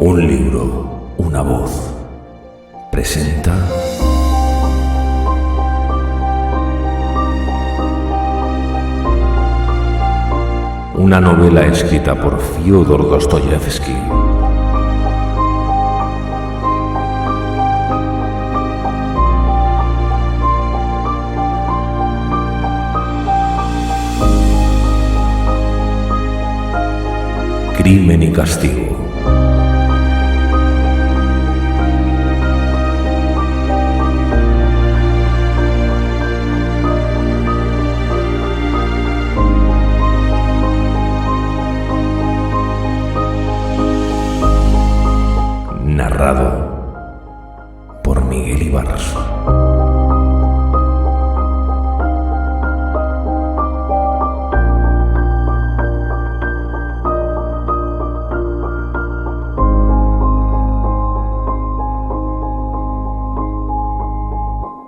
Un libro, una voz. Presenta una novela escrita por Fyodor Dostoyevsky. Crimen y castigo. Narrado por Miguel Ibarz.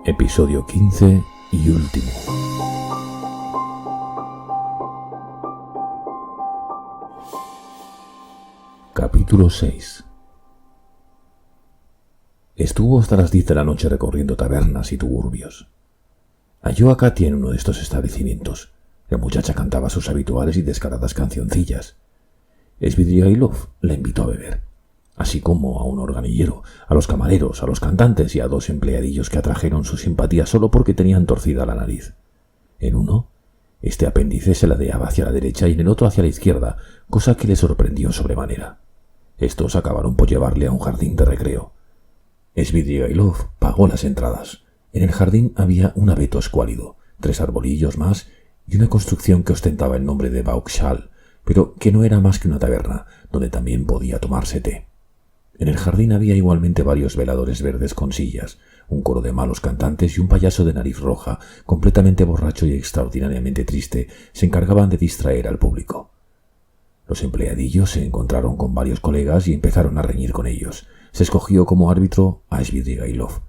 Episodio 15 y último. Capítulo 6. Estuvo hasta las 10 de la noche recorriendo tabernas y tuburbios. Halló a Katia en uno de estos establecimientos. La muchacha cantaba sus habituales y descaradas cancioncillas. Svidrigailov la invitó a beber, así como a un organillero, a los camareros, a los cantantes y a 2 empleadillos que atrajeron su simpatía solo porque tenían torcida la nariz. En uno, este apéndice se ladeaba hacia la derecha y en el otro hacia la izquierda, cosa que le sorprendió sobremanera. Estos acabaron por llevarle a un jardín de recreo. Svidrigailov pagó las entradas. En el jardín había un abeto escuálido, 3 arbolillos más y una construcción que ostentaba el nombre de Vauxhall, pero que no era más que una taberna, donde también podía tomarse té. En el jardín había igualmente varios veladores verdes con sillas, un coro de malos cantantes y un payaso de nariz roja, completamente borracho y extraordinariamente triste, se encargaban de distraer al público. Los empleadillos se encontraron con varios colegas y empezaron a reñir con ellos. Se escogió como árbitro a Svidrigailov.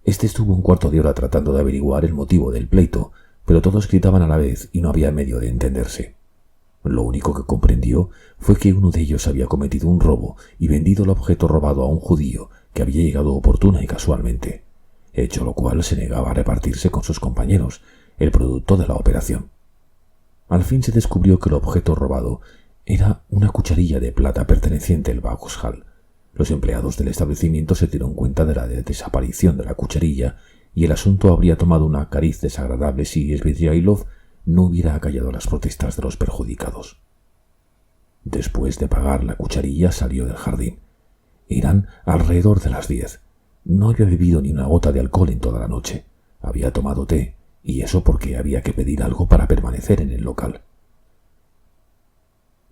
Este estuvo un cuarto de hora tratando de averiguar el motivo del pleito, pero todos gritaban a la vez y no había medio de entenderse. Lo único que comprendió fue que uno de ellos había cometido un robo y vendido el objeto robado a un judío que había llegado oportuna y casualmente, hecho lo cual se negaba a repartirse con sus compañeros, el producto de la operación. Al fin se descubrió que el objeto robado era una cucharilla de plata perteneciente al Vauxhall. Los empleados del establecimiento se dieron cuenta de la desaparición de la cucharilla y el asunto habría tomado una cariz desagradable si Svidrigailov no hubiera acallado las protestas de los perjudicados. Después de pagar la cucharilla salió del jardín. Eran alrededor de las 10. No había bebido ni una gota de alcohol en toda la noche. Había tomado té, y eso porque había que pedir algo para permanecer en el local.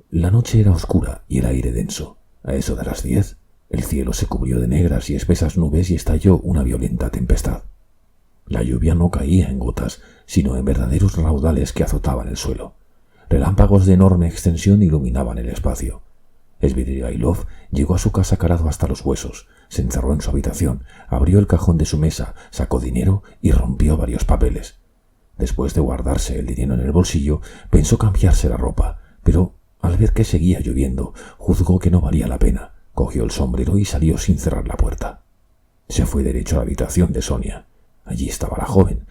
La noche era oscura y el aire denso. A eso de las 10, el cielo se cubrió de negras y espesas nubes y estalló una violenta tempestad. La lluvia no caía en gotas, sino en verdaderos raudales que azotaban el suelo. Relámpagos de enorme extensión iluminaban el espacio. Svidrigailov llegó a su casa calado hasta los huesos, se encerró en su habitación, abrió el cajón de su mesa, sacó dinero y rompió varios papeles. Después de guardarse el dinero en el bolsillo, pensó cambiarse la ropa, pero al ver que seguía lloviendo, juzgó que no valía la pena. Cogió el sombrero y salió sin cerrar la puerta. Se fue derecho a la habitación de Sonia. Allí estaba la joven,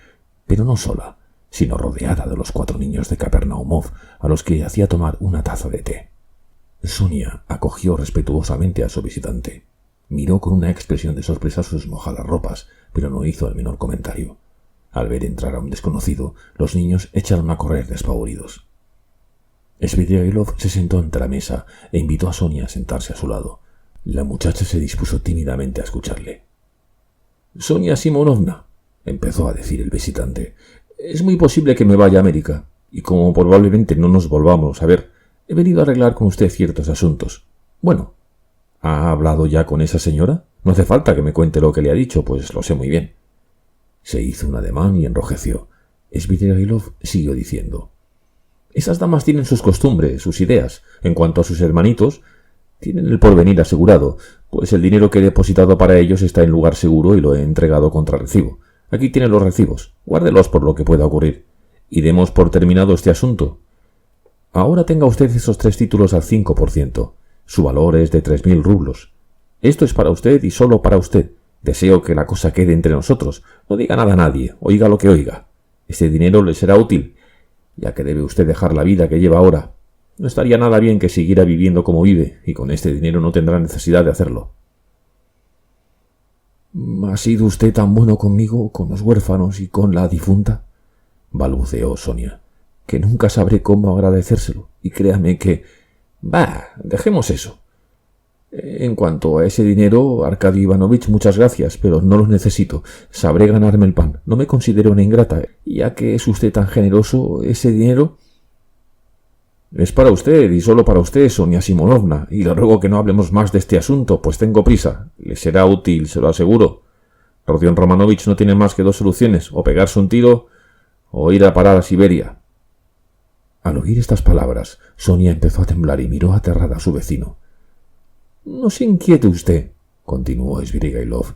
pero no sola, sino rodeada de los 4 niños de Kapernaumov a los que hacía tomar una taza de té. Sonia acogió respetuosamente a su visitante. Miró con una expresión de sorpresa sus mojadas ropas, pero no hizo el menor comentario. Al ver entrar a un desconocido, los niños echaron a correr despavoridos. Svidrigailov se sentó ante la mesa e invitó a Sonia a sentarse a su lado. La muchacha se dispuso tímidamente a escucharle. «Sonia Simonovna», empezó a decir el visitante, «es muy posible que me vaya a América, y como probablemente no nos volvamos a ver, he venido a arreglar con usted ciertos asuntos. Bueno, ¿ha hablado ya con esa señora? No hace falta que me cuente lo que le ha dicho, pues lo sé muy bien». Se hizo un ademán y enrojeció. Svidrigailov siguió diciendo, «Esas damas tienen sus costumbres, sus ideas. En cuanto a sus hermanitos, tienen el porvenir asegurado, pues el dinero que he depositado para ellos está en lugar seguro y lo he entregado contra recibo. Aquí tienen los recibos. Guárdelos por lo que pueda ocurrir. Y demos por terminado este asunto. Ahora tenga usted esos 3 títulos al 5%. Su valor es de 3000 rublos. Esto es para usted y solo para usted. Deseo que la cosa quede entre nosotros. No diga nada a nadie, oiga lo que oiga. Este dinero le será útil, ya que debe usted dejar la vida que lleva ahora. No estaría nada bien que siguiera viviendo como vive, y con este dinero no tendrá necesidad de hacerlo. ¿Ha sido usted tan bueno conmigo, con los huérfanos y con la difunta?, balbuceó Sonia, que nunca sabré cómo agradecérselo, y créame que... dejemos eso. En cuanto a ese dinero, Arkady Ivanovich, muchas gracias, pero no lo necesito. Sabré ganarme el pan. No me considero una ingrata. Ya que es usted tan generoso, ese dinero... Es para usted y solo para usted, Sonia Simonovna, y le ruego que no hablemos más de este asunto, pues tengo prisa. Le será útil, se lo aseguro. Rodion Romanovich no tiene más que dos soluciones, o pegarse un tiro o ir a parar a Siberia. Al oír estas palabras, Sonia empezó a temblar y miró aterrada a su vecino. No se inquiete usted, continuó Svidrigailov.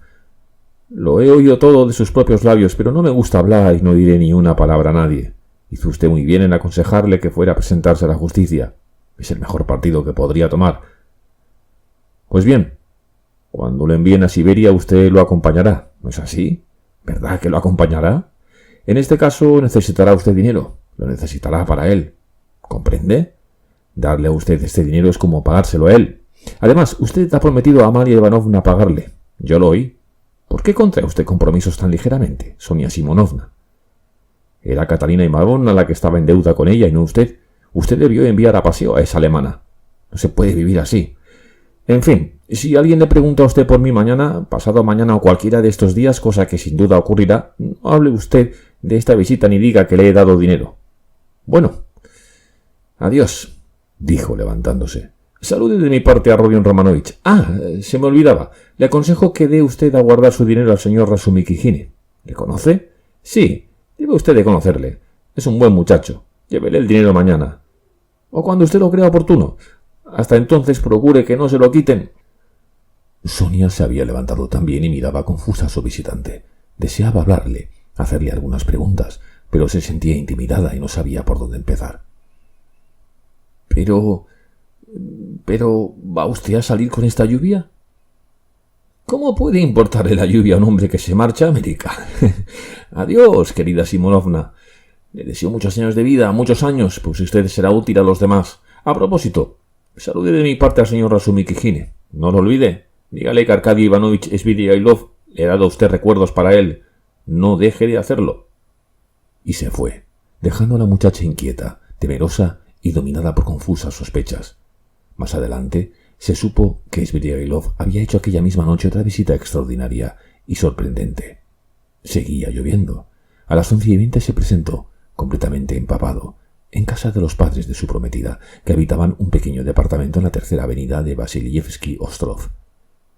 Lo he oído todo de sus propios labios, pero no me gusta hablar y no diré ni una palabra a nadie. Hizo usted muy bien en aconsejarle que fuera a presentarse a la justicia. Es el mejor partido que podría tomar. Pues bien, cuando lo envíen a Siberia usted lo acompañará, ¿no es así? ¿Verdad que lo acompañará? En este caso necesitará usted dinero. Lo necesitará para él. ¿Comprende? Darle a usted este dinero es como pagárselo a él. Además, usted ha prometido a Amalia Ivanovna pagarle. Yo lo oí. ¿Por qué contrae usted compromisos tan ligeramente, Sonia Simonovna? Era Catalina Ivanovna la que estaba en deuda con ella y no usted. Usted debió enviar a paseo a esa alemana. No se puede vivir así. En fin, si alguien le pregunta a usted por mí mañana, pasado mañana o cualquiera de estos días, cosa que sin duda ocurrirá, no hable usted de esta visita ni diga que le he dado dinero. Bueno, adiós, dijo levantándose. Salude de mi parte a Rodion Romanovich. Se me olvidaba. Le aconsejo que dé usted a guardar su dinero al señor Razumikine. ¿Le conoce? Sí, debe usted de conocerle. Es un buen muchacho. Llévele el dinero mañana. O cuando usted lo crea oportuno. Hasta entonces procure que no se lo quiten. Sonia se había levantado también y miraba confusa a su visitante. Deseaba hablarle, hacerle algunas preguntas, pero se sentía intimidada y no sabía por dónde empezar. Pero, ¿va usted a salir con esta lluvia? ¿Cómo puede importarle la lluvia a un hombre que se marcha a América? Adiós, querida Simonovna. Le deseo muchos años de vida, muchos años, pues usted será útil a los demás. A propósito, salude de mi parte al señor Razumikine. No lo olvide. Dígale que Arkady Ivanovich Svidrigailov le ha dado a usted recuerdos para él. No deje de hacerlo. Y se fue, dejando a la muchacha inquieta, temerosa y dominada por confusas sospechas. Más adelante se supo que Svidrigailov había hecho aquella misma noche otra visita extraordinaria y sorprendente. Seguía lloviendo. A las 11:20 se presentó, completamente empapado, en casa de los padres de su prometida, que habitaban un pequeño departamento en la tercera avenida de Vasilievsky Ostrov.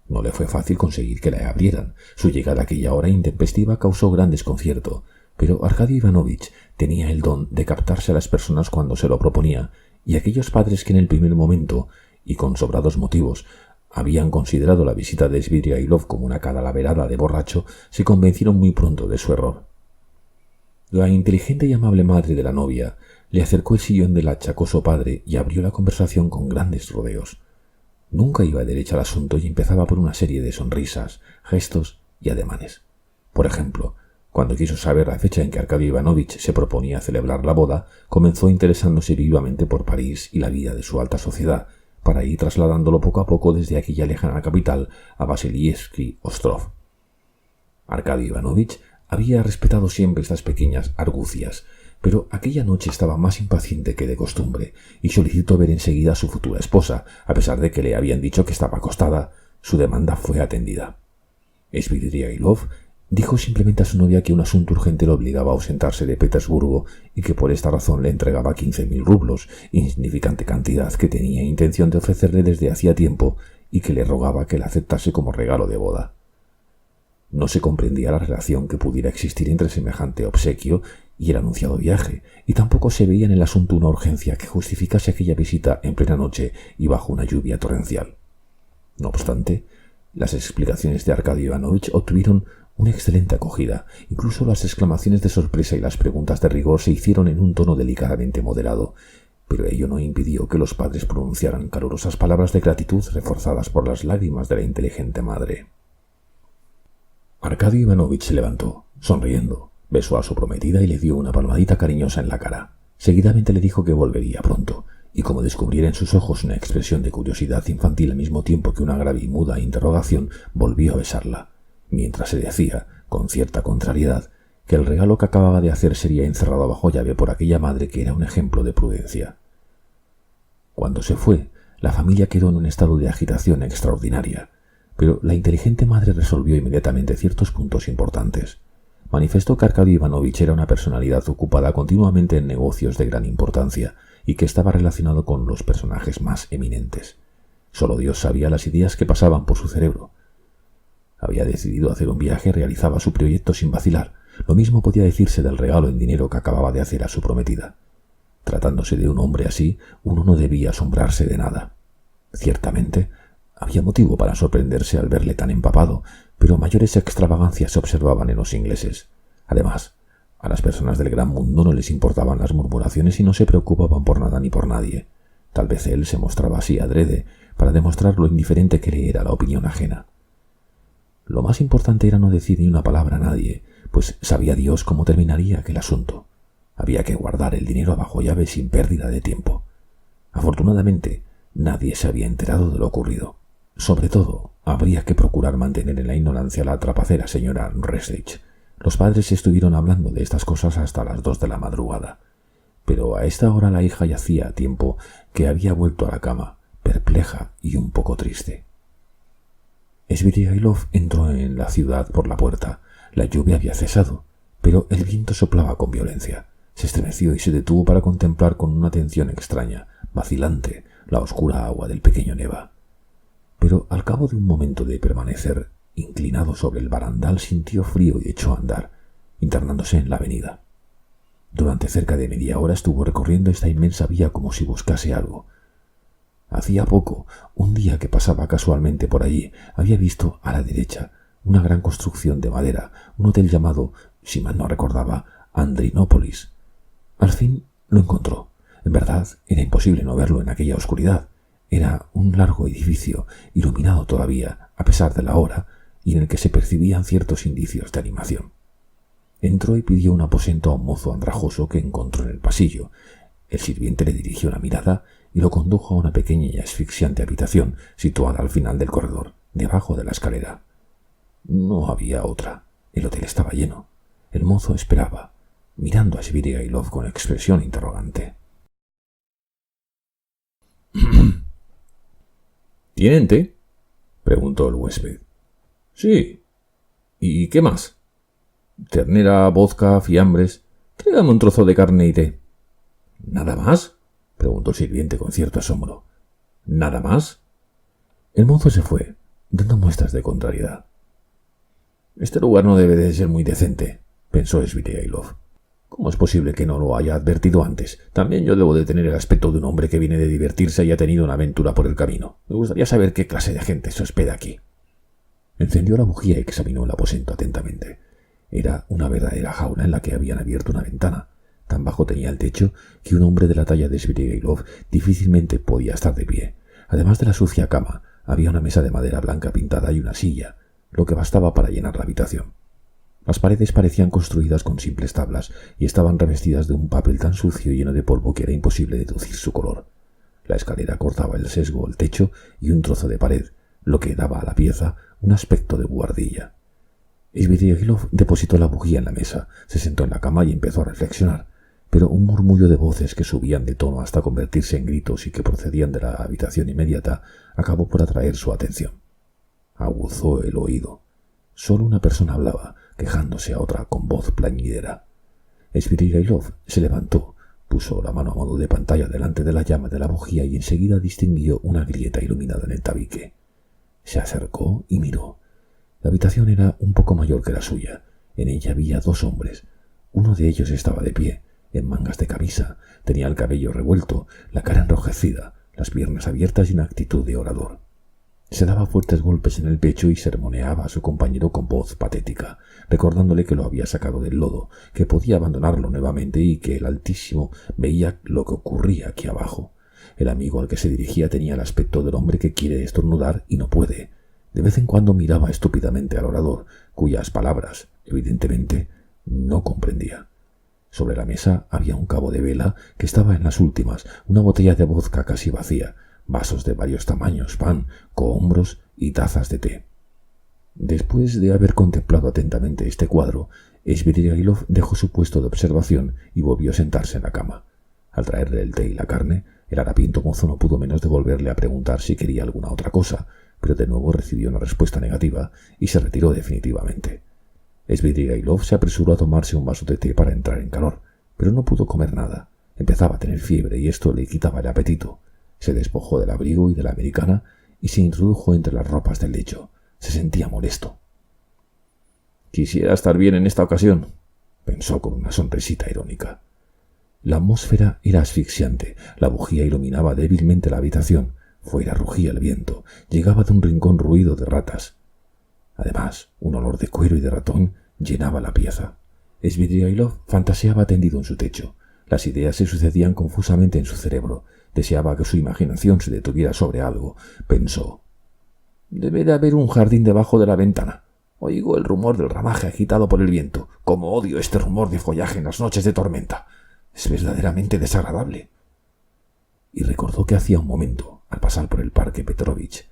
No le fue fácil conseguir que la abrieran. Su llegada a aquella hora intempestiva causó gran desconcierto, pero Arkady Ivanovich tenía el don de captarse a las personas cuando se lo proponía, y aquellos padres que en el primer momento, y con sobrados motivos, habían considerado la visita de Svidrigailov como una calaverada de borracho, se convencieron muy pronto de su error. La inteligente y amable madre de la novia le acercó el sillón del achacoso padre y abrió la conversación con grandes rodeos. Nunca iba derecha al asunto y empezaba por una serie de sonrisas, gestos y ademanes. Por ejemplo, cuando quiso saber la fecha en que Arkady Ivanovich se proponía celebrar la boda, comenzó interesándose vivamente por París y la vida de su alta sociedad, para ir trasladándolo poco a poco desde aquella lejana capital a Vasilievsky Ostrov. Arkady Ivanovich había respetado siempre estas pequeñas argucias, pero aquella noche estaba más impaciente que de costumbre y solicitó ver enseguida a su futura esposa. A pesar de que le habían dicho que estaba acostada, su demanda fue atendida. Svidrigailov dijo simplemente a su novia que un asunto urgente lo obligaba a ausentarse de Petersburgo y que por esta razón le entregaba 15.000 rublos, insignificante cantidad que tenía intención de ofrecerle desde hacía tiempo y que le rogaba que la aceptase como regalo de boda. No se comprendía la relación que pudiera existir entre semejante obsequio y el anunciado viaje, y tampoco se veía en el asunto una urgencia que justificase aquella visita en plena noche y bajo una lluvia torrencial. No obstante, las explicaciones de Arkady Ivanovich obtuvieron una excelente acogida. Incluso las exclamaciones de sorpresa y las preguntas de rigor se hicieron en un tono delicadamente moderado, pero ello no impidió que los padres pronunciaran calurosas palabras de gratitud reforzadas por las lágrimas de la inteligente madre. Arkady Ivanovich se levantó, sonriendo, besó a su prometida y le dio una palmadita cariñosa en la cara. Seguidamente le dijo que volvería pronto, y como descubriera en sus ojos una expresión de curiosidad infantil al mismo tiempo que una grave y muda interrogación, volvió a besarla, mientras se decía, con cierta contrariedad, que el regalo que acababa de hacer sería encerrado bajo llave por aquella madre que era un ejemplo de prudencia. Cuando se fue, la familia quedó en un estado de agitación extraordinaria, pero la inteligente madre resolvió inmediatamente ciertos puntos importantes. Manifestó que Arkady Ivanovich era una personalidad ocupada continuamente en negocios de gran importancia y que estaba relacionado con los personajes más eminentes. Solo Dios sabía las ideas que pasaban por su cerebro. Había decidido hacer un viaje y realizaba su proyecto sin vacilar. Lo mismo podía decirse del regalo en dinero que acababa de hacer a su prometida. Tratándose de un hombre así, uno no debía asombrarse de nada. Ciertamente, había motivo para sorprenderse al verle tan empapado, pero mayores extravagancias se observaban en los ingleses. Además, a las personas del gran mundo no les importaban las murmuraciones y no se preocupaban por nada ni por nadie. Tal vez él se mostraba así adrede, para demostrar lo indiferente que le era la opinión ajena. Lo más importante era no decir ni una palabra a nadie, pues sabía Dios cómo terminaría aquel asunto. Había que guardar el dinero bajo llave sin pérdida de tiempo. Afortunadamente, nadie se había enterado de lo ocurrido. Sobre todo, habría que procurar mantener en la ignorancia a la trapacera señora Reslich. Los padres estuvieron hablando de estas cosas hasta las 2 de la madrugada. Pero a esta hora la hija yacía a tiempo que había vuelto a la cama, perpleja y un poco triste. Svidrigailov entró en la ciudad por la puerta. La lluvia había cesado, pero el viento soplaba con violencia. Se estremeció y se detuvo para contemplar con una atención extraña, vacilante, la oscura agua del pequeño Neva. Pero al cabo de un momento de permanecer inclinado sobre el barandal sintió frío y echó a andar, internándose en la avenida. Durante cerca de media hora estuvo recorriendo esta inmensa vía como si buscase algo. Hacía poco, un día que pasaba casualmente por allí, había visto a la derecha una gran construcción de madera, un hotel llamado, si mal no recordaba, Andrinópolis. Al fin lo encontró. En verdad, era imposible no verlo en aquella oscuridad. Era un largo edificio, iluminado todavía, a pesar de la hora, y en el que se percibían ciertos indicios de animación. Entró y pidió un aposento a un mozo andrajoso que encontró en el pasillo. El sirviente le dirigió la mirada y lo condujo a una pequeña y asfixiante habitación situada al final del corredor, debajo de la escalera. No había otra. El hotel estaba lleno. El mozo esperaba, mirando a Svidrigailov con expresión interrogante. ¿Tienen té?, preguntó el huésped. Sí. ¿Y qué más? Ternera, vodka, fiambres. Tráigame un trozo de carne y té. ¿Nada más?, preguntó el sirviente con cierto asombro. ¿Nada más? El mozo se fue, dando muestras de contrariedad. Este lugar no debe de ser muy decente, pensó Svidrigailov. ¿Cómo es posible que no lo haya advertido antes? También yo debo de tener el aspecto de un hombre que viene de divertirse y ha tenido una aventura por el camino. Me gustaría saber qué clase de gente se hospeda aquí. Encendió la bujía y examinó el aposento atentamente. Era una verdadera jaula en la que habían abierto una ventana. Tan bajo tenía el techo que un hombre de la talla de Svidrigailov difícilmente podía estar de pie. Además de la sucia cama, había una mesa de madera blanca pintada y una silla, lo que bastaba para llenar la habitación. Las paredes parecían construidas con simples tablas y estaban revestidas de un papel tan sucio y lleno de polvo que era imposible deducir su color. La escalera cortaba el sesgo, el techo y un trozo de pared, lo que daba a la pieza un aspecto de buhardilla. Svidrigailov depositó la bujía en la mesa, se sentó en la cama y empezó a reflexionar, pero un murmullo de voces que subían de tono hasta convertirse en gritos y que procedían de la habitación inmediata acabó por atraer su atención. Aguzó el oído. Solo una persona hablaba, quejándose a otra con voz plañidera. Svidrigailov se levantó, puso la mano a modo de pantalla delante de la llama de la bujía y enseguida distinguió una grieta iluminada en el tabique. Se acercó y miró. La habitación era un poco mayor que la suya. En ella había 2 hombres. Uno de ellos estaba de pie, en mangas de camisa, tenía el cabello revuelto, la cara enrojecida, las piernas abiertas y una actitud de orador. Se daba fuertes golpes en el pecho y sermoneaba a su compañero con voz patética, recordándole que lo había sacado del lodo, que podía abandonarlo nuevamente y que el Altísimo veía lo que ocurría aquí abajo. El amigo al que se dirigía tenía el aspecto del hombre que quiere estornudar y no puede. De vez en cuando miraba estúpidamente al orador, cuyas palabras, evidentemente, no comprendía. Sobre la mesa había un cabo de vela que estaba en las últimas, una botella de vodka casi vacía, vasos de varios tamaños, pan, cohombros y tazas de té. Después de haber contemplado atentamente este cuadro, Svidrigailov dejó su puesto de observación y volvió a sentarse en la cama. Al traerle el té y la carne, el harapiento mozo no pudo menos de volverle a preguntar si quería alguna otra cosa, pero de nuevo recibió una respuesta negativa y se retiró definitivamente. Svidrigailov se apresuró a tomarse un vaso de té para entrar en calor, pero no pudo comer nada. Empezaba a tener fiebre y esto le quitaba el apetito. Se despojó del abrigo y de la americana y se introdujo entre las ropas del lecho. Se sentía molesto. «Quisiera estar bien en esta ocasión», pensó con una sonrisita irónica. La atmósfera era asfixiante. La bujía iluminaba débilmente la habitación. Fuera rugía el viento. Llegaba de un rincón ruido de ratas. Además, un olor de cuero y de ratón llenaba la pieza. Svidrigailov fantaseaba tendido en su techo. Las ideas se sucedían confusamente en su cerebro. Deseaba que su imaginación se detuviera sobre algo. Pensó: «Debe de haber un jardín debajo de la ventana. Oigo el rumor del ramaje agitado por el viento. Cómo odio este rumor de follaje en las noches de tormenta. Es verdaderamente desagradable». Y recordó que hacía un momento, al pasar por el parque Petrovich,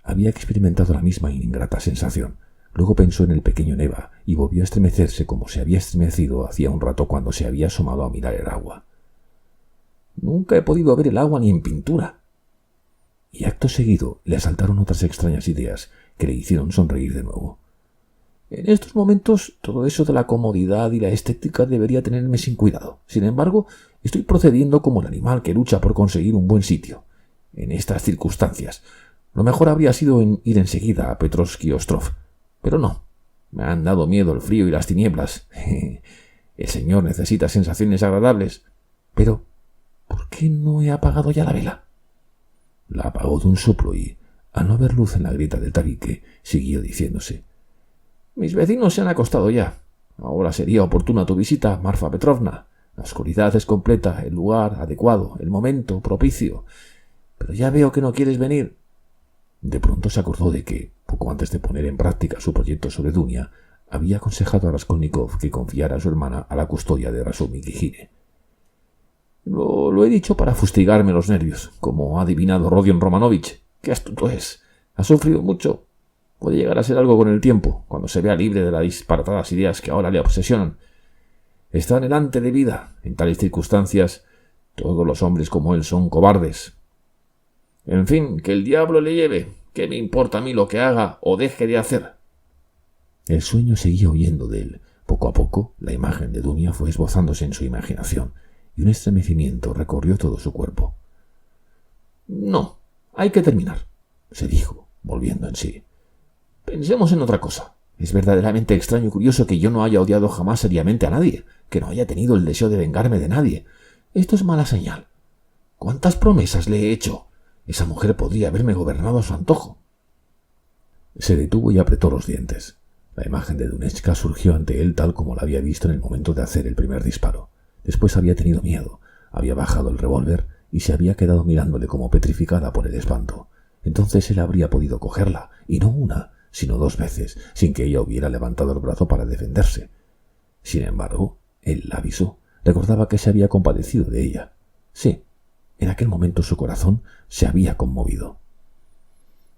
había experimentado la misma ingrata sensación. Luego pensó en el pequeño Neva y volvió a estremecerse como se había estremecido hacía un rato cuando se había asomado a mirar el agua. «Nunca he podido ver el agua ni en pintura». Y acto seguido le asaltaron otras extrañas ideas que le hicieron sonreír de nuevo. «En estos momentos todo eso de la comodidad y la estética debería tenerme sin cuidado. Sin embargo, estoy procediendo como el animal que lucha por conseguir un buen sitio. En estas circunstancias, lo mejor habría sido ir enseguida a Petrovsky Ostrov. Pero no, me han dado miedo el frío y las tinieblas. El señor necesita sensaciones agradables. Pero, ¿por qué no he apagado ya la vela?». La apagó de un soplo y, al no ver luz en la grieta del tabique, siguió diciéndose: «Mis vecinos se han acostado ya. Ahora sería oportuna tu visita, Marfa Petrovna. La oscuridad es completa, el lugar adecuado, el momento propicio. Pero ya veo que no quieres venir». De pronto se acordó de que, poco antes de poner en práctica su proyecto sobre Dunia, había aconsejado a Raskolnikov que confiara a su hermana a la custodia de Razumikijine. Lo he dicho para fustigarme los nervios, como ha adivinado Rodion Romanovich. ¡Qué astuto es! Ha sufrido mucho. Puede llegar a ser algo con el tiempo, cuando se vea libre de las disparatadas ideas que ahora le obsesionan. Está anhelante de vida. En tales circunstancias, todos los hombres como él son cobardes. En fin, que el diablo le lleve. ¿Qué me importa a mí lo que haga o deje de hacer? El sueño seguía huyendo de él. Poco a poco, la imagen de Dunia fue esbozándose en su imaginación, y un estremecimiento recorrió todo su cuerpo. «No, hay que terminar», se dijo, volviendo en sí. «Pensemos en otra cosa. Es verdaderamente extraño y curioso que yo no haya odiado jamás seriamente a nadie, que no haya tenido el deseo de vengarme de nadie. Esto es mala señal. ¿Cuántas promesas le he hecho? Esa mujer podría haberme gobernado a su antojo». Se detuvo y apretó los dientes. La imagen de Dunechka surgió ante él tal como la había visto en el momento de hacer el primer disparo. Después había tenido miedo, había bajado el revólver y se había quedado mirándole como petrificada por el espanto. Entonces él habría podido cogerla, y no una, sino 2 veces, sin que ella hubiera levantado el brazo para defenderse. Sin embargo, él la avisó, recordaba que se había compadecido de ella. Sí, en aquel momento su corazón se había conmovido.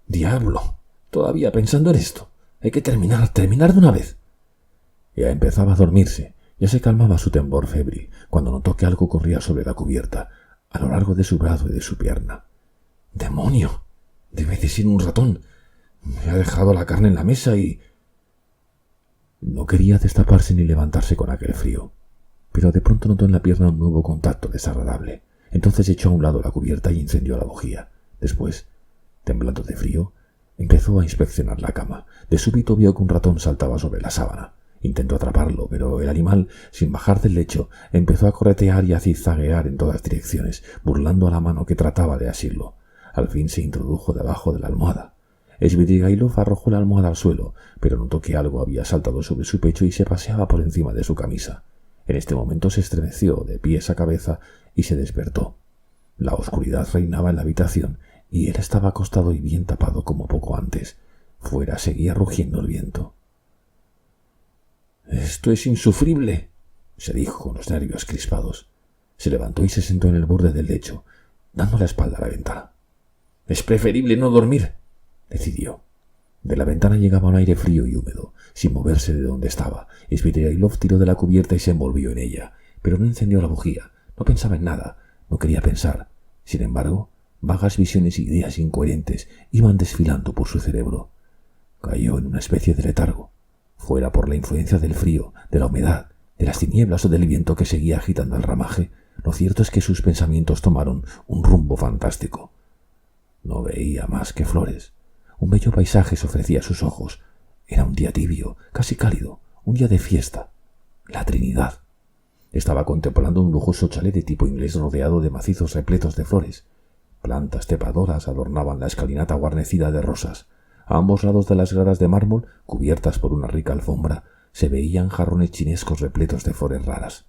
«¡Diablo! Todavía pensando en esto. Hay que terminar de una vez». Ya empezaba a dormirse. Ya se calmaba su temblor febril cuando notó que algo corría sobre la cubierta, a lo largo de su brazo y de su pierna. «¡Demonio! Debe de ser un ratón. Me ha dejado la carne en la mesa y...». No quería destaparse ni levantarse con aquel frío, pero de pronto notó en la pierna un nuevo contacto desagradable. Entonces echó a un lado la cubierta y encendió la bujía. Después, temblando de frío, empezó a inspeccionar la cama. De súbito vio que un ratón saltaba sobre la sábana. Intentó atraparlo, pero el animal, sin bajar del lecho, empezó a corretear y a zigzaguear en todas direcciones, burlando a la mano que trataba de asirlo. Al fin se introdujo debajo de la almohada. Svidrigailov arrojó la almohada al suelo, pero notó que algo había saltado sobre su pecho y se paseaba por encima de su camisa. En este momento se estremeció de pies a cabeza y se despertó. La oscuridad reinaba en la habitación y él estaba acostado y bien tapado como poco antes. Fuera seguía rugiendo el viento. «Esto es insufrible», se dijo con los nervios crispados. Se levantó y se sentó en el borde del lecho, dando la espalda a la ventana. «Es preferible no dormir», decidió. De la ventana llegaba un aire frío y húmedo, sin moverse de donde estaba. Svidrigailov tiró de la cubierta y se envolvió en ella, pero no encendió la bujía. No pensaba en nada, no quería pensar. Sin embargo, vagas visiones e ideas incoherentes iban desfilando por su cerebro. Cayó en una especie de letargo. Fuera por la influencia del frío, de la humedad, de las tinieblas o del viento que seguía agitando el ramaje, lo cierto es que sus pensamientos tomaron un rumbo fantástico. No veía más que flores. Un bello paisaje se ofrecía a sus ojos. Era un día tibio, casi cálido, un día de fiesta. La Trinidad. Estaba contemplando un lujoso chalet de tipo inglés rodeado de macizos repletos de flores. Plantas trepadoras adornaban la escalinata guarnecida de rosas. A ambos lados de las gradas de mármol, cubiertas por una rica alfombra, se veían jarrones chinescos repletos de flores raras.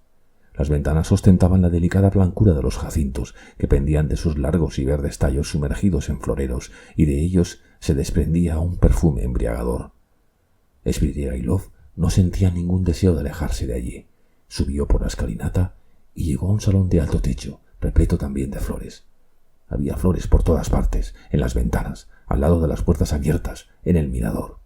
Las ventanas ostentaban la delicada blancura de los jacintos que pendían de sus largos y verdes tallos sumergidos en floreros, y de ellos se desprendía un perfume embriagador. Svidrigailov no sentía ningún deseo de alejarse de allí. Subió por la escalinata y llegó a un salón de alto techo, repleto también de flores. Había flores por todas partes, en las ventanas, al lado de las puertas abiertas, en el mirador.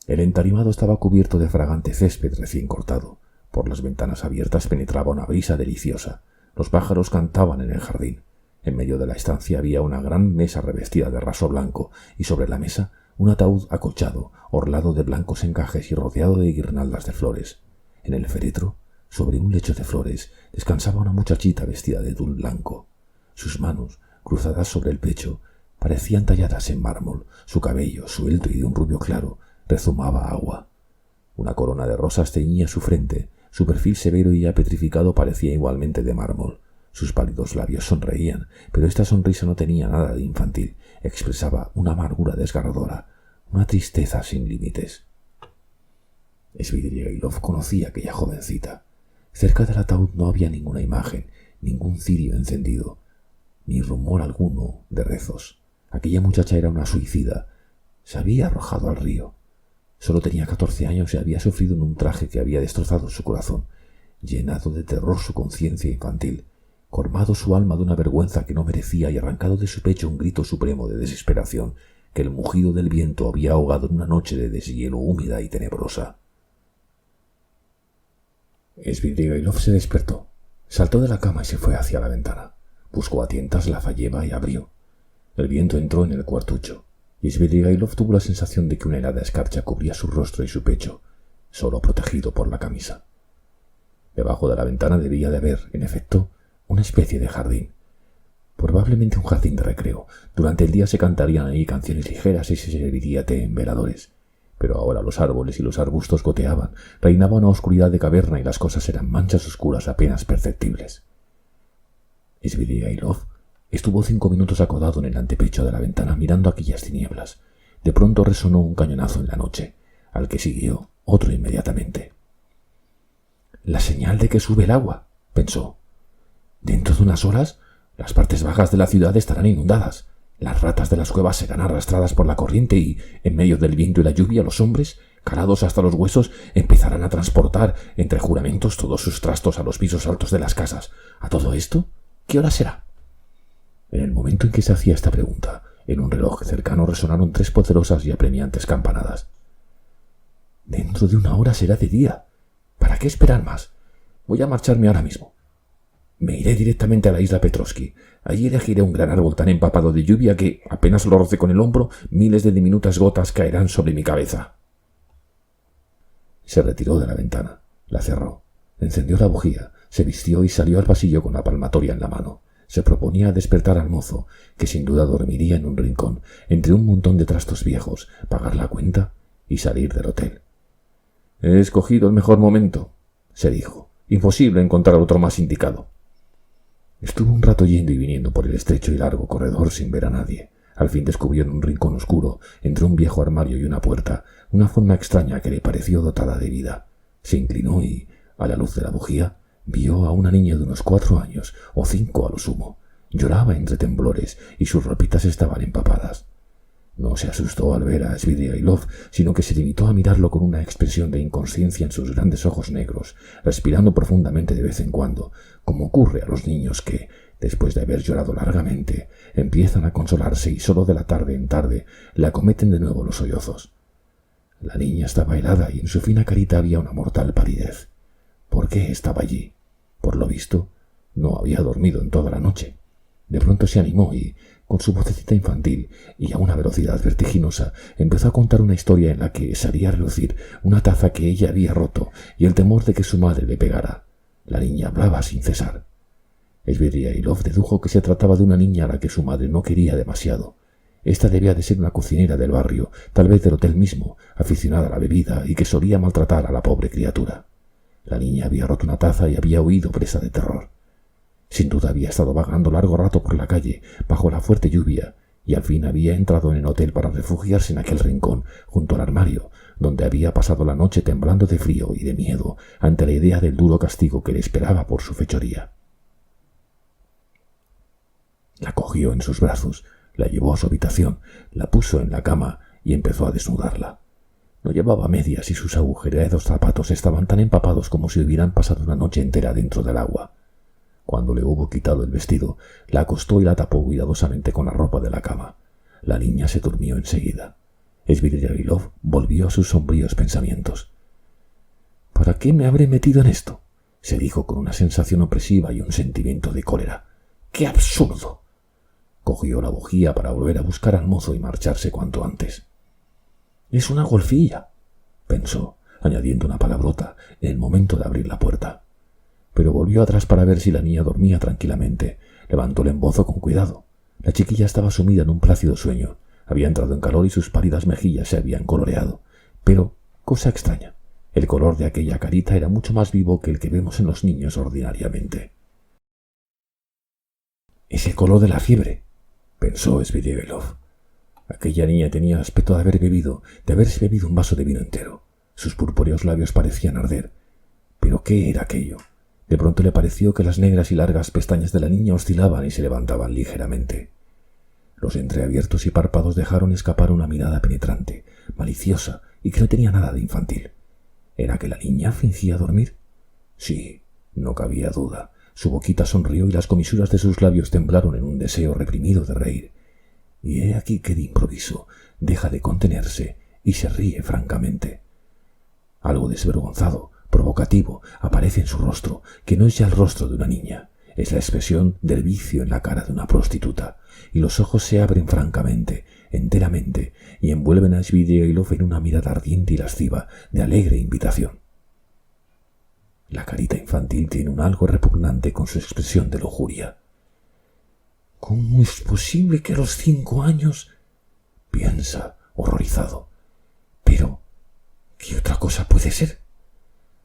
El entarimado estaba cubierto de fragante césped recién cortado. Por las ventanas abiertas penetraba una brisa deliciosa. Los pájaros cantaban en el jardín. En medio de la estancia había una gran mesa revestida de raso blanco y sobre la mesa un ataúd acolchado, orlado de blancos encajes y rodeado de guirnaldas de flores. En el féretro, sobre un lecho de flores, descansaba una muchachita vestida de tul blanco. Sus manos, cruzadas sobre el pecho, parecían talladas en mármol. Su cabello, suelto y de un rubio claro, rezumaba agua. Una corona de rosas teñía su frente. Su perfil severo y ya petrificado parecía igualmente de mármol. Sus pálidos labios sonreían, pero esta sonrisa no tenía nada de infantil. Expresaba una amargura desgarradora, una tristeza sin límites. Svidrigailov conocía a aquella jovencita. Cerca del ataúd no había ninguna imagen, ningún cirio encendido, ni rumor alguno de rezos. Aquella muchacha era una suicida. Se había arrojado al río. Solo tenía 14 años y había sufrido en un traje que había destrozado su corazón, llenado de terror su conciencia infantil, colmado su alma de una vergüenza que no merecía y arrancado de su pecho un grito supremo de desesperación que el mugido del viento había ahogado en una noche de deshielo húmeda y tenebrosa. Svidrigailov se despertó, saltó de la cama y se fue hacia la ventana. Buscó a tientas la falleba y abrió. El viento entró en el cuartucho, y Svidrigailov tuvo la sensación de que una helada escarcha cubría su rostro y su pecho, solo protegido por la camisa. Debajo de la ventana debía de haber, en efecto, una especie de jardín. Probablemente un jardín de recreo. Durante el día se cantarían ahí canciones ligeras y se serviría té en veladores. Pero ahora los árboles y los arbustos goteaban, reinaba una oscuridad de caverna y las cosas eran manchas oscuras apenas perceptibles. Svidrigailov estuvo 5 minutos acodado en el antepecho de la ventana mirando aquellas tinieblas. De pronto resonó un cañonazo en la noche, al que siguió otro inmediatamente. «La señal de que sube el agua», pensó. «Dentro de unas horas, las partes bajas de la ciudad estarán inundadas. Las ratas de las cuevas serán arrastradas por la corriente y, en medio del viento y la lluvia, los hombres, calados hasta los huesos, empezarán a transportar, entre juramentos, todos sus trastos a los pisos altos de las casas. ¿A todo esto? ¿Qué hora será?» En el momento en que se hacía esta pregunta, en un reloj cercano resonaron 3 poderosas y apremiantes campanadas. «Dentro de una hora será de día. ¿Para qué esperar más? Voy a marcharme ahora mismo. Me iré directamente a la isla Petrovsky. Allí elegiré un gran árbol tan empapado de lluvia que, apenas lo roce con el hombro, miles de diminutas gotas caerán sobre mi cabeza». Se retiró de la ventana, la cerró, encendió la bujía, se vistió y salió al pasillo con la palmatoria en la mano. Se proponía despertar al mozo, que sin duda dormiría en un rincón, entre un montón de trastos viejos, pagar la cuenta y salir del hotel. «He escogido el mejor momento», se dijo. «Imposible encontrar otro más indicado». Estuvo un rato yendo y viniendo por el estrecho y largo corredor sin ver a nadie. Al fin descubrió en un rincón oscuro, entre un viejo armario y una puerta, una forma extraña que le pareció dotada de vida. Se inclinó y, a la luz de la bujía, vio a una niña de unos 4 años, o 5 a lo sumo. Lloraba entre temblores y sus ropitas estaban empapadas. No se asustó al ver a Svidrigailov, sino que se limitó a mirarlo con una expresión de inconsciencia en sus grandes ojos negros, respirando profundamente de vez en cuando, como ocurre a los niños que, después de haber llorado largamente, empiezan a consolarse y solo de la tarde en tarde le acometen de nuevo los sollozos. La niña estaba helada y en su fina carita había una mortal palidez. ¿Por qué estaba allí? Por lo visto, no había dormido en toda la noche. De pronto se animó y, con su vocecita infantil y a una velocidad vertiginosa, empezó a contar una historia en la que salía a relucir una taza que ella había roto y el temor de que su madre le pegara. La niña hablaba sin cesar. Svidrigailov dedujo que se trataba de una niña a la que su madre no quería demasiado. Esta debía de ser una cocinera del barrio, tal vez del hotel mismo, aficionada a la bebida y que solía maltratar a la pobre criatura. La niña había roto una taza y había huido presa de terror. Sin duda había estado vagando largo rato por la calle, bajo la fuerte lluvia, y al fin había entrado en el hotel para refugiarse en aquel rincón, junto al armario, donde había pasado la noche temblando de frío y de miedo ante la idea del duro castigo que le esperaba por su fechoría. La cogió en sus brazos, la llevó a su habitación, la puso en la cama y empezó a desnudarla. No llevaba medias y sus agujereados zapatos estaban tan empapados como si hubieran pasado una noche entera dentro del agua. Cuando le hubo quitado el vestido, la acostó y la tapó cuidadosamente con la ropa de la cama. La niña se durmió enseguida. Svidrigailov volvió a sus sombríos pensamientos. ¿Para qué me habré metido en esto?, se dijo con una sensación opresiva y un sentimiento de cólera. ¡Qué absurdo! Cogió la bujía para volver a buscar al mozo y marcharse cuanto antes. «Es una golfilla», pensó, añadiendo una palabrota en el momento de abrir la puerta. Pero volvió atrás para ver si la niña dormía tranquilamente. Levantó el embozo con cuidado. La chiquilla estaba sumida en un plácido sueño. Había entrado en calor y sus pálidas mejillas se habían coloreado. Pero, cosa extraña, el color de aquella carita era mucho más vivo que el que vemos en los niños ordinariamente. «Es el color de la fiebre», pensó Svidrigailov. Aquella niña tenía aspecto de haberse bebido un vaso de vino entero. Sus purpúreos labios parecían arder. ¿Pero qué era aquello? De pronto le pareció que las negras y largas pestañas de la niña oscilaban y se levantaban ligeramente. Los entreabiertos y párpados dejaron escapar una mirada penetrante, maliciosa y que no tenía nada de infantil. ¿Era que la niña fingía dormir? Sí, no cabía duda. Su boquita sonrió y las comisuras de sus labios temblaron en un deseo reprimido de reír. Y he aquí que de improviso deja de contenerse y se ríe francamente. Algo desvergonzado, provocativo, aparece en su rostro, que no es ya el rostro de una niña, es la expresión del vicio en la cara de una prostituta, y los ojos se abren francamente, enteramente, y envuelven a Svidrigailov en una mirada ardiente y lasciva de alegre invitación. La carita infantil tiene un algo repugnante con su expresión de lujuria. «¿Cómo es posible que a los 5 años?» piensa, horrorizado. «Pero, ¿qué otra cosa puede ser?»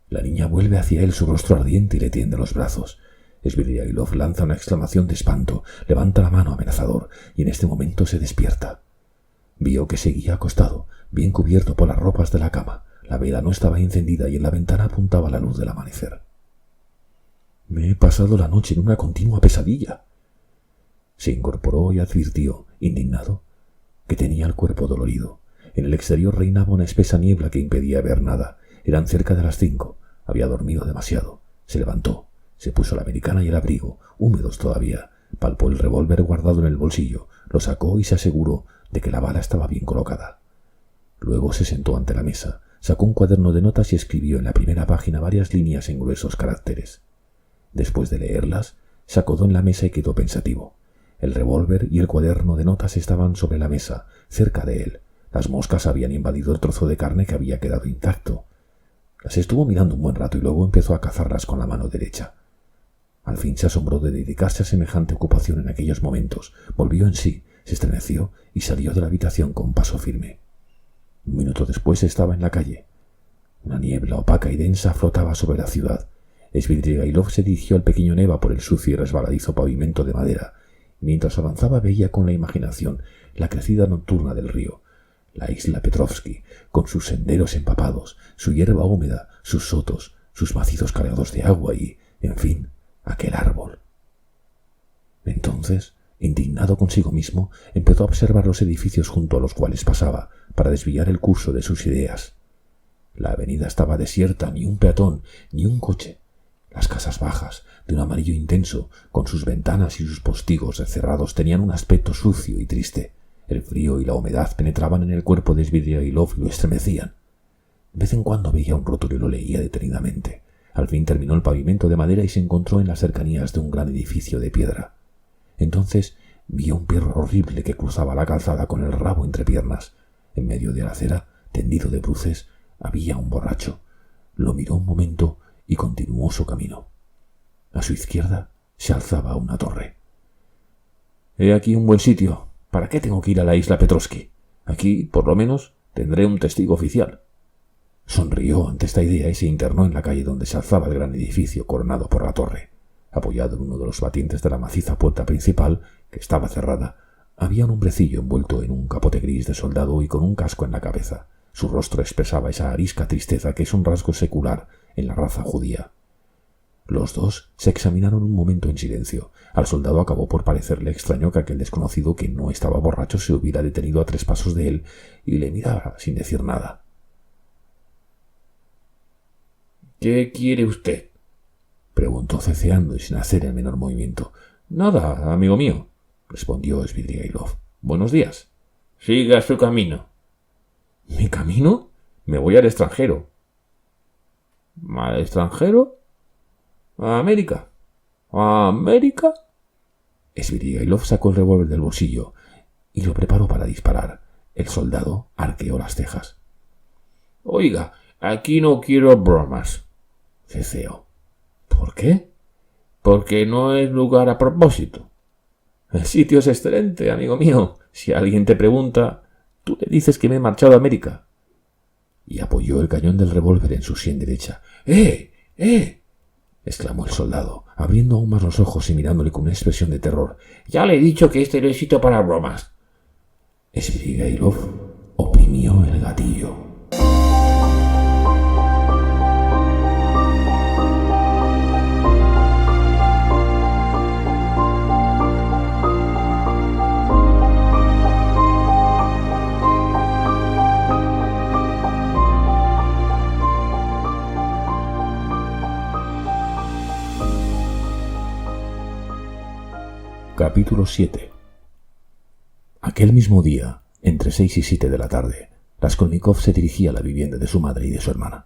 La niña vuelve hacia él su rostro ardiente y le tiende los brazos. Svidrigailov lanza una exclamación de espanto, levanta la mano amenazador y en este momento se despierta. Vio que seguía acostado, bien cubierto por las ropas de la cama. La vela no estaba encendida y en la ventana apuntaba la luz del amanecer. «Me he pasado la noche en una continua pesadilla». Se incorporó y advirtió, indignado, que tenía el cuerpo dolorido. En el exterior reinaba una espesa niebla que impedía ver nada. Eran cerca de las 5. Había dormido demasiado. Se levantó, se puso la americana y el abrigo, húmedos todavía. Palpó el revólver guardado en el bolsillo, lo sacó y se aseguró de que la bala estaba bien colocada. Luego se sentó ante la mesa, sacó un cuaderno de notas y escribió en la primera página varias líneas en gruesos caracteres. Después de leerlas, se acodó en la mesa y quedó pensativo. El revólver y el cuaderno de notas estaban sobre la mesa, cerca de él. Las moscas habían invadido el trozo de carne que había quedado intacto. Las estuvo mirando un buen rato y luego empezó a cazarlas con la mano derecha. Al fin se asombró de dedicarse a semejante ocupación en aquellos momentos. Volvió en sí, se estremeció y salió de la habitación con paso firme. Un minuto después estaba en la calle. Una niebla opaca y densa flotaba sobre la ciudad. Svidrigailov se dirigió al pequeño Neva por el sucio y resbaladizo pavimento de madera Mientras avanzaba veía con la imaginación la crecida nocturna del río, la isla Petrovsky, con sus senderos empapados, su hierba húmeda, sus sotos, sus macizos cargados de agua y, en fin, aquel árbol. Entonces, indignado consigo mismo, empezó a observar los edificios junto a los cuales pasaba para desviar el curso de sus ideas. La avenida estaba desierta, ni un peatón, ni un coche. Las casas bajas, de un amarillo intenso, con sus ventanas y sus postigos cerrados, tenían un aspecto sucio y triste. El frío y la humedad penetraban en el cuerpo de Svidrigailov y lo estremecían. De vez en cuando veía un rótulo y lo leía detenidamente. Al fin terminó el pavimento de madera y se encontró en las cercanías de un gran edificio de piedra. Entonces vio un perro horrible que cruzaba la calzada con el rabo entre piernas. En medio de la acera, tendido de bruces, había un borracho. Lo miró un momento y continuó su camino. A su izquierda se alzaba una torre. «He aquí un buen sitio. ¿Para qué tengo que ir a la isla Petrovsky? Aquí, por lo menos, tendré un testigo oficial». Sonrió ante esta idea y se internó en la calle donde se alzaba el gran edificio coronado por la torre. Apoyado en uno de los batientes de la maciza puerta principal, que estaba cerrada, había un hombrecillo envuelto en un capote gris de soldado y con un casco en la cabeza. Su rostro expresaba esa arisca tristeza que es un rasgo secular en la raza judía. Los dos se examinaron un momento en silencio. Al soldado acabó por parecerle extraño que aquel desconocido, que no estaba borracho, se hubiera detenido a 3 pasos de él y le mirara sin decir nada. «¿Qué quiere usted?», preguntó ceceando y sin hacer el menor movimiento. «Nada, amigo mío», respondió Svidrigailov. «Buenos días». «Siga su camino». «¿Mi camino? Me voy al extranjero». «¿Al extranjero? ¿A América? ¿A América?» Svidrigailov sacó el revólver del bolsillo y lo preparó para disparar. El soldado arqueó las cejas. «Oiga, aquí no quiero bromas», ceceó. «¿Por qué?» «Porque no es lugar a propósito». «El sitio es excelente, amigo mío. Si alguien te pregunta, tú le dices que me he marchado a América». Y apoyó el cañón del revólver en su sien derecha. ¡Eh! Exclamó el soldado, abriendo aún más los ojos y mirándole con una expresión de terror. «Ya le he dicho que este no es sitio para bromas». Svidrigailov oprimió el gatillo. Capítulo 7. Aquel mismo día, entre 6 y 7 de la tarde, Raskolnikov se dirigía a la vivienda de su madre y de su hermana.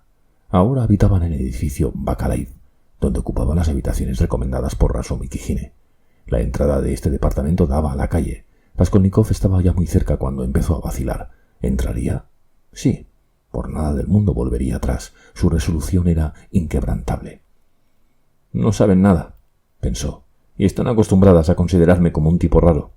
Ahora habitaban en el edificio Bakalaiv, donde ocupaban las habitaciones recomendadas por Razum y Kijine. La entrada de este departamento daba a la calle. Raskolnikov estaba ya muy cerca cuando empezó a vacilar. ¿Entraría? Sí. Por nada del mundo volvería atrás. Su resolución era inquebrantable. «No saben nada», pensó, «y están acostumbradas a considerarme como un tipo raro».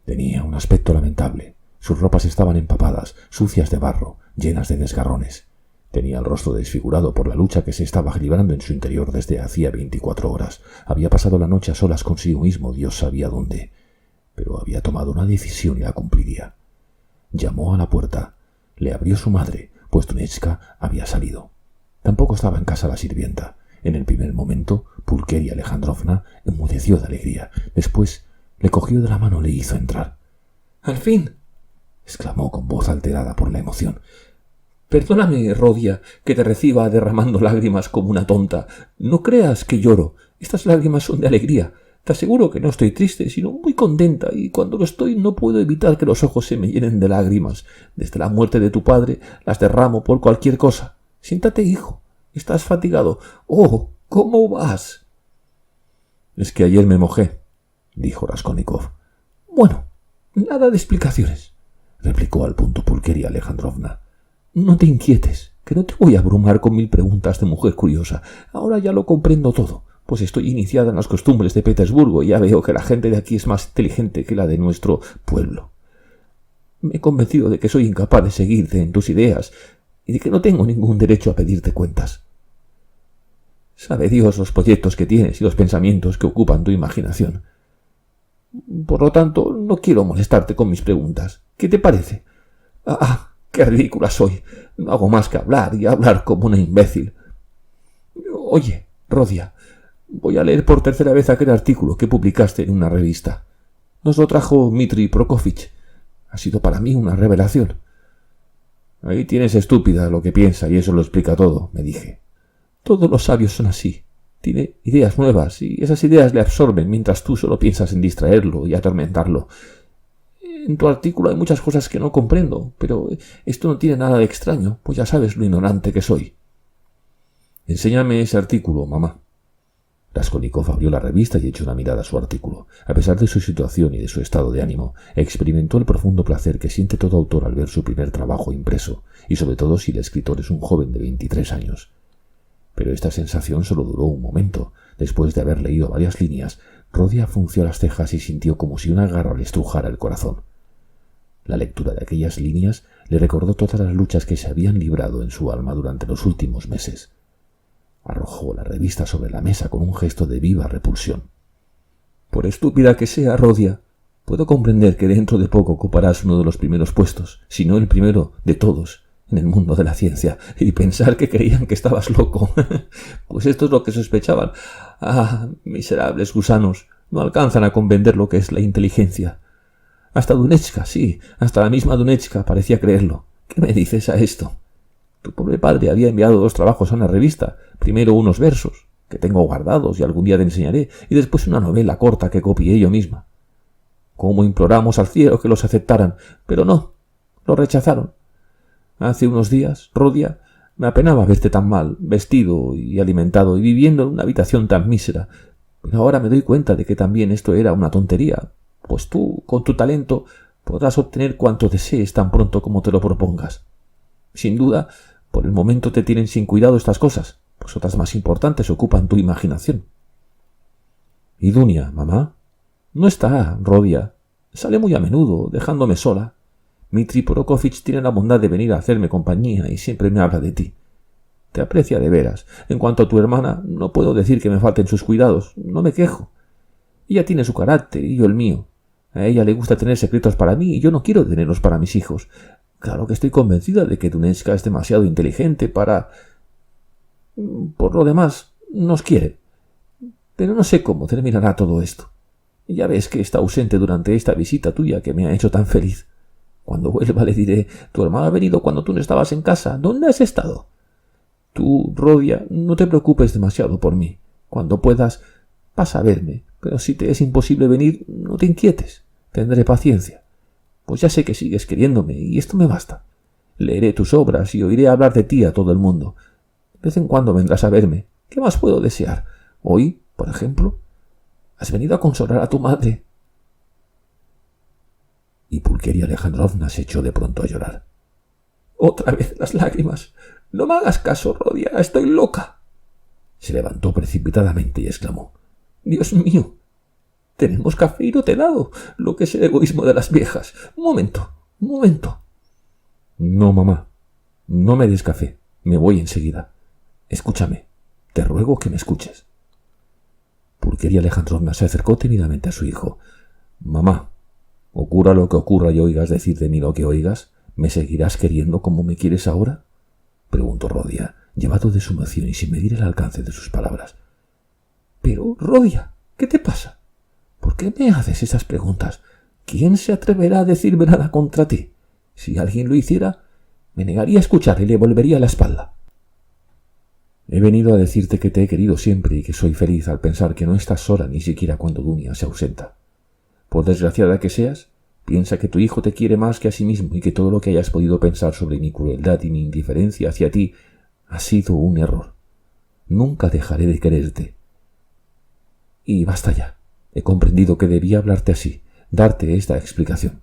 Tenía un aspecto lamentable. Sus ropas estaban empapadas, sucias de barro, llenas de desgarrones. Tenía el rostro desfigurado por la lucha que se estaba librando en su interior desde hacía 24 horas. Había pasado la noche a solas consigo mismo, Dios sabía dónde. Pero había tomado una decisión y la cumpliría. Llamó a la puerta. Le abrió su madre, pues Dunechka había salido. Tampoco estaba en casa la sirvienta. En el primer momento, Pulcheria Alejandrovna enmudeció de alegría. Después le cogió de la mano y le hizo entrar. «¡Al fin!», exclamó con voz alterada por la emoción. «Perdóname, Rodia, que te reciba derramando lágrimas como una tonta. No creas que lloro. Estas lágrimas son de alegría. Te aseguro que no estoy triste, sino muy contenta, y cuando lo estoy no puedo evitar que los ojos se me llenen de lágrimas. Desde la muerte de tu padre las derramo por cualquier cosa. Siéntate, hijo. ¿Estás fatigado? ¡Oh! ¿Cómo vas?» «Es que ayer me mojé», dijo Raskolnikov. «Bueno, nada de explicaciones», replicó al punto Pulcheria Alejandrovna. «No te inquietes, que no te voy a abrumar con 1000 preguntas de mujer curiosa. Ahora ya lo comprendo todo, pues estoy iniciada en las costumbres de Petersburgo y ya veo que la gente de aquí es más inteligente que la de nuestro pueblo. Me he convencido de que soy incapaz de seguirte en tus ideas y de que no tengo ningún derecho a pedirte cuentas. Sabe Dios los proyectos que tienes y los pensamientos que ocupan tu imaginación. Por lo tanto, no quiero molestarte con mis preguntas. ¿Qué te parece? ¡Ah! ¡Qué ridícula soy! No hago más que hablar y hablar como una imbécil. Oye, Rodia, voy a leer por tercera vez aquel artículo que publicaste en una revista. Nos lo trajo Dmitri Prokofich. Ha sido para mí una revelación. Ahí tienes, estúpida, lo que piensa y eso lo explica todo, me dije. Todos los sabios son así. Tiene ideas nuevas y esas ideas le absorben mientras tú solo piensas en distraerlo y atormentarlo. En tu artículo hay muchas cosas que no comprendo, pero esto no tiene nada de extraño, pues ya sabes lo ignorante que soy. Enséñame ese artículo, mamá. Raskolnikov abrió la revista y echó una mirada a su artículo. A pesar de su situación y de su estado de ánimo, experimentó el profundo placer que siente todo autor al ver su primer trabajo impreso, y sobre todo si el escritor es un joven de 23 años. Pero esta sensación solo duró un momento. Después de haber leído varias líneas, Rodia frunció las cejas y sintió como si una garra le estrujara el corazón. La lectura de aquellas líneas le recordó todas las luchas que se habían librado en su alma durante los últimos meses. Arrojó la revista sobre la mesa con un gesto de viva repulsión. Por estúpida que sea, Rodia, puedo comprender que dentro de poco ocuparás uno de los primeros puestos, si no el primero de todos, en el mundo de la ciencia, y pensar que creían que estabas loco. Pues esto es lo que sospechaban. Ah, miserables gusanos, no alcanzan a comprender lo que es la inteligencia. Hasta Dunechka, sí, hasta la misma Dunechka parecía creerlo. ¿Qué me dices a esto? Tu pobre padre había enviado 2 trabajos a una revista, primero unos versos, que tengo guardados y algún día te enseñaré, y después una novela corta que copié yo misma. Cómo imploramos al cielo que los aceptaran, pero no, lo rechazaron. Hace unos días, Rodia, me apenaba verte tan mal, vestido y alimentado y viviendo en una habitación tan mísera, pero ahora me doy cuenta de que también esto era una tontería, pues tú, con tu talento, podrás obtener cuanto desees tan pronto como te lo propongas. Sin duda, por el momento te tienen sin cuidado estas cosas, pues otras más importantes ocupan tu imaginación. ¿Y Dunia, mamá? No está, Rodia. Sale muy a menudo, dejándome sola. Dmitri Prokofich tiene la bondad de venir a hacerme compañía y siempre me habla de ti. Te aprecia de veras. En cuanto a tu hermana, no puedo decir que me falten sus cuidados, no me quejo. Ella tiene su carácter y yo el mío. A ella le gusta tener secretos para mí y yo no quiero tenerlos para mis hijos. Claro que estoy convencida de que Dunechka es demasiado inteligente para... Por lo demás, nos quiere. Pero no sé cómo terminará todo esto. Ya ves que está ausente durante esta visita tuya que me ha hecho tan feliz. Cuando vuelva le diré, tu hermano ha venido cuando tú no estabas en casa. ¿Dónde has estado? Tú, Rodia, no te preocupes demasiado por mí. Cuando puedas, pasa a verme. Pero si te es imposible venir, no te inquietes. Tendré paciencia. Pues ya sé que sigues queriéndome y esto me basta. Leeré tus obras y oiré hablar de ti a todo el mundo. De vez en cuando vendrás a verme. ¿Qué más puedo desear? Hoy, por ejemplo, has venido a consolar a tu madre. Y Pulqueria Alejandrovna se echó de pronto a llorar. Otra vez las lágrimas. No me hagas caso, Rodia. Estoy loca. Se levantó precipitadamente y exclamó. Dios mío. Tenemos café y no te he dado. Lo que es el egoísmo de las viejas. Un momento. No, mamá. No me des café. Me voy enseguida. Escúchame. Te ruego que me escuches. Pulqueria Alejandrovna se acercó tímidamente a su hijo. Mamá, ocurra lo que ocurra y oigas decir de mí lo que oigas, ¿me seguirás queriendo como me quieres ahora? Preguntó Rodia, llevado de su emoción y sin medir el alcance de sus palabras. Pero, Rodia, ¿qué te pasa? ¿Por qué me haces esas preguntas? ¿Quién se atreverá a decirme nada contra ti? Si alguien lo hiciera, me negaría a escuchar y le volvería la espalda. He venido a decirte que te he querido siempre y que soy feliz al pensar que no estás sola ni siquiera cuando Dunia se ausenta. Por desgraciada que seas, piensa que tu hijo te quiere más que a sí mismo y que todo lo que hayas podido pensar sobre mi crueldad y mi indiferencia hacia ti ha sido un error. Nunca dejaré de quererte. Y basta ya. He comprendido que debía hablarte así, darte esta explicación.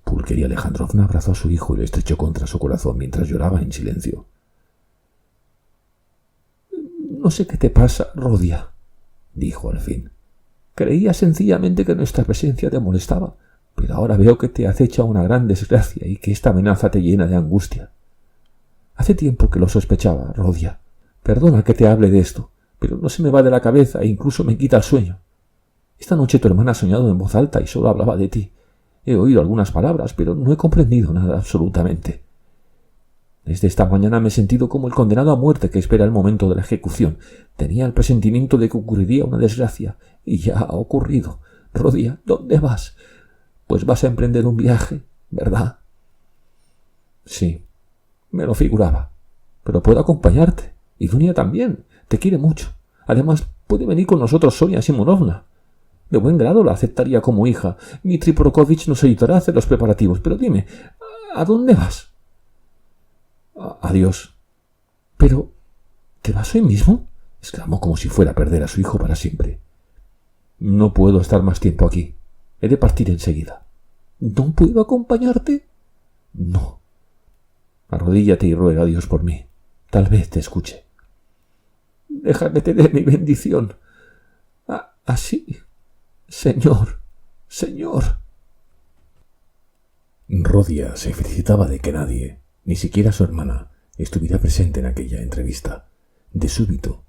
Pulqueria Alejandrovna abrazó a su hijo y le estrechó contra su corazón mientras lloraba en silencio. No sé qué te pasa, Rodia, dijo al fin. Creía sencillamente que nuestra presencia te molestaba, pero ahora veo que te acecha una gran desgracia y que esta amenaza te llena de angustia. Hace tiempo que lo sospechaba, Rodia. Perdona que te hable de esto, pero no se me va de la cabeza e incluso me quita el sueño. Esta noche tu hermana ha soñado en voz alta y solo hablaba de ti. He oído algunas palabras, pero no he comprendido nada absolutamente. Desde esta mañana me he sentido como el condenado a muerte que espera el momento de la ejecución. Tenía el presentimiento de que ocurriría una desgracia, y ya ha ocurrido. Rodia, ¿dónde vas? Pues vas a emprender un viaje, ¿verdad? Sí, me lo figuraba. Pero puedo acompañarte. Y Dunia también. Te quiere mucho. Además, puede venir con nosotros Sonia Simonovna. De buen grado la aceptaría como hija. Dmitri Prokofich nos ayudará a hacer los preparativos. Pero dime, ¿a dónde vas? Adiós. ¿Pero te vas hoy mismo? Exclamó como si fuera a perder a su hijo para siempre. No puedo estar más tiempo aquí. He de partir enseguida. ¿No puedo acompañarte? No. Arrodíllate y ruega a Dios por mí. Tal vez te escuche. Déjame tener mi bendición. Así. Señor. Señor. Rodia se felicitaba de que nadie, ni siquiera su hermana, estuviera presente en aquella entrevista. De súbito,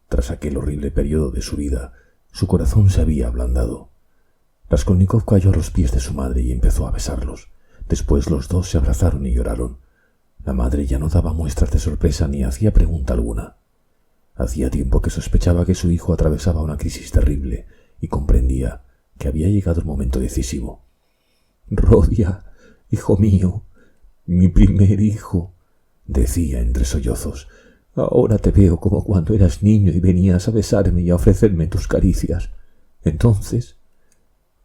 tras aquel horrible periodo de su vida, su corazón se había ablandado. Raskolnikov cayó a los pies de su madre y empezó a besarlos. Después los dos se abrazaron y lloraron. La madre ya no daba muestras de sorpresa ni hacía pregunta alguna. Hacía tiempo que sospechaba que su hijo atravesaba una crisis terrible y comprendía que había llegado el momento decisivo. «Rodia, hijo mío, mi primer hijo», decía entre sollozos. «Ahora te veo como cuando eras niño y venías a besarme y a ofrecerme tus caricias. Entonces,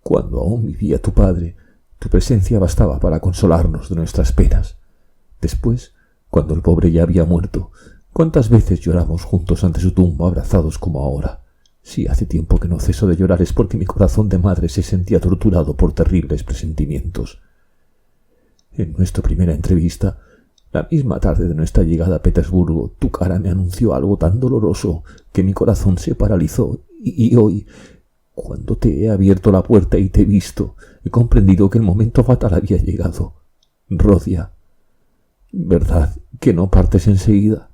cuando aún vivía tu padre, tu presencia bastaba para consolarnos de nuestras penas. Después, cuando el pobre ya había muerto, ¿cuántas veces lloramos juntos ante su tumba, abrazados como ahora? Si hace tiempo que no ceso de llorar es porque mi corazón de madre se sentía torturado por terribles presentimientos. En nuestra primera entrevista, la misma tarde de nuestra llegada a Petersburgo, tu cara me anunció algo tan doloroso que mi corazón se paralizó y hoy, cuando te he abierto la puerta y te he visto, he comprendido que el momento fatal había llegado. Rodia, ¿verdad que no partes enseguida?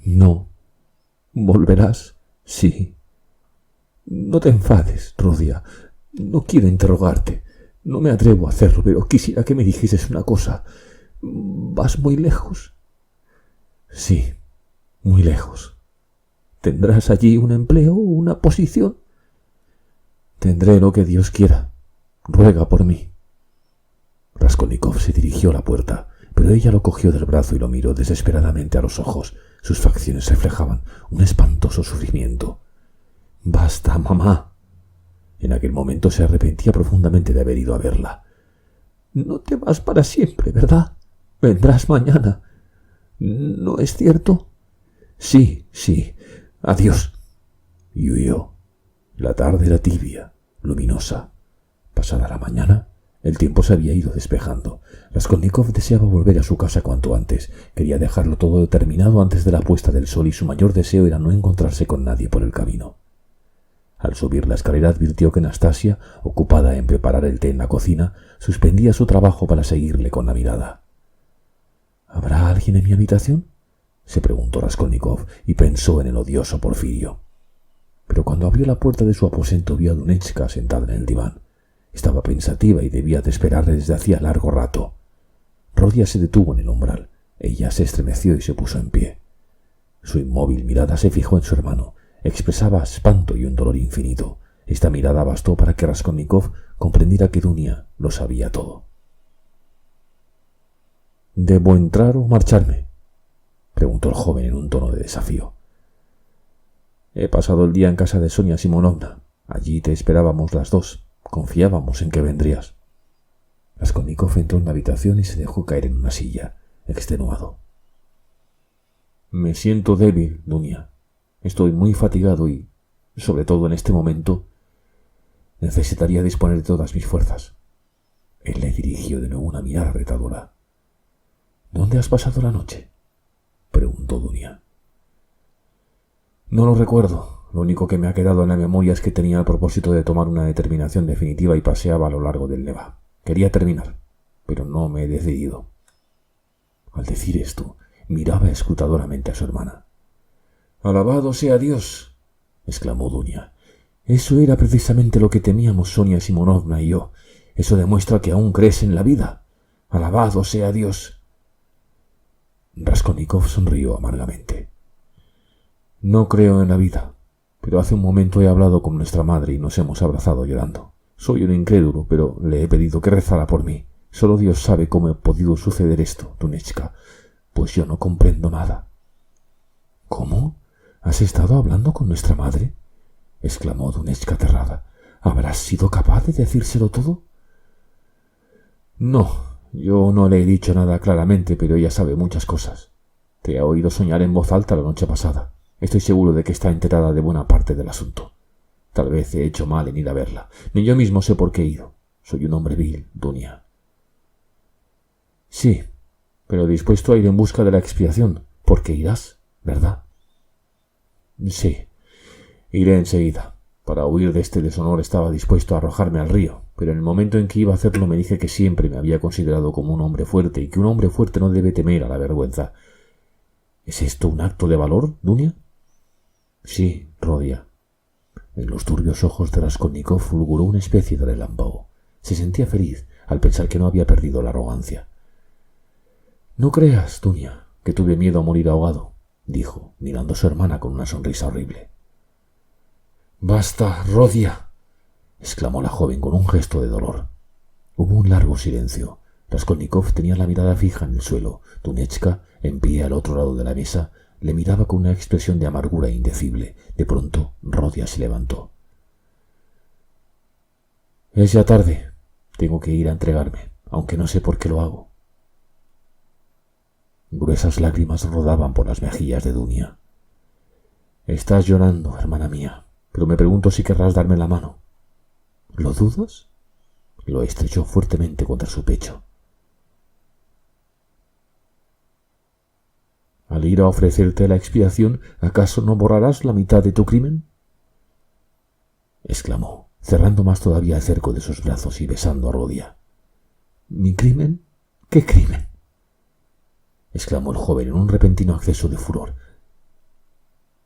No. ¿Volverás? Sí. No te enfades, Rodia. No quiero interrogarte. No me atrevo a hacerlo, pero quisiera que me dijeses una cosa. ¿Vas muy lejos? Sí, muy lejos. ¿Tendrás allí un empleo o una posición? Tendré lo que Dios quiera. Ruega por mí. Raskolnikov se dirigió a la puerta, pero ella lo cogió del brazo y lo miró desesperadamente a los ojos. Sus facciones reflejaban un espantoso sufrimiento. «Basta, mamá». En aquel momento se arrepentía profundamente de haber ido a verla. «No te vas para siempre, ¿verdad? Vendrás mañana. ¿No es cierto?» «Sí, sí. Adiós». Y huyó. La tarde era tibia, luminosa. Pasada la mañana, el tiempo se había ido despejando. Raskolnikov deseaba volver a su casa cuanto antes. Quería dejarlo todo determinado antes de la puesta del sol y su mayor deseo era no encontrarse con nadie por el camino. Al subir la escalera advirtió que Nastasia, ocupada en preparar el té en la cocina, suspendía su trabajo para seguirle con la mirada. «¿Habrá alguien en mi habitación?», se preguntó Raskolnikov y pensó en el odioso Porfirio. Pero cuando abrió la puerta de su aposento vio a Dunetchka sentada en el diván. Estaba pensativa y debía de esperarle desde hacía largo rato. Rodia se detuvo en el umbral. Ella se estremeció y se puso en pie. Su inmóvil mirada se fijó en su hermano. Expresaba espanto y un dolor infinito. Esta mirada bastó para que Raskolnikov comprendiera que Dunia lo sabía todo. «¿Debo entrar o marcharme?», preguntó el joven en un tono de desafío. «He pasado el día en casa de Sonia Simonovna. Allí te esperábamos las dos. Confiábamos en que vendrías». Raskolnikov entró en la habitación y se dejó caer en una silla, extenuado. «Me siento débil, Dunia. Estoy muy fatigado y, sobre todo en este momento, necesitaría disponer de todas mis fuerzas». Él le dirigió de nuevo una mirada retadora. «¿Dónde has pasado la noche?», preguntó Dunia. «No lo recuerdo. Lo único que me ha quedado en la memoria es que tenía el propósito de tomar una determinación definitiva y paseaba a lo largo del Neva. Quería terminar, pero no me he decidido». Al decir esto, miraba escrutadoramente a su hermana. «Alabado sea Dios», exclamó Dunia. Eso era precisamente lo que temíamos Sonia Simonovna y yo. Eso demuestra que aún crees en la vida. Alabado sea Dios. Raskolnikov sonrió amargamente. No creo en la vida, pero hace un momento he hablado con nuestra madre y nos hemos abrazado llorando. Soy un incrédulo, pero le he pedido que rezara por mí. Solo Dios sabe cómo ha podido suceder esto, Dunechka, pues yo no comprendo nada. ¿Cómo? ¿Has estado hablando con nuestra madre? Exclamó Dunechka aterrada. ¿Habrás sido capaz de decírselo todo? No, yo no le he dicho nada claramente, pero ella sabe muchas cosas. Te ha oído soñar en voz alta la noche pasada. Estoy seguro de que está enterada de buena parte del asunto. Tal vez he hecho mal en ir a verla. Ni yo mismo sé por qué he ido. Soy un hombre vil, Dunia. Sí, pero dispuesto a ir en busca de la expiación, porque irás, ¿verdad? Sí, iré enseguida. Para huir de este deshonor estaba dispuesto a arrojarme al río, pero en el momento en que iba a hacerlo me dije que siempre me había considerado como un hombre fuerte y que un hombre fuerte no debe temer a la vergüenza. ¿Es esto un acto de valor, Dunia? Sí, Rodia. En los turbios ojos de Raskolnikov fulguró una especie de relámpago. Se sentía feliz al pensar que no había perdido la arrogancia. No creas, Dunia, que tuve miedo a morir ahogado, dijo, mirando a su hermana con una sonrisa horrible. Basta, Rodia, exclamó la joven con un gesto de dolor. Hubo un largo silencio. Raskolnikov tenía la mirada fija en el suelo. Dunechka, en pie al otro lado de la mesa, le miraba con una expresión de amargura indecible. De pronto, Rodia se levantó. Es ya tarde. Tengo que ir a entregarme, aunque no sé por qué lo hago. Gruesas lágrimas rodaban por las mejillas de Dunia. Estás llorando, hermana mía, pero me pregunto si querrás darme la mano. ¿Lo dudas? Lo estrechó fuertemente contra su pecho. Al ir a ofrecerte la expiación, ¿acaso no borrarás la mitad de tu crimen? Exclamó, cerrando más todavía el cerco de sus brazos y besando a Rodia. ¿Mi crimen? ¿Qué crimen? Exclamó el joven en un repentino acceso de furor.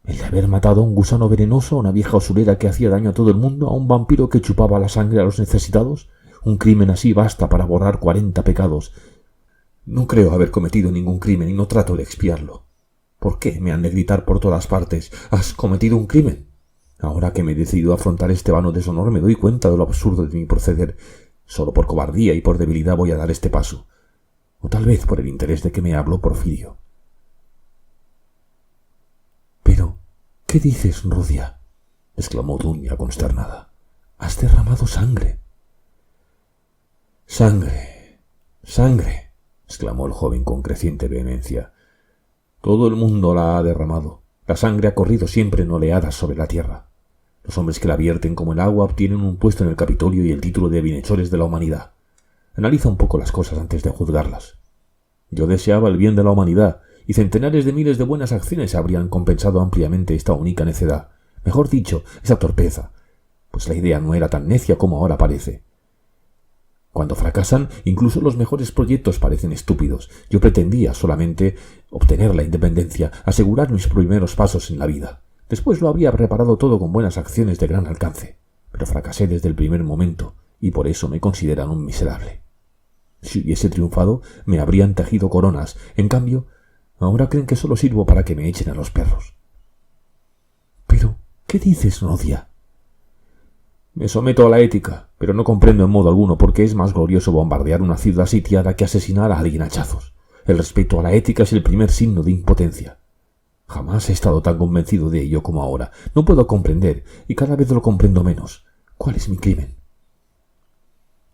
El de haber matado a un gusano venenoso, a una vieja usurera que hacía daño a todo el mundo, a un vampiro que chupaba la sangre a los necesitados. Un crimen así basta para borrar 40 pecados. No creo haber cometido ningún crimen y no trato de expiarlo. ¿Por qué me han de gritar por todas partes? ¿Has cometido un crimen? Ahora que me he decidido a afrontar este vano deshonor me doy cuenta de lo absurdo de mi proceder. Solo por cobardía y por debilidad voy a dar este paso. O tal vez por el interés de que me habló Porfirio. —¿Pero qué dices, Rodia? —exclamó Dunia consternada. —Has derramado sangre. —Sangre, sangre —exclamó el joven con creciente vehemencia—. Todo el mundo la ha derramado. La sangre ha corrido siempre en oleadas sobre la tierra. Los hombres que la vierten como el agua obtienen un puesto en el Capitolio y el título de bienhechores de la humanidad. Analiza un poco las cosas antes de juzgarlas. Yo deseaba el bien de la humanidad, y centenares de miles de buenas acciones habrían compensado ampliamente esta única necedad. Mejor dicho, esa torpeza, pues la idea no era tan necia como ahora parece. Cuando fracasan, incluso los mejores proyectos parecen estúpidos. Yo pretendía solamente obtener la independencia, asegurar mis primeros pasos en la vida. Después lo habría preparado todo con buenas acciones de gran alcance, pero fracasé desde el primer momento, y por eso me consideran un miserable. Si hubiese triunfado, me habrían tejido coronas. En cambio, ahora creen que solo sirvo para que me echen a los perros. —¿Pero qué dices, Rodia? Me someto a la ética, pero no comprendo en modo alguno por qué es más glorioso bombardear una ciudad sitiada que asesinar a alguien a hachazos. El respeto a la ética es el primer signo de impotencia. Jamás he estado tan convencido de ello como ahora. No puedo comprender, y cada vez lo comprendo menos. ¿Cuál es mi crimen?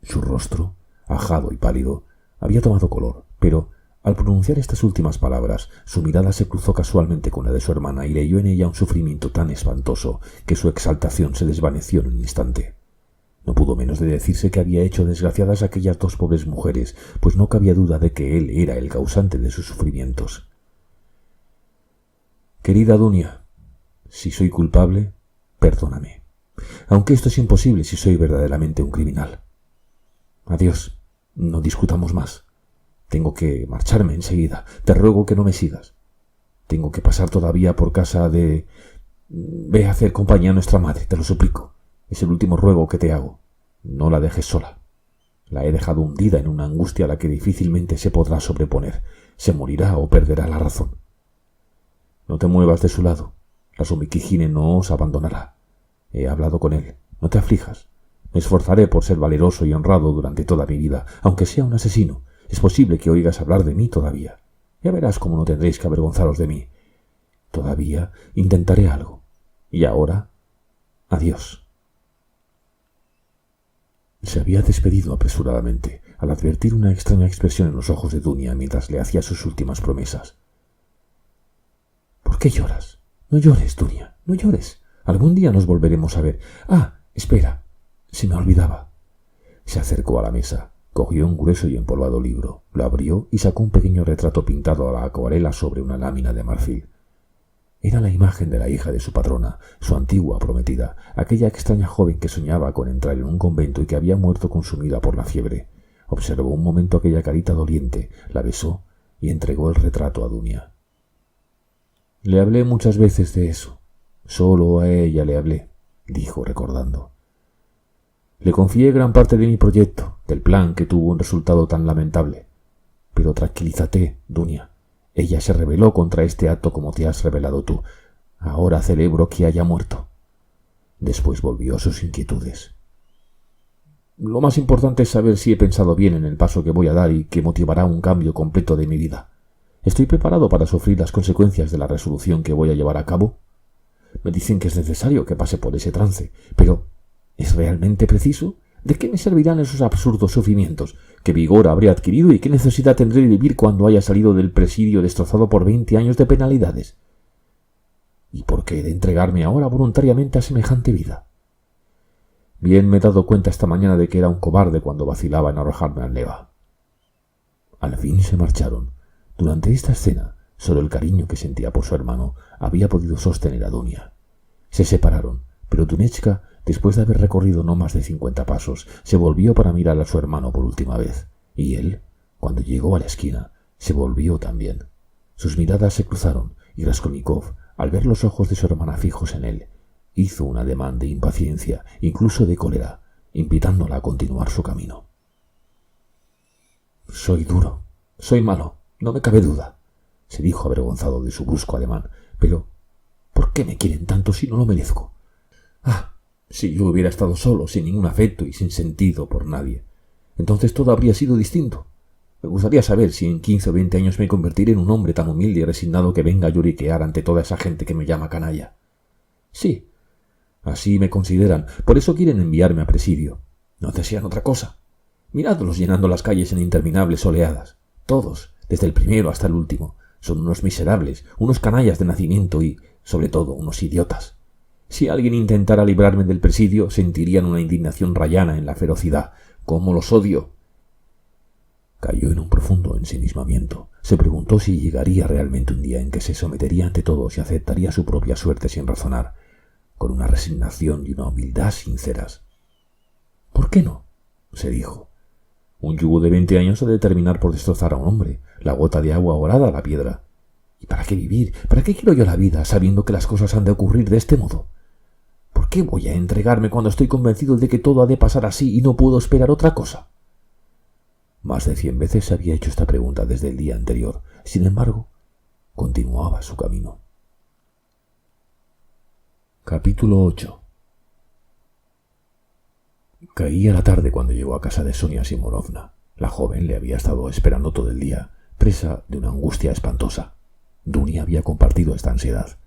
Su rostro, ajado y pálido, había tomado color, pero al pronunciar estas últimas palabras, su mirada se cruzó casualmente con la de su hermana y leyó en ella un sufrimiento tan espantoso que su exaltación se desvaneció en un instante. No pudo menos de decirse que había hecho desgraciadas a aquellas dos pobres mujeres, pues no cabía duda de que él era el causante de sus sufrimientos. Querida Dunia, si soy culpable, perdóname, aunque esto es imposible si soy verdaderamente un criminal. Adiós, no discutamos más. Tengo que marcharme enseguida. Te ruego que no me sigas. Tengo que pasar todavía por casa de... Ve a hacer compañía a nuestra madre, te lo suplico. Es el último ruego que te hago. No la dejes sola. La he dejado hundida en una angustia a la que difícilmente se podrá sobreponer. Se morirá o perderá la razón. No te muevas de su lado. La Sumikijine no os abandonará. He hablado con él. No te aflijas. Me esforzaré por ser valeroso y honrado durante toda mi vida, aunque sea un asesino. Es posible que oigas hablar de mí todavía. Ya verás cómo no tendréis que avergonzaros de mí. Todavía intentaré algo. Y ahora, adiós. Se había despedido apresuradamente, al advertir una extraña expresión en los ojos de Dunia mientras le hacía sus últimas promesas. ¿Por qué lloras? No llores, Dunia, no llores. Algún día nos volveremos a ver. Ah, espera, se me olvidaba. Se acercó a la mesa, cogió un grueso y empolvado libro, lo abrió y sacó un pequeño retrato pintado a la acuarela sobre una lámina de marfil. Era la imagen de la hija de su patrona, su antigua prometida, aquella extraña joven que soñaba con entrar en un convento y que había muerto consumida por la fiebre. Observó un momento aquella carita doliente, la besó y entregó el retrato a Dunia. Le hablé muchas veces de eso. Solo a ella le hablé, dijo recordando. Le confié gran parte de mi proyecto, del plan que tuvo un resultado tan lamentable. Pero tranquilízate, Dunia. Ella se rebeló contra este acto como te has rebelado tú. Ahora celebro que haya muerto. Después volvió a sus inquietudes. Lo más importante es saber si he pensado bien en el paso que voy a dar y que motivará un cambio completo de mi vida. ¿Estoy preparado para sufrir las consecuencias de la resolución que voy a llevar a cabo? Me dicen que es necesario que pase por ese trance, pero ¿es realmente preciso? ¿De qué me servirán esos absurdos sufrimientos? ¿Qué vigor habré adquirido y qué necesidad tendré de vivir cuando haya salido del presidio destrozado por 20 años de penalidades? ¿Y por qué he de entregarme ahora voluntariamente a semejante vida? Bien me he dado cuenta esta mañana de que era un cobarde cuando vacilaba en arrojarme al Neva. Al fin se marcharon. Durante esta escena, solo el cariño que sentía por su hermano había podido sostener a Dunia. Se separaron, pero Dunechka, después de haber recorrido no más de 50 pasos, se volvió para mirar a su hermano por última vez, y él, cuando llegó a la esquina, se volvió también. Sus miradas se cruzaron, y Raskolnikov, al ver los ojos de su hermana fijos en él, hizo un ademán de impaciencia, incluso de cólera, invitándola a continuar su camino. «Soy duro, soy malo, no me cabe duda», se dijo avergonzado de su brusco ademán, «pero ¿por qué me quieren tanto si no lo merezco? Ah, si yo hubiera estado solo, sin ningún afecto y sin sentido por nadie, entonces todo habría sido distinto. Me gustaría saber si en 15 o 20 años me convertiré en un hombre tan humilde y resignado que venga a lloriquear ante toda esa gente que me llama canalla. Sí, así me consideran, por eso quieren enviarme a presidio. No desean otra cosa. Miradlos llenando las calles en interminables oleadas. Todos, desde el primero hasta el último, son unos miserables, unos canallas de nacimiento y, sobre todo, unos idiotas. Si alguien intentara librarme del presidio, sentirían una indignación rayana en la ferocidad. ¡Cómo los odio! Cayó en un profundo ensimismamiento. Se preguntó si llegaría realmente un día en que se sometería ante todos y aceptaría su propia suerte sin razonar, con una resignación y una humildad sinceras. «¿Por qué no?», se dijo. «Un yugo de 20 años ha de terminar por destrozar a un hombre, la gota de agua orada a la piedra. ¿Y para qué vivir? ¿Para qué quiero yo la vida sabiendo que las cosas han de ocurrir de este modo? ¿Por qué voy a entregarme cuando estoy convencido de que todo ha de pasar así y no puedo esperar otra cosa?» Más de 100 veces se había hecho esta pregunta desde el día anterior. Sin embargo, continuaba su camino. Capítulo 8. Caía la tarde cuando llegó a casa de Sonia Simonovna. La joven le había estado esperando todo el día, presa de una angustia espantosa. Dunia había compartido esta ansiedad.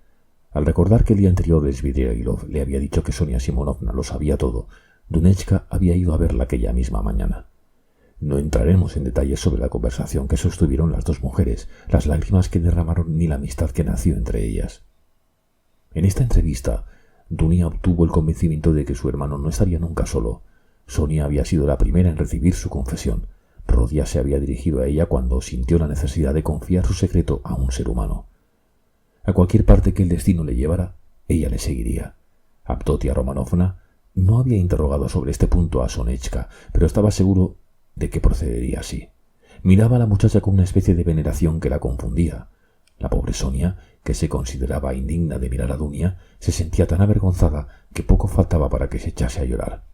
Al recordar que el día anterior Svidrigailov le había dicho que Sonia Simonovna lo sabía todo, Dunechka había ido a verla aquella misma mañana. No entraremos en detalles sobre la conversación que sostuvieron las dos mujeres, las lágrimas que derramaron ni la amistad que nació entre ellas. En esta entrevista, Dunia obtuvo el convencimiento de que su hermano no estaría nunca solo. Sonia había sido la primera en recibir su confesión. Rodia se había dirigido a ella cuando sintió la necesidad de confiar su secreto a un ser humano. A cualquier parte que el destino le llevara, ella le seguiría. Avdotia Romanovna no había interrogado sobre este punto a Sonechka, pero estaba seguro de que procedería así. Miraba a la muchacha con una especie de veneración que la confundía. La pobre Sonia, que se consideraba indigna de mirar a Dunia, se sentía tan avergonzada que poco faltaba para que se echase a llorar.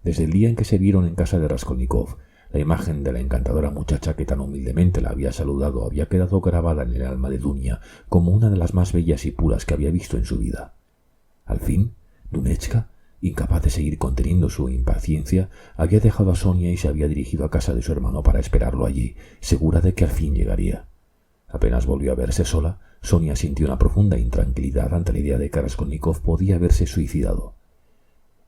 Desde el día en que se vieron en casa de Raskolnikov, la imagen de la encantadora muchacha que tan humildemente la había saludado había quedado grabada en el alma de Dunia como una de las más bellas y puras que había visto en su vida. Al fin, Dunechka, incapaz de seguir conteniendo su impaciencia, había dejado a Sonia y se había dirigido a casa de su hermano para esperarlo allí, segura de que al fin llegaría. Apenas volvió a verse sola, Sonia sintió una profunda intranquilidad ante la idea de que Raskolnikov podía haberse suicidado.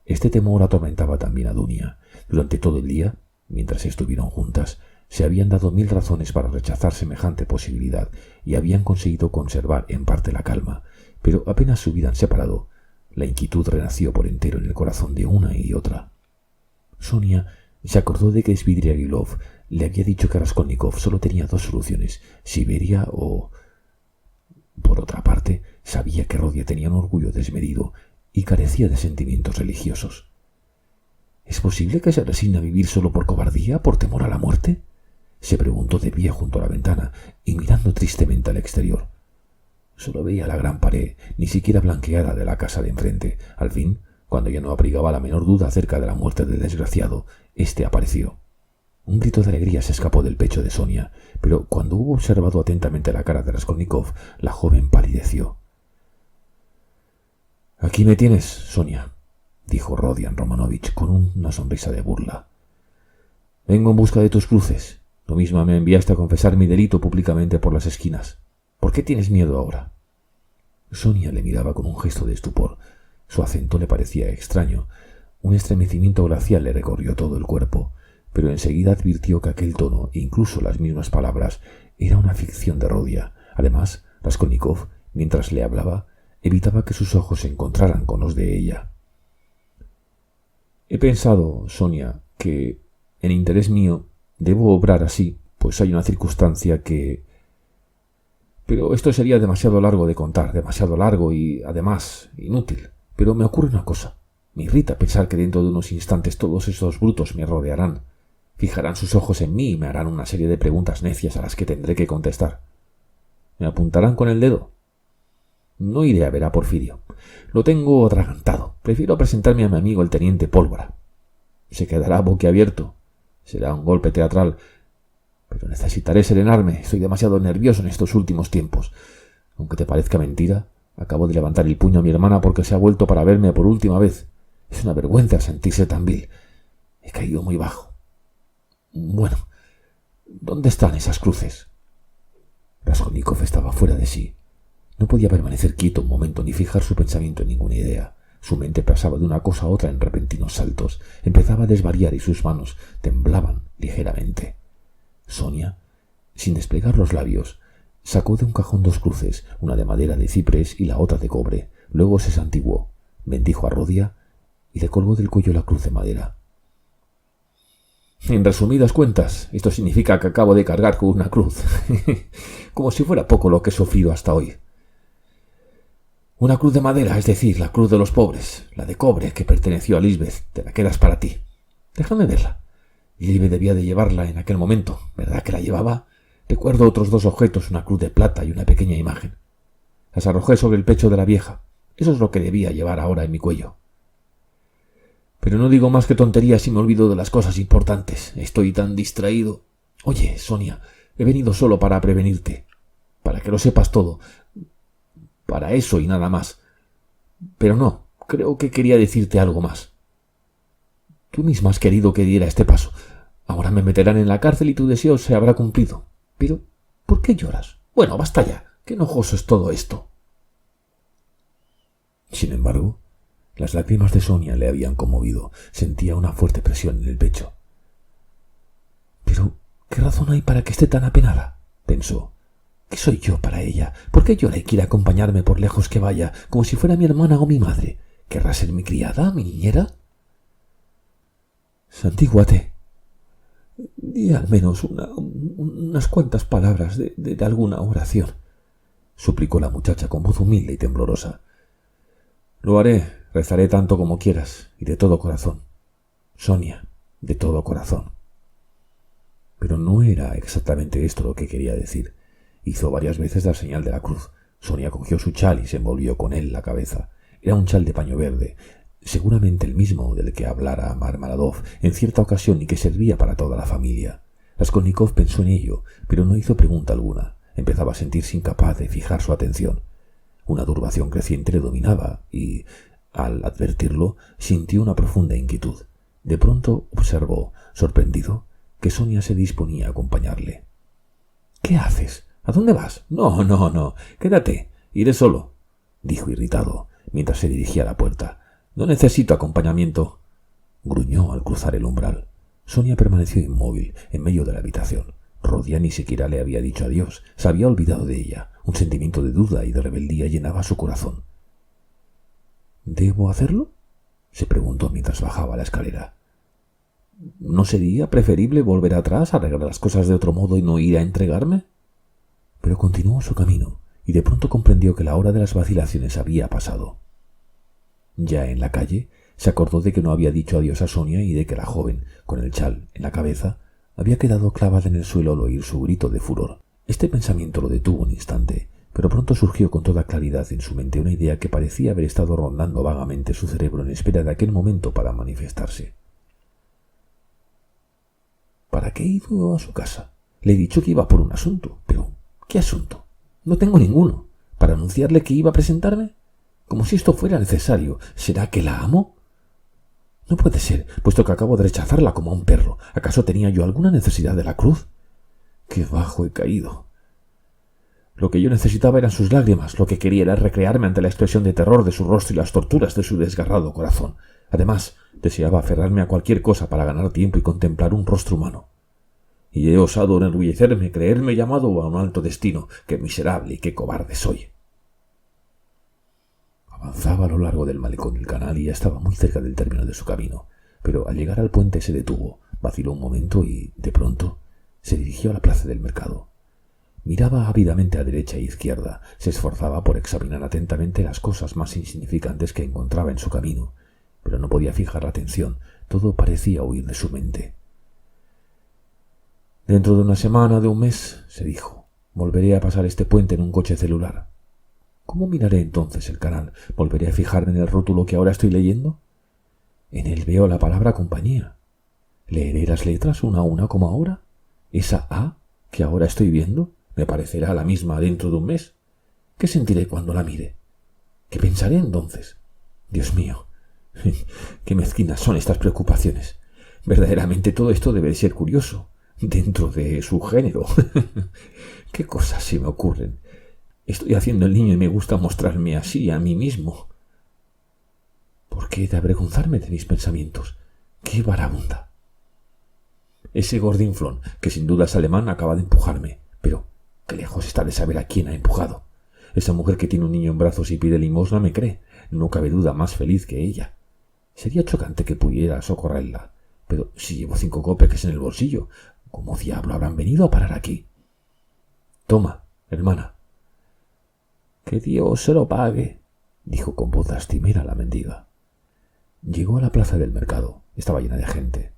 Este temor atormentaba también a Dunia. Durante todo el día, mientras estuvieron juntas, se habían dado 1000 razones para rechazar semejante posibilidad y habían conseguido conservar en parte la calma, pero apenas se hubieran separado, la inquietud renació por entero en el corazón de una y otra. Sonia se acordó de que Svidrigailov le había dicho que Raskolnikov solo tenía 2 soluciones, Siberia o... Por otra parte, sabía que Rodia tenía un orgullo desmedido y carecía de sentimientos religiosos. ¿Es posible que se resigne a vivir solo por cobardía, por temor a la muerte?, se preguntó de pie junto a la ventana y mirando tristemente al exterior. Solo veía la gran pared, ni siquiera blanqueada, de la casa de enfrente. Al fin, cuando ya no abrigaba la menor duda acerca de la muerte del desgraciado, éste apareció. Un grito de alegría se escapó del pecho de Sonia, pero cuando hubo observado atentamente la cara de Raskolnikov, la joven palideció. «Aquí me tienes, Sonia», dijo Rodion Romanovich con una sonrisa de burla. «Vengo en busca de tus cruces. Tú misma me enviaste a confesar mi delito públicamente por las esquinas. ¿Por qué tienes miedo ahora?» Sonia le miraba con un gesto de estupor. Su acento le parecía extraño. Un estremecimiento glacial le recorrió todo el cuerpo, pero enseguida advirtió que aquel tono, e incluso las mismas palabras, era una ficción de Rodia. Además, Raskolnikov, mientras le hablaba, evitaba que sus ojos se encontraran con los de ella. «He pensado, Sonia, que, en interés mío, debo obrar así, pues hay una circunstancia que... Pero esto sería demasiado largo de contar, demasiado largo y, además, inútil. Pero me ocurre una cosa. Me irrita pensar que dentro de unos instantes todos esos brutos me rodearán. Fijarán sus ojos en mí y me harán una serie de preguntas necias a las que tendré que contestar. ¿Me apuntarán con el dedo? No iré a ver a Porfirio. Lo tengo atragantado. Prefiero presentarme a mi amigo el teniente Pólvora. Se quedará boquiabierto. Será un golpe teatral. Pero necesitaré serenarme. Estoy demasiado nervioso en estos últimos tiempos. Aunque te parezca mentira, acabo de levantar el puño a mi hermana porque se ha vuelto para verme por última vez. Es una vergüenza sentirse tan vil. He caído muy bajo. Bueno, ¿dónde están esas cruces? Raskolnikov estaba fuera de sí. No podía permanecer quieto un momento ni fijar su pensamiento en ninguna idea. Su mente pasaba de una cosa a otra en repentinos saltos. Empezaba a desvariar y sus manos temblaban ligeramente. Sonia, sin desplegar los labios, sacó de un cajón 2 cruces, una de madera de ciprés y la otra de cobre. Luego se santiguó, bendijo a Rodia y le colgó del cuello la cruz de madera. En resumidas cuentas, esto significa que acabo de cargar con una cruz. Como si fuera poco lo que he sufrido hasta hoy. Una cruz de madera, es decir, la cruz de los pobres, la de cobre que perteneció a Lisbeth, te la quedas para ti. Déjame verla. Lisbeth debía de llevarla en aquel momento, ¿verdad que la llevaba? Recuerdo otros 2 objetos, una cruz de plata y una pequeña imagen. Las arrojé sobre el pecho de la vieja. Eso es lo que debía llevar ahora en mi cuello. Pero no digo más que tonterías y me olvido de las cosas importantes. Estoy tan distraído. Oye, Sonia, he venido solo para prevenirte, para que lo sepas todo. Para eso y nada más. Pero no, creo que quería decirte algo más. Tú misma has querido que diera este paso. Ahora me meterán en la cárcel y tu deseo se habrá cumplido. Pero, ¿por qué lloras? Bueno, basta ya. Qué enojoso es todo esto. Sin embargo, las lágrimas de Sonia le habían conmovido. Sentía una fuerte presión en el pecho. Pero, ¿qué razón hay para que esté tan apenada?, pensó. ¿Qué soy yo para ella? ¿Por qué llora y quiere acompañarme por lejos que vaya, como si fuera mi hermana o mi madre? ¿Querrá ser mi criada, mi niñera? Santíguate. Di al menos unas cuantas palabras de alguna oración, suplicó la muchacha con voz humilde y temblorosa. Lo haré, rezaré tanto como quieras, y de todo corazón. Sonia, de todo corazón. Pero no era exactamente esto lo que quería decir. Hizo varias veces la señal de la cruz. Sonia cogió su chal y se envolvió con él la cabeza. Era un chal de paño verde, seguramente el mismo del que hablara Marmeladov en cierta ocasión y que servía para toda la familia. Raskolnikov pensó en ello, pero no hizo pregunta alguna. Empezaba a sentirse incapaz de fijar su atención. Una turbación creciente le dominaba y, al advertirlo, sintió una profunda inquietud. De pronto observó, sorprendido, que Sonia se disponía a acompañarle. «¿Qué haces? ¿A dónde vas?» No, quédate, iré solo», dijo irritado, mientras se dirigía a la puerta. «No necesito acompañamiento», gruñó al cruzar el umbral. Sonia permaneció inmóvil en medio de la habitación. Rodia ni siquiera le había dicho adiós, se había olvidado de ella. Un sentimiento de duda y de rebeldía llenaba su corazón. «¿Debo hacerlo?», se preguntó mientras bajaba la escalera. «¿No sería preferible volver atrás, arreglar las cosas de otro modo y no ir a entregarme?». Pero continuó su camino y de pronto comprendió que la hora de las vacilaciones había pasado. Ya en la calle se acordó de que no había dicho adiós a Sonia y de que la joven, con el chal en la cabeza, había quedado clavada en el suelo al oír su grito de furor. Este pensamiento lo detuvo un instante, pero pronto surgió con toda claridad en su mente una idea que parecía haber estado rondando vagamente su cerebro en espera de aquel momento para manifestarse. ¿Para qué he ido a su casa? Le he dicho que iba por un asunto, pero ¿qué asunto? No tengo ninguno. ¿Para anunciarle que iba a presentarme? Como si esto fuera necesario. ¿Será que la amo? No puede ser, puesto que acabo de rechazarla como a un perro. ¿Acaso tenía yo alguna necesidad de la cruz? ¡Qué bajo he caído! Lo que yo necesitaba eran sus lágrimas. Lo que quería era recrearme ante la expresión de terror de su rostro y las torturas de su desgarrado corazón. Además, deseaba aferrarme a cualquier cosa para ganar tiempo y contemplar un rostro humano. Y he osado enorgullecerme, creerme llamado a un alto destino. ¡Qué miserable y qué cobarde soy! Avanzaba a lo largo del malecón del canal y ya estaba muy cerca del término de su camino, pero al llegar al puente se detuvo, vaciló un momento y, de pronto, se dirigió a la plaza del mercado. Miraba ávidamente a derecha e izquierda, se esforzaba por examinar atentamente las cosas más insignificantes que encontraba en su camino, pero no podía fijar la atención, todo parecía huir de su mente. «Dentro de una semana, de un mes», se dijo, «volveré a pasar este puente en un coche celular. ¿Cómo miraré entonces el canal? ¿Volveré a fijarme en el rótulo que ahora estoy leyendo? En él veo la palabra compañía. ¿Leeré las letras una a una como ahora? ¿Esa A que ahora estoy viendo me parecerá la misma dentro de un mes? ¿Qué sentiré cuando la mire? ¿Qué pensaré entonces? Dios mío, qué mezquinas son estas preocupaciones. Verdaderamente todo esto debe ser curioso, dentro de su género. ¿Qué cosas se me ocurren? Estoy haciendo el niño y me gusta mostrarme así a mí mismo. ¿Por qué he de avergonzarme de mis pensamientos? ¡Qué barabunda! Ese gordinflón, que sin duda es alemán, acaba de empujarme. Pero qué lejos está de saber a quién ha empujado. Esa mujer que tiene un niño en brazos y pide limosna me cree. No cabe duda más feliz que ella. Sería chocante que pudiera socorrerla. Pero si llevo 5 cópeques en el bolsillo, ¿cómo diablo habrán venido a parar aquí? Toma, hermana. «Que Dios se lo pague», dijo con voz lastimera la mendiga. Llegó a la plaza del mercado. Estaba llena de gente.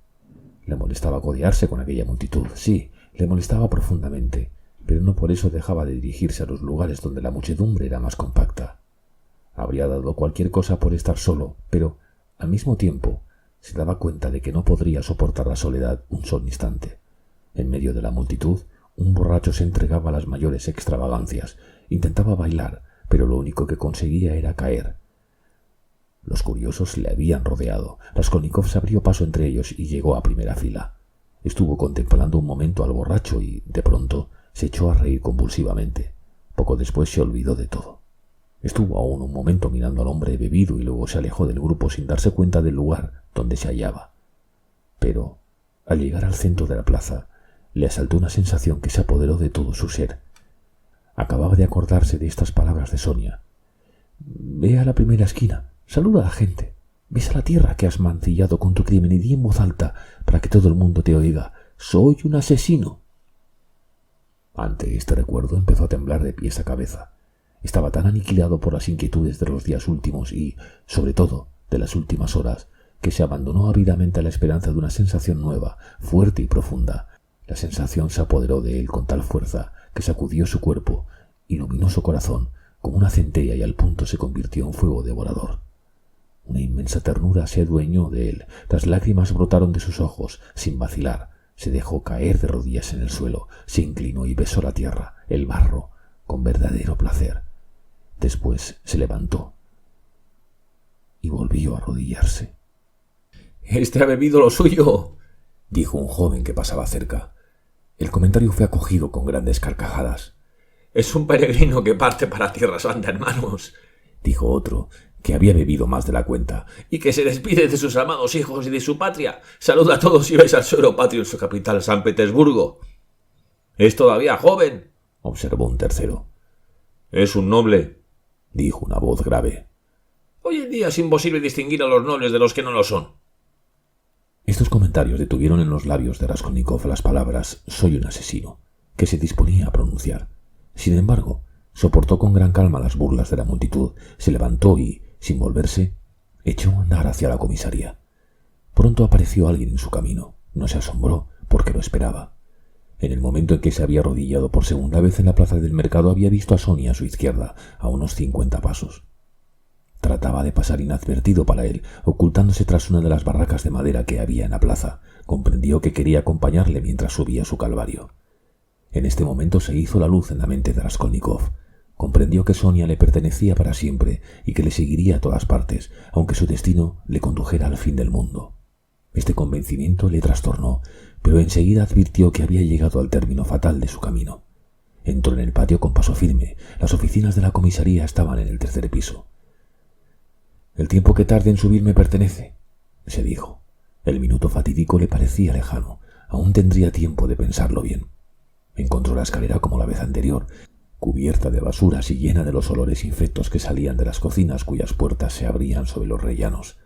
Le molestaba codearse con aquella multitud. Sí, le molestaba profundamente, pero no por eso dejaba de dirigirse a los lugares donde la muchedumbre era más compacta. Habría dado cualquier cosa por estar solo, pero, al mismo tiempo, se daba cuenta de que no podría soportar la soledad un solo instante. En medio de la multitud, un borracho se entregaba a las mayores extravagancias. Intentaba bailar, pero lo único que conseguía era caer. Los curiosos le habían rodeado. Raskolnikov se abrió paso entre ellos y llegó a primera fila. Estuvo contemplando un momento al borracho y, de pronto, se echó a reír convulsivamente. Poco después se olvidó de todo. Estuvo aún un momento mirando al hombre bebido y luego se alejó del grupo sin darse cuenta del lugar donde se hallaba. Pero, al llegar al centro de la plaza, le asaltó una sensación que se apoderó de todo su ser. Acababa de acordarse de estas palabras de Sonia. «Ve a la primera esquina, saluda a la gente, besa la tierra que has mancillado con tu crimen y di en voz alta para que todo el mundo te oiga: ¡soy un asesino!». Ante este recuerdo empezó a temblar de pies a cabeza. Estaba tan aniquilado por las inquietudes de los días últimos y, sobre todo, de las últimas horas, que se abandonó ávidamente a la esperanza de una sensación nueva, fuerte y profunda. La sensación se apoderó de él con tal fuerza que sacudió su cuerpo, iluminó su corazón como una centella y al punto se convirtió en fuego devorador. Una inmensa ternura se adueñó de él. Las lágrimas brotaron de sus ojos. Sin vacilar, se dejó caer de rodillas en el suelo, se inclinó y besó la tierra, el barro, con verdadero placer. Después se levantó y volvió a arrodillarse. —¡Este ha bebido lo suyo! —dijo un joven que pasaba cerca. El comentario fue acogido con grandes carcajadas. —Es un peregrino que parte para Tierra Santa, hermanos —dijo otro, que había bebido más de la cuenta—, y que se despide de sus amados hijos y de su patria. Saluda a todos y besa al suelo patrio en su capital, San Petersburgo. —Es todavía joven —observó un tercero. —Es un noble —dijo una voz grave. —Hoy en día es imposible distinguir a los nobles de los que no lo son. Estos comentarios detuvieron en los labios de Raskolnikov las palabras «soy un asesino», que se disponía a pronunciar. Sin embargo, soportó con gran calma las burlas de la multitud, se levantó y, sin volverse, echó a andar hacia la comisaría. Pronto apareció alguien en su camino. No se asombró, porque lo esperaba. En el momento en que se había arrodillado por segunda vez en la plaza del mercado, había visto a Sonia a su izquierda, a unos 50 pasos. Trataba de pasar inadvertido para él, ocultándose tras una de las barracas de madera que había en la plaza. Comprendió que quería acompañarle mientras subía su calvario. En este momento se hizo la luz en la mente de Raskolnikov. Comprendió que Sonia le pertenecía para siempre y que le seguiría a todas partes, aunque su destino le condujera al fin del mundo. Este convencimiento le trastornó, pero enseguida advirtió que había llegado al término fatal de su camino. Entró en el patio con paso firme. Las oficinas de la comisaría estaban en el tercer piso. «El tiempo que tarde en subir me pertenece», se dijo. El minuto fatídico le parecía lejano. Aún tendría tiempo de pensarlo bien. Encontró la escalera como la vez anterior, cubierta de basuras y llena de los olores infectos que salían de las cocinas cuyas puertas se abrían sobre los rellanos.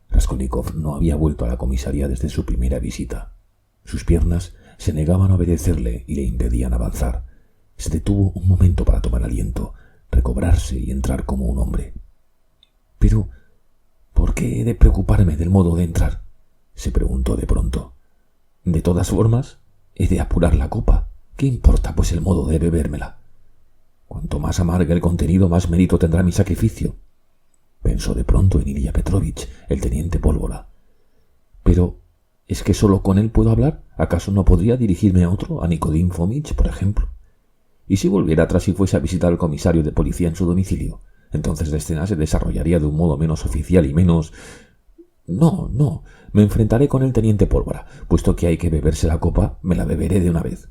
Raskolnikov no había vuelto a la comisaría desde su primera visita. Sus piernas se negaban a obedecerle y le impedían avanzar. Se detuvo un momento para tomar aliento, recobrarse y entrar como un hombre. «Pero, ¿por qué he de preocuparme del modo de entrar?», se preguntó de pronto. «De todas formas, he de apurar la copa. ¿Qué importa, pues, el modo de bebérmela? Cuanto más amarga el contenido, más mérito tendrá mi sacrificio». Pensó de pronto en Ilya Petrovich, el teniente Pólvora. «Pero, ¿es que solo con él puedo hablar? ¿Acaso no podría dirigirme a otro, a Nikodim Fomich, por ejemplo? ¿Y si volviera atrás y fuese a visitar al comisario de policía en su domicilio? Entonces la escena se desarrollaría de un modo menos oficial y menos... No, me enfrentaré con el teniente Pólvora. Puesto que hay que beberse la copa, me la beberé de una vez».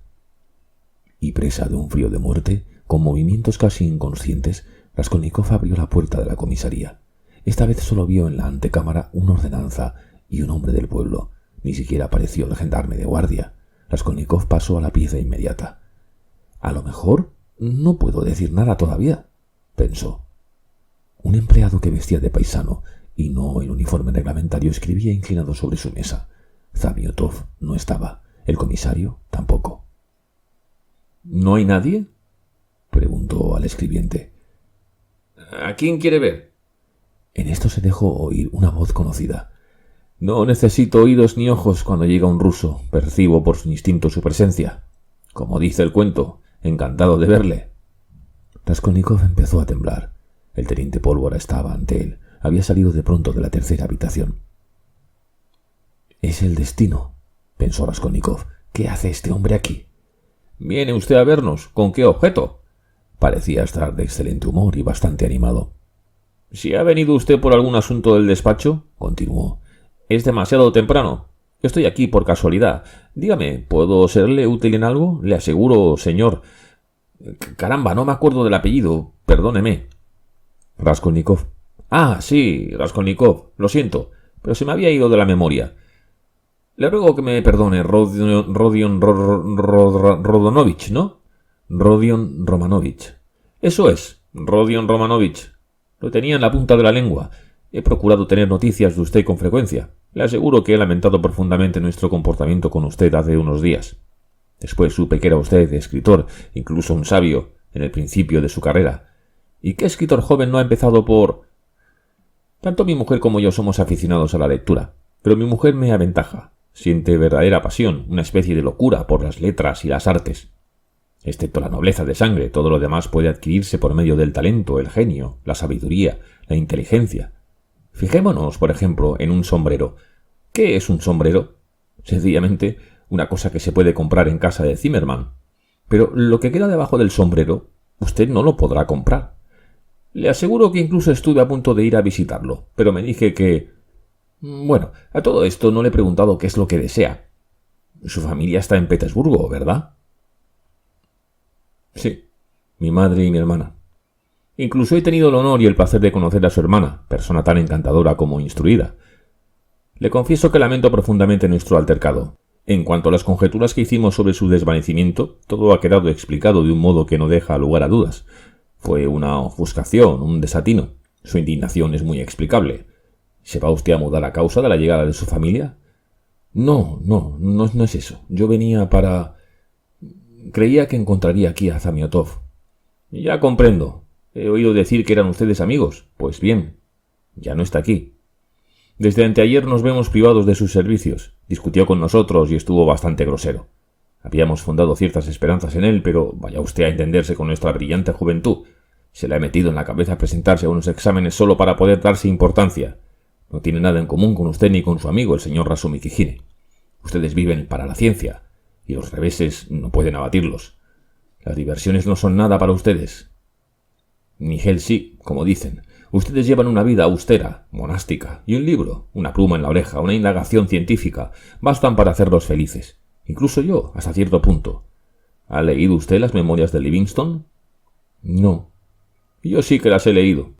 Y presa de un frío de muerte, con movimientos casi inconscientes, Raskolnikov abrió la puerta de la comisaría. Esta vez solo vio en la antecámara una ordenanza y un hombre del pueblo. Ni siquiera apareció el gendarme de guardia. Raskolnikov pasó a la pieza inmediata. «A lo mejor no puedo decir nada todavía», pensó. Un empleado que vestía de paisano y no el uniforme reglamentario escribía inclinado sobre su mesa. Zamiotov no estaba. El comisario tampoco. «¿No hay nadie?», preguntó al escribiente. «¿A quién quiere ver?». En esto se dejó oír una voz conocida. «No necesito oídos ni ojos cuando llega un ruso. Percibo por su instinto su presencia. Como dice el cuento, encantado de verle». Raskolnikov empezó a temblar. El teniente Pólvora estaba ante él. Había salido de pronto de la tercera habitación. «Es el destino», pensó Raskolnikov. «¿Qué hace este hombre aquí?» «¿Viene usted a vernos? ¿Con qué objeto?». Parecía estar de excelente humor y bastante animado. «Si ha venido usted por algún asunto del despacho», continuó, «es demasiado temprano. Estoy aquí por casualidad. Dígame, ¿puedo serle útil en algo? Le aseguro, señor... Caramba, no me acuerdo del apellido. Perdóneme». «Raskolnikov». «Ah, sí, Raskolnikov. Lo siento, pero se me había ido de la memoria. Le ruego que me perdone, Rodion Romanovich, ¿no? Rodion Romanovich. Eso es, Rodion Romanovich. Lo tenía en la punta de la lengua. He procurado tener noticias de usted con frecuencia. Le aseguro que he lamentado profundamente nuestro comportamiento con usted hace unos días. Después supe que era usted escritor, incluso un sabio, en el principio de su carrera. ¿Y qué escritor joven no ha empezado por...? Tanto mi mujer como yo somos aficionados a la lectura, pero mi mujer me aventaja. Siente verdadera pasión, una especie de locura por las letras y las artes. Excepto la nobleza de sangre, todo lo demás puede adquirirse por medio del talento, el genio, la sabiduría, la inteligencia. Fijémonos, por ejemplo, en un sombrero. ¿Qué es un sombrero? Sencillamente una cosa que se puede comprar en casa de Zimmermann. Pero lo que queda debajo del sombrero, usted no lo podrá comprar. Le aseguro que incluso estuve a punto de ir a visitarlo, pero me dije que... Bueno, a todo esto no le he preguntado qué es lo que desea. Su familia está en Petersburgo, ¿verdad? Sí, mi madre y mi hermana. Incluso he tenido el honor y el placer de conocer a su hermana, persona tan encantadora como instruida. Le confieso que lamento profundamente nuestro altercado. En cuanto a las conjeturas que hicimos sobre su desvanecimiento, todo ha quedado explicado de un modo que no deja lugar a dudas. Fue una ofuscación, un desatino. Su indignación es muy explicable. ¿Se va usted a mudar a causa de la llegada de su familia? No es eso. Yo venía para... Creía que encontraría aquí a Zamiotov. Ya comprendo. He oído decir que eran ustedes amigos. Pues bien, ya no está aquí. Desde anteayer nos vemos privados de sus servicios. Discutió con nosotros y estuvo bastante grosero. Habíamos fundado ciertas esperanzas en él, pero vaya usted a entenderse con nuestra brillante juventud. Se le ha metido en la cabeza presentarse a unos exámenes solo para poder darse importancia. No tiene nada en común con usted ni con su amigo, el señor Rasumikijine. Ustedes viven para la ciencia, y los reveses no pueden abatirlos. Las diversiones no son nada para ustedes. Ni él sí, como dicen. Ustedes llevan una vida austera, monástica, y un libro, una pluma en la oreja, una indagación científica, bastan para hacerlos felices. Incluso yo, hasta cierto punto. ¿Ha leído usted las memorias de Livingstone? No. Yo sí que las he leído.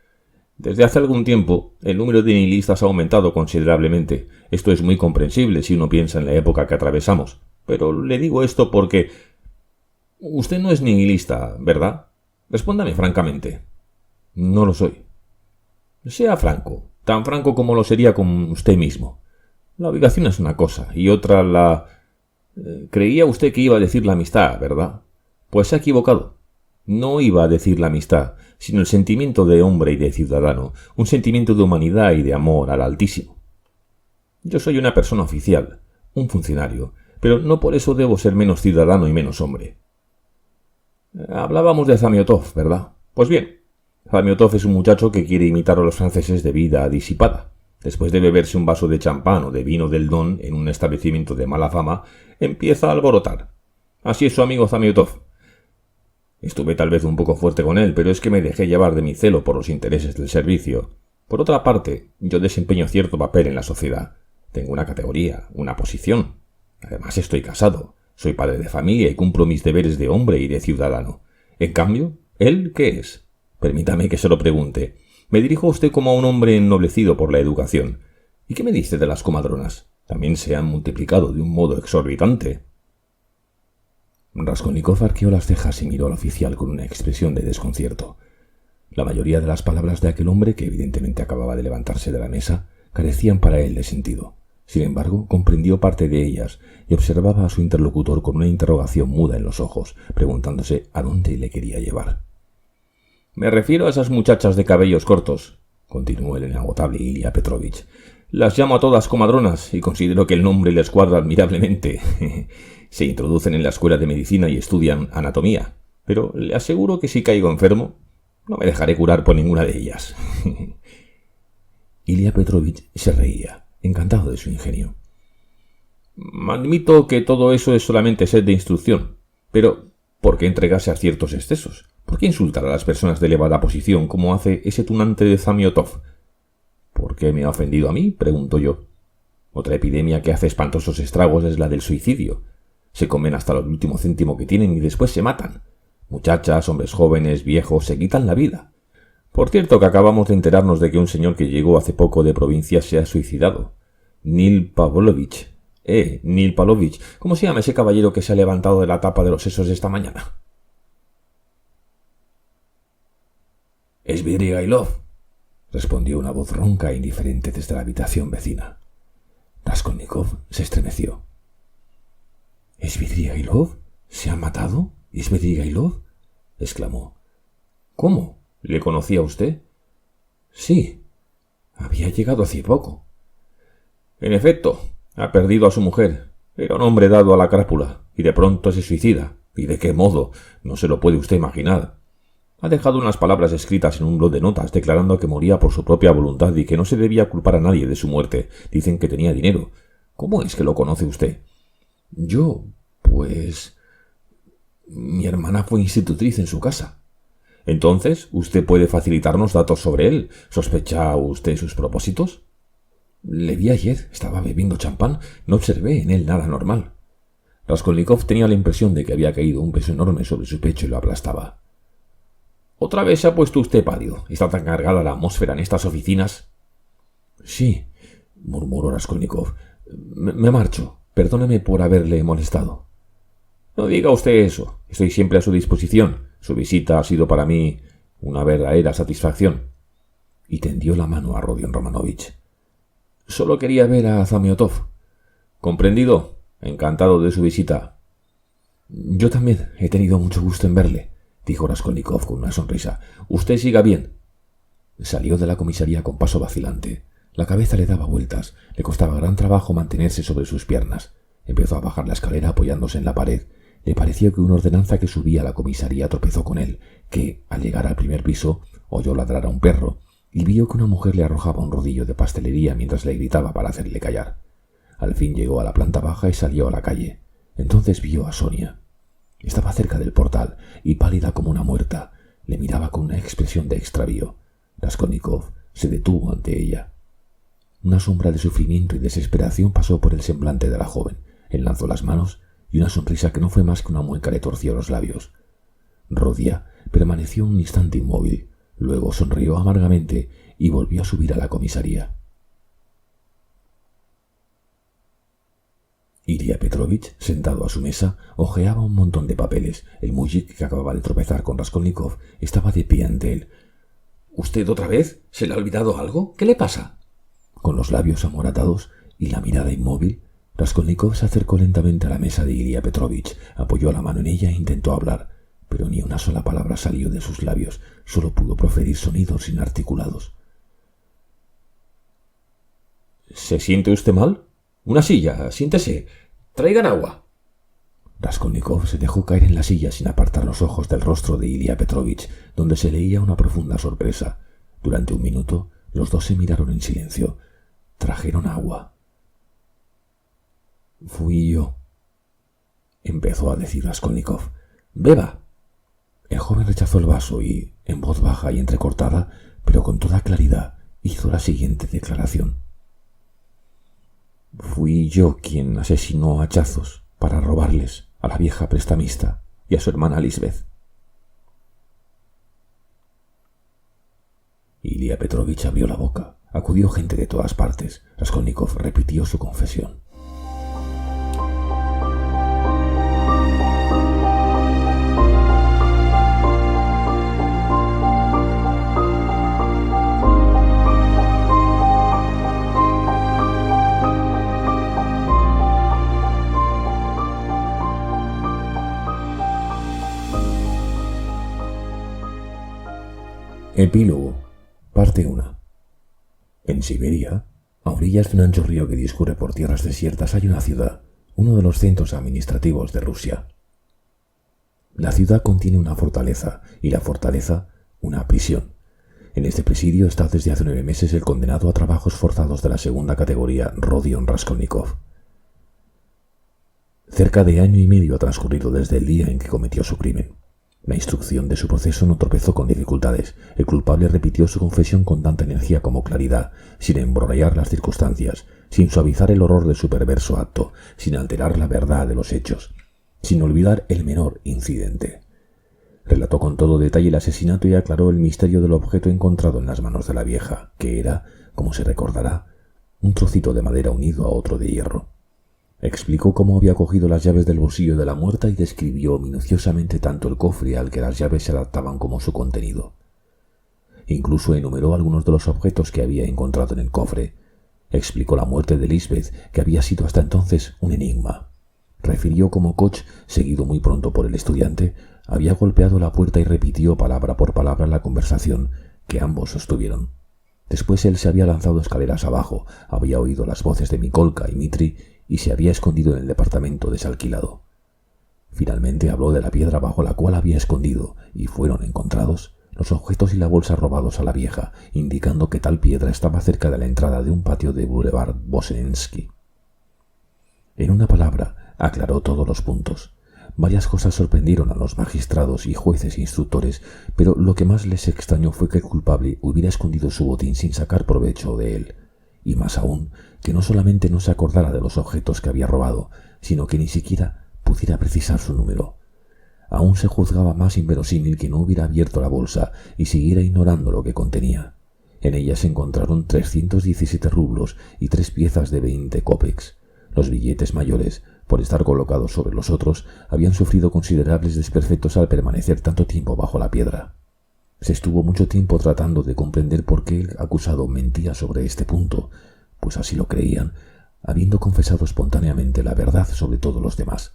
Desde hace algún tiempo, el número de nihilistas ha aumentado considerablemente. Esto es muy comprensible si uno piensa en la época que atravesamos. Pero le digo esto porque... Usted no es nihilista, ¿verdad? Respóndame francamente. No lo soy. Sea franco, tan franco como lo sería con usted mismo. La obligación es una cosa, y otra la... Creía usted que iba a decir la amistad, ¿verdad? Pues se ha equivocado. No iba a decir la amistad, sino el sentimiento de hombre y de ciudadano, un sentimiento de humanidad y de amor al Altísimo. Yo soy una persona oficial, un funcionario, pero no por eso debo ser menos ciudadano y menos hombre. Hablábamos de Zamiotov, ¿verdad? Pues bien, Zamiotov es un muchacho que quiere imitar a los franceses de vida disipada. Después de beberse un vaso de champán o de vino del Don en un establecimiento de mala fama, empieza a alborotar. Así es su amigo Zamiotov. Estuve tal vez un poco fuerte con él, pero es que me dejé llevar de mi celo por los intereses del servicio. Por otra parte, yo desempeño cierto papel en la sociedad. Tengo una categoría, una posición. Además estoy casado, soy padre de familia y cumplo mis deberes de hombre y de ciudadano. En cambio, ¿él qué es? Permítame que se lo pregunte. Me dirijo a usted como a un hombre ennoblecido por la educación. ¿Y qué me dice de las comadronas? También se han multiplicado de un modo exorbitante. Raskolnikov arqueó las cejas y miró al oficial con una expresión de desconcierto. La mayoría de las palabras de aquel hombre, que evidentemente acababa de levantarse de la mesa, carecían para él de sentido. Sin embargo, comprendió parte de ellas y observaba a su interlocutor con una interrogación muda en los ojos, preguntándose a dónde le quería llevar. «Me refiero a esas muchachas de cabellos cortos», continuó el inagotable Ilya Petrovich. «Las llamo a todas comadronas y considero que el nombre les cuadra admirablemente. Se introducen en la escuela de medicina y estudian anatomía, pero le aseguro que si caigo enfermo, no me dejaré curar por ninguna de ellas». Ilya Petrovich se reía, encantado de su ingenio. «Admito que todo eso es solamente sed de instrucción, pero ¿por qué entregarse a ciertos excesos? ¿Por qué insultar a las personas de elevada posición como hace ese tunante de Zamiotov? ¿Por qué me ha ofendido a mí?», pregunto yo. Otra epidemia que hace espantosos estragos es la del suicidio. Se comen hasta el último céntimo que tienen y después se matan. Muchachas, hombres jóvenes, viejos, se quitan la vida. Por cierto que acabamos de enterarnos de que un señor que llegó hace poco de provincia se ha suicidado. Nil Pavlovich. Nil Pavlovich. ¿Cómo se llama ese caballero que se ha levantado de la tapa de los sesos esta mañana? «Svidrigailov», respondió una voz ronca e indiferente desde la habitación vecina. Raskolnikov se estremeció. «¿Svidrigailov? ¿Se ha matado? ¿Svidrigailov?», exclamó. «¿Cómo? ¿Le conocía usted?» «Sí. Había llegado hace poco». «En efecto, ha perdido a su mujer. Era un hombre dado a la crápula, y de pronto se suicida. ¿Y de qué modo? No se lo puede usted imaginar. Ha dejado unas palabras escritas en un blog de notas declarando que moría por su propia voluntad y que no se debía culpar a nadie de su muerte. Dicen que tenía dinero. ¿Cómo es que lo conoce usted? Yo, pues... Mi hermana fue institutriz en su casa. Entonces, ¿usted puede facilitarnos datos sobre él? ¿Sospecha usted sus propósitos? Le vi ayer, estaba bebiendo champán, no observé en él nada normal. Raskolnikov tenía la impresión de que había caído un peso enorme sobre su pecho y lo aplastaba. ¿Otra vez se ha puesto usted pálido? ¿Está tan cargada la atmósfera en estas oficinas? Sí, murmuró Raskolnikov. Me marcho. Perdóneme por haberle molestado. No diga usted eso. Estoy siempre a su disposición. Su visita ha sido para mí una verdadera satisfacción. Y tendió la mano a Rodion Romanovich. Solo quería ver a Zamiotov. ¿Comprendido? Encantado de su visita. Yo también he tenido mucho gusto en verle, dijo Raskolnikov con una sonrisa. Usted siga bien. Salió de la comisaría con paso vacilante. La cabeza le daba vueltas. Le costaba gran trabajo mantenerse sobre sus piernas. Empezó a bajar la escalera apoyándose en la pared. Le pareció que una ordenanza que subía a la comisaría tropezó con él, que, al llegar al primer piso, oyó ladrar a un perro y vio que una mujer le arrojaba un rodillo de pastelería mientras le gritaba para hacerle callar. Al fin llegó a la planta baja y salió a la calle. Entonces vio a Sonia. Estaba cerca del portal y, pálida como una muerta, le miraba con una expresión de extravío. Raskolnikov se detuvo ante ella. Una sombra de sufrimiento y desesperación pasó por el semblante de la joven. Él lanzó las manos y una sonrisa que no fue más que una mueca le torció los labios. Rodia permaneció un instante inmóvil, luego sonrió amargamente y volvió a subir a la comisaría. Ilia Petrovich, sentado a su mesa, hojeaba un montón de papeles. El mujik que acababa de tropezar con Raskolnikov estaba de pie ante él. ¿Usted otra vez? ¿Se le ha olvidado algo? ¿Qué le pasa? Con los labios amoratados y la mirada inmóvil, Raskolnikov se acercó lentamente a la mesa de Ilia Petrovich, apoyó la mano en ella e intentó hablar, pero ni una sola palabra salió de sus labios, solo pudo proferir sonidos inarticulados. ¿Se siente usted mal? Una silla, siéntese. Traigan agua. Raskolnikov se dejó caer en la silla sin apartar los ojos del rostro de Ilia Petrovich, donde se leía una profunda sorpresa. Durante un minuto, los dos se miraron en silencio. Trajeron agua. Fui yo, empezó a decir Raskolnikov. Beba. El joven rechazó el vaso y, en voz baja y entrecortada, pero con toda claridad, hizo la siguiente declaración. Fui yo quien asesinó a hachazos para robarles a la vieja prestamista y a su hermana Lisbeth. Ilia Petrovich abrió la boca. Acudió gente de todas partes. Raskolnikov repitió su confesión. Epílogo. Parte 1. En Siberia, a orillas de un ancho río que discurre por tierras desiertas, hay una ciudad, uno de los centros administrativos de Rusia. La ciudad contiene una fortaleza y la fortaleza una prisión. En este presidio está desde hace 9 meses el condenado a trabajos forzados de la segunda categoría Rodion Raskolnikov. Cerca de año y medio ha transcurrido desde el día en que cometió su crimen. La instrucción de su proceso no tropezó con dificultades. El culpable repitió su confesión con tanta energía como claridad, sin embrollar las circunstancias, sin suavizar el horror de su perverso acto, sin alterar la verdad de los hechos, sin olvidar el menor incidente. Relató con todo detalle el asesinato y aclaró el misterio del objeto encontrado en las manos de la vieja, que era, como se recordará, un trocito de madera unido a otro de hierro. Explicó cómo había cogido las llaves del bolsillo de la muerta y describió minuciosamente tanto el cofre al que las llaves se adaptaban como su contenido. Incluso enumeró algunos de los objetos que había encontrado en el cofre. Explicó la muerte de Lisbeth, que había sido hasta entonces un enigma. Refirió cómo Koch, seguido muy pronto por el estudiante, había golpeado la puerta y repitió palabra por palabra la conversación que ambos sostuvieron. Después él se había lanzado escaleras abajo, había oído las voces de Mikolka y Mitri y se había escondido en el departamento desalquilado. Finalmente habló de la piedra bajo la cual había escondido, y fueron encontrados los objetos y la bolsa robados a la vieja, indicando que tal piedra estaba cerca de la entrada de un patio de Boulevard Bosensky. En una palabra, aclaró todos los puntos. Varias cosas sorprendieron a los magistrados y jueces instructores, pero lo que más les extrañó fue que el culpable hubiera escondido su botín sin sacar provecho de él, y más aún, que no solamente no se acordara de los objetos que había robado, sino que ni siquiera pudiera precisar su número. Aún se juzgaba más inverosímil que no hubiera abierto la bolsa y siguiera ignorando lo que contenía. En ella se encontraron 317 rublos y 3 piezas de 20 kopecks. Los billetes mayores, por estar colocados sobre los otros, habían sufrido considerables desperfectos al permanecer tanto tiempo bajo la piedra. Se estuvo mucho tiempo tratando de comprender por qué el acusado mentía sobre este punto, pues así lo creían, habiendo confesado espontáneamente la verdad sobre todos los demás.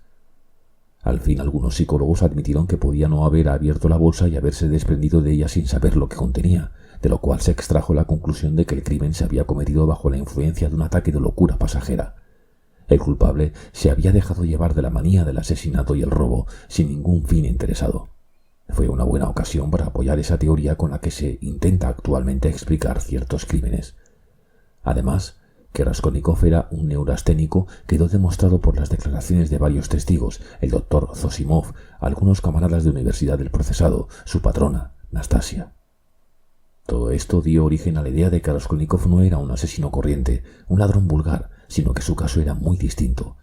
Al fin algunos psicólogos admitieron que podía no haber abierto la bolsa y haberse desprendido de ella sin saber lo que contenía, de lo cual se extrajo la conclusión de que el crimen se había cometido bajo la influencia de un ataque de locura pasajera. El culpable se había dejado llevar de la manía del asesinato y el robo sin ningún fin interesado. Fue una buena ocasión para apoyar esa teoría con la que se intenta actualmente explicar ciertos crímenes. Además, que Raskolnikov era un neurasténico quedó demostrado por las declaraciones de varios testigos, el doctor Zosimov, algunos camaradas de universidad del procesado, su patrona, Nastasia. Todo esto dio origen a la idea de que Raskolnikov no era un asesino corriente, un ladrón vulgar, sino que su caso era muy distinto.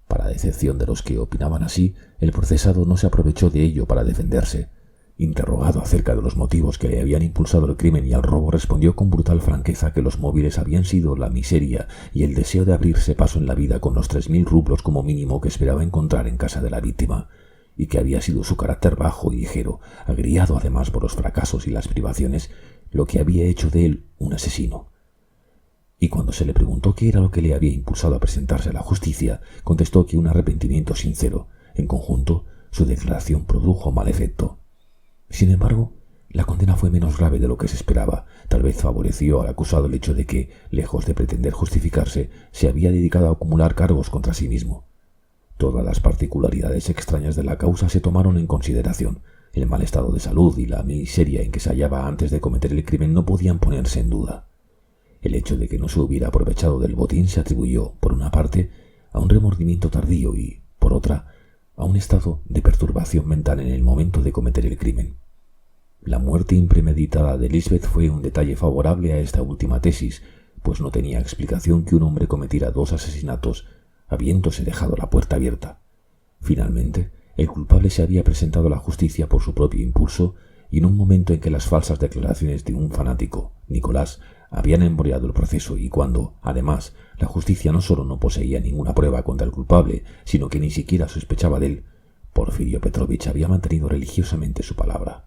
Para decepción de los que opinaban así, el procesado no se aprovechó de ello para defenderse. Interrogado acerca de los motivos que le habían impulsado el crimen y al robo, respondió con brutal franqueza que los móviles habían sido la miseria y el deseo de abrirse paso en la vida con los 3.000 rublos como mínimo que esperaba encontrar en casa de la víctima, y que había sido su carácter bajo y ligero, agriado además por los fracasos y las privaciones, lo que había hecho de él un asesino. Y cuando se le preguntó qué era lo que le había impulsado a presentarse a la justicia, contestó que un arrepentimiento sincero. En conjunto, su declaración produjo mal efecto. Sin embargo, la condena fue menos grave de lo que se esperaba. Tal vez favoreció al acusado el hecho de que, lejos de pretender justificarse, se había dedicado a acumular cargos contra sí mismo. Todas las particularidades extrañas de la causa se tomaron en consideración. El mal estado de salud y la miseria en que se hallaba antes de cometer el crimen no podían ponerse en duda. El hecho de que no se hubiera aprovechado del botín se atribuyó, por una parte, a un remordimiento tardío y, por otra, a un estado de perturbación mental en el momento de cometer el crimen. La muerte impremeditada de Lisbeth fue un detalle favorable a esta última tesis, pues no tenía explicación que un hombre cometiera 2 asesinatos habiéndose dejado la puerta abierta. Finalmente, el culpable se había presentado a la justicia por su propio impulso y en un momento en que las falsas declaraciones de un fanático, Nicolás, habían embrollado el proceso y cuando, además, la justicia no solo no poseía ninguna prueba contra el culpable, sino que ni siquiera sospechaba de él, Porfirio Petrovich había mantenido religiosamente su palabra.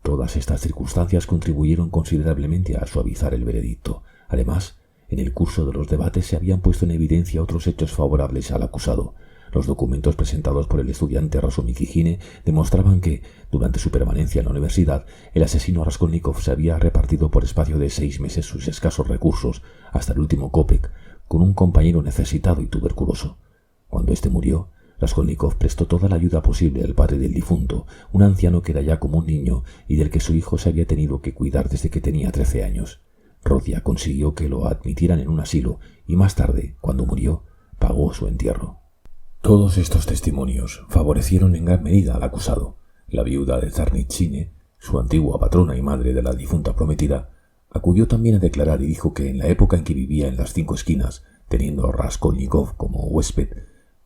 Todas estas circunstancias contribuyeron considerablemente a suavizar el veredicto. Además, en el curso de los debates se habían puesto en evidencia otros hechos favorables al acusado. Los documentos presentados por el estudiante Razumikine demostraban que, durante su permanencia en la universidad, el asesino Raskolnikov se había repartido por espacio de 6 meses sus escasos recursos, hasta el último kopek, con un compañero necesitado y tuberculoso. Cuando éste murió, Raskolnikov prestó toda la ayuda posible al padre del difunto, un anciano que era ya como un niño y del que su hijo se había tenido que cuidar desde que tenía 13 años. Rodia consiguió que lo admitieran en un asilo y más tarde, cuando murió, pagó su entierro. Todos estos testimonios favorecieron en gran medida al acusado. La viuda de Tsarnitchine, su antigua patrona y madre de la difunta prometida, acudió también a declarar y dijo que en la época en que vivía en las 5 esquinas, teniendo a Raskolnikov como huésped,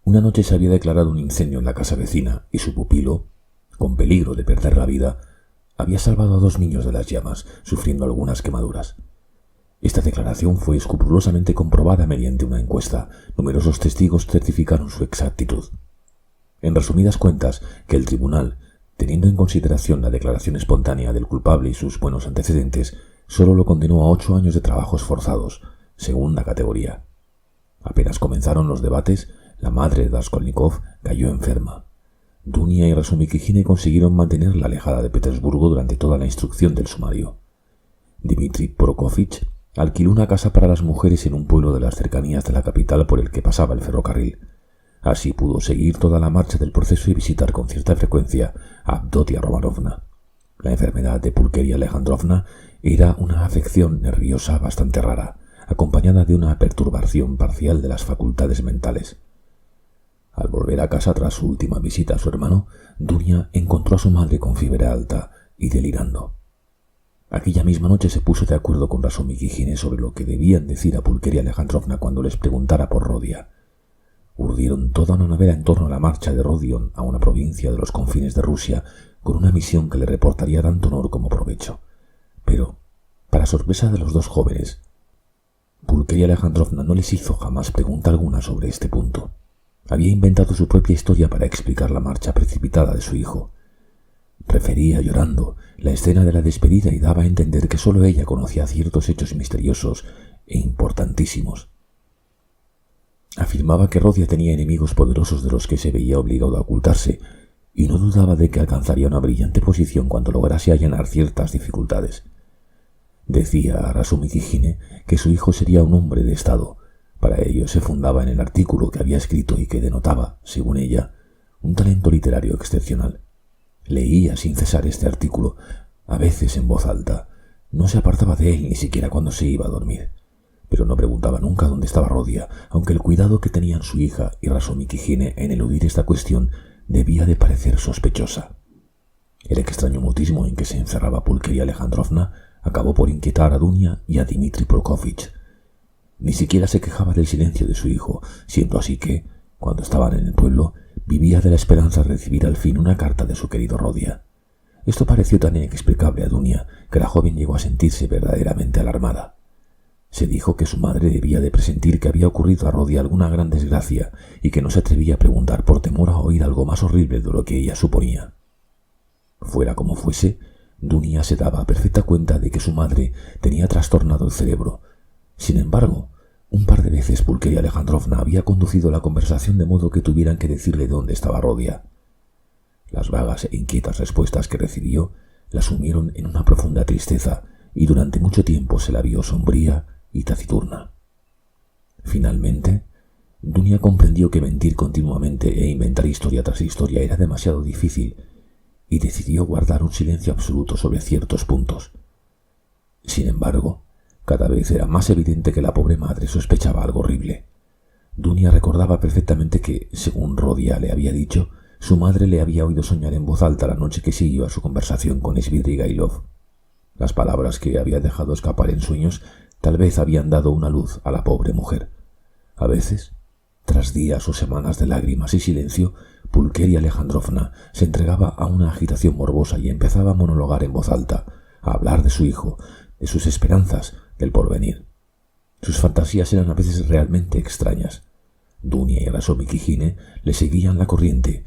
una noche se había declarado un incendio en la casa vecina y su pupilo, con peligro de perder la vida, había salvado a 2 niños de las llamas, sufriendo algunas quemaduras. Esta declaración fue escrupulosamente comprobada mediante una encuesta. Numerosos testigos certificaron su exactitud. En resumidas cuentas, que el tribunal, teniendo en consideración la declaración espontánea del culpable y sus buenos antecedentes, solo lo condenó a 8 años de trabajos forzados, según la categoría. Apenas comenzaron los debates, la madre de Raskolnikov cayó enferma. Dunia y Razumikine consiguieron mantenerla alejada de Petersburgo durante toda la instrucción del sumario. Dmitri Prokofich alquiló una casa para las mujeres en un pueblo de las cercanías de la capital por el que pasaba el ferrocarril. Así pudo seguir toda la marcha del proceso y visitar con cierta frecuencia a Avdotia Romanovna. La enfermedad de Pulqueria Alejandrovna era una afección nerviosa bastante rara, acompañada de una perturbación parcial de las facultades mentales. Al volver a casa tras su última visita a su hermano, Dunia encontró a su madre con fiebre alta y delirando. Aquella misma noche se puso de acuerdo con Rasumik y Gine sobre lo que debían decir a Pulqueria Alejandrovna cuando les preguntara por Rodia. Urdieron toda una novela en torno a la marcha de Rodion a una provincia de los confines de Rusia, con una misión que le reportaría tanto honor como provecho. Pero, para sorpresa de los dos jóvenes, Pulqueria Alejandrovna no les hizo jamás pregunta alguna sobre este punto. Había inventado su propia historia para explicar la marcha precipitada de su hijo. Refería, llorando, la escena de la despedida y daba a entender que sólo ella conocía ciertos hechos misteriosos e importantísimos. Afirmaba que Rodia tenía enemigos poderosos de los que se veía obligado a ocultarse, y no dudaba de que alcanzaría una brillante posición cuando lograse allanar ciertas dificultades. Decía a Rasumik y Gine que su hijo sería un hombre de Estado. Para ello se fundaba en el artículo que había escrito y que denotaba, según ella, un talento literario excepcional. Leía sin cesar este artículo, a veces en voz alta. No se apartaba de él ni siquiera cuando se iba a dormir. Pero no preguntaba nunca dónde estaba Rodia, aunque el cuidado que tenían su hija y Rasumik y Gine en eludir esta cuestión debía de parecer sospechosa. El extraño mutismo en que se encerraba Pulqueria Alejandrovna acabó por inquietar a Dunia y a Dmitri Prokofich. Ni siquiera se quejaba del silencio de su hijo, siendo así que, cuando estaban en el pueblo, vivía de la esperanza de recibir al fin una carta de su querido Rodia. Esto pareció tan inexplicable a Dunia que la joven llegó a sentirse verdaderamente alarmada. Se dijo que su madre debía de presentir que había ocurrido a Rodia alguna gran desgracia y que no se atrevía a preguntar por temor a oír algo más horrible de lo que ella suponía. Fuera como fuese, Dunia se daba perfecta cuenta de que su madre tenía trastornado el cerebro. Sin embargo, un par de veces Pulqueria Alejandrovna había conducido la conversación de modo que tuvieran que decirle dónde estaba Rodia. Las vagas e inquietas respuestas que recibió la sumieron en una profunda tristeza y durante mucho tiempo se la vio sombría y taciturna. Finalmente, Dunia comprendió que mentir continuamente e inventar historia tras historia era demasiado difícil y decidió guardar un silencio absoluto sobre ciertos puntos. Sin embargo, cada vez era más evidente que la pobre madre sospechaba algo horrible. Dunia recordaba perfectamente que, según Rodia le había dicho, su madre le había oído soñar en voz alta la noche que siguió a su conversación con Svidrigailov. Las palabras que había dejado escapar en sueños tal vez habían dado una luz a la pobre mujer. A veces, tras días o semanas de lágrimas y silencio, Pulqueria Alejandrovna se entregaba a una agitación morbosa y empezaba a monologar en voz alta, a hablar de su hijo, de sus esperanzas, del porvenir. Sus fantasías eran a veces realmente extrañas. Dunia y Rasumik y Gine le seguían la corriente,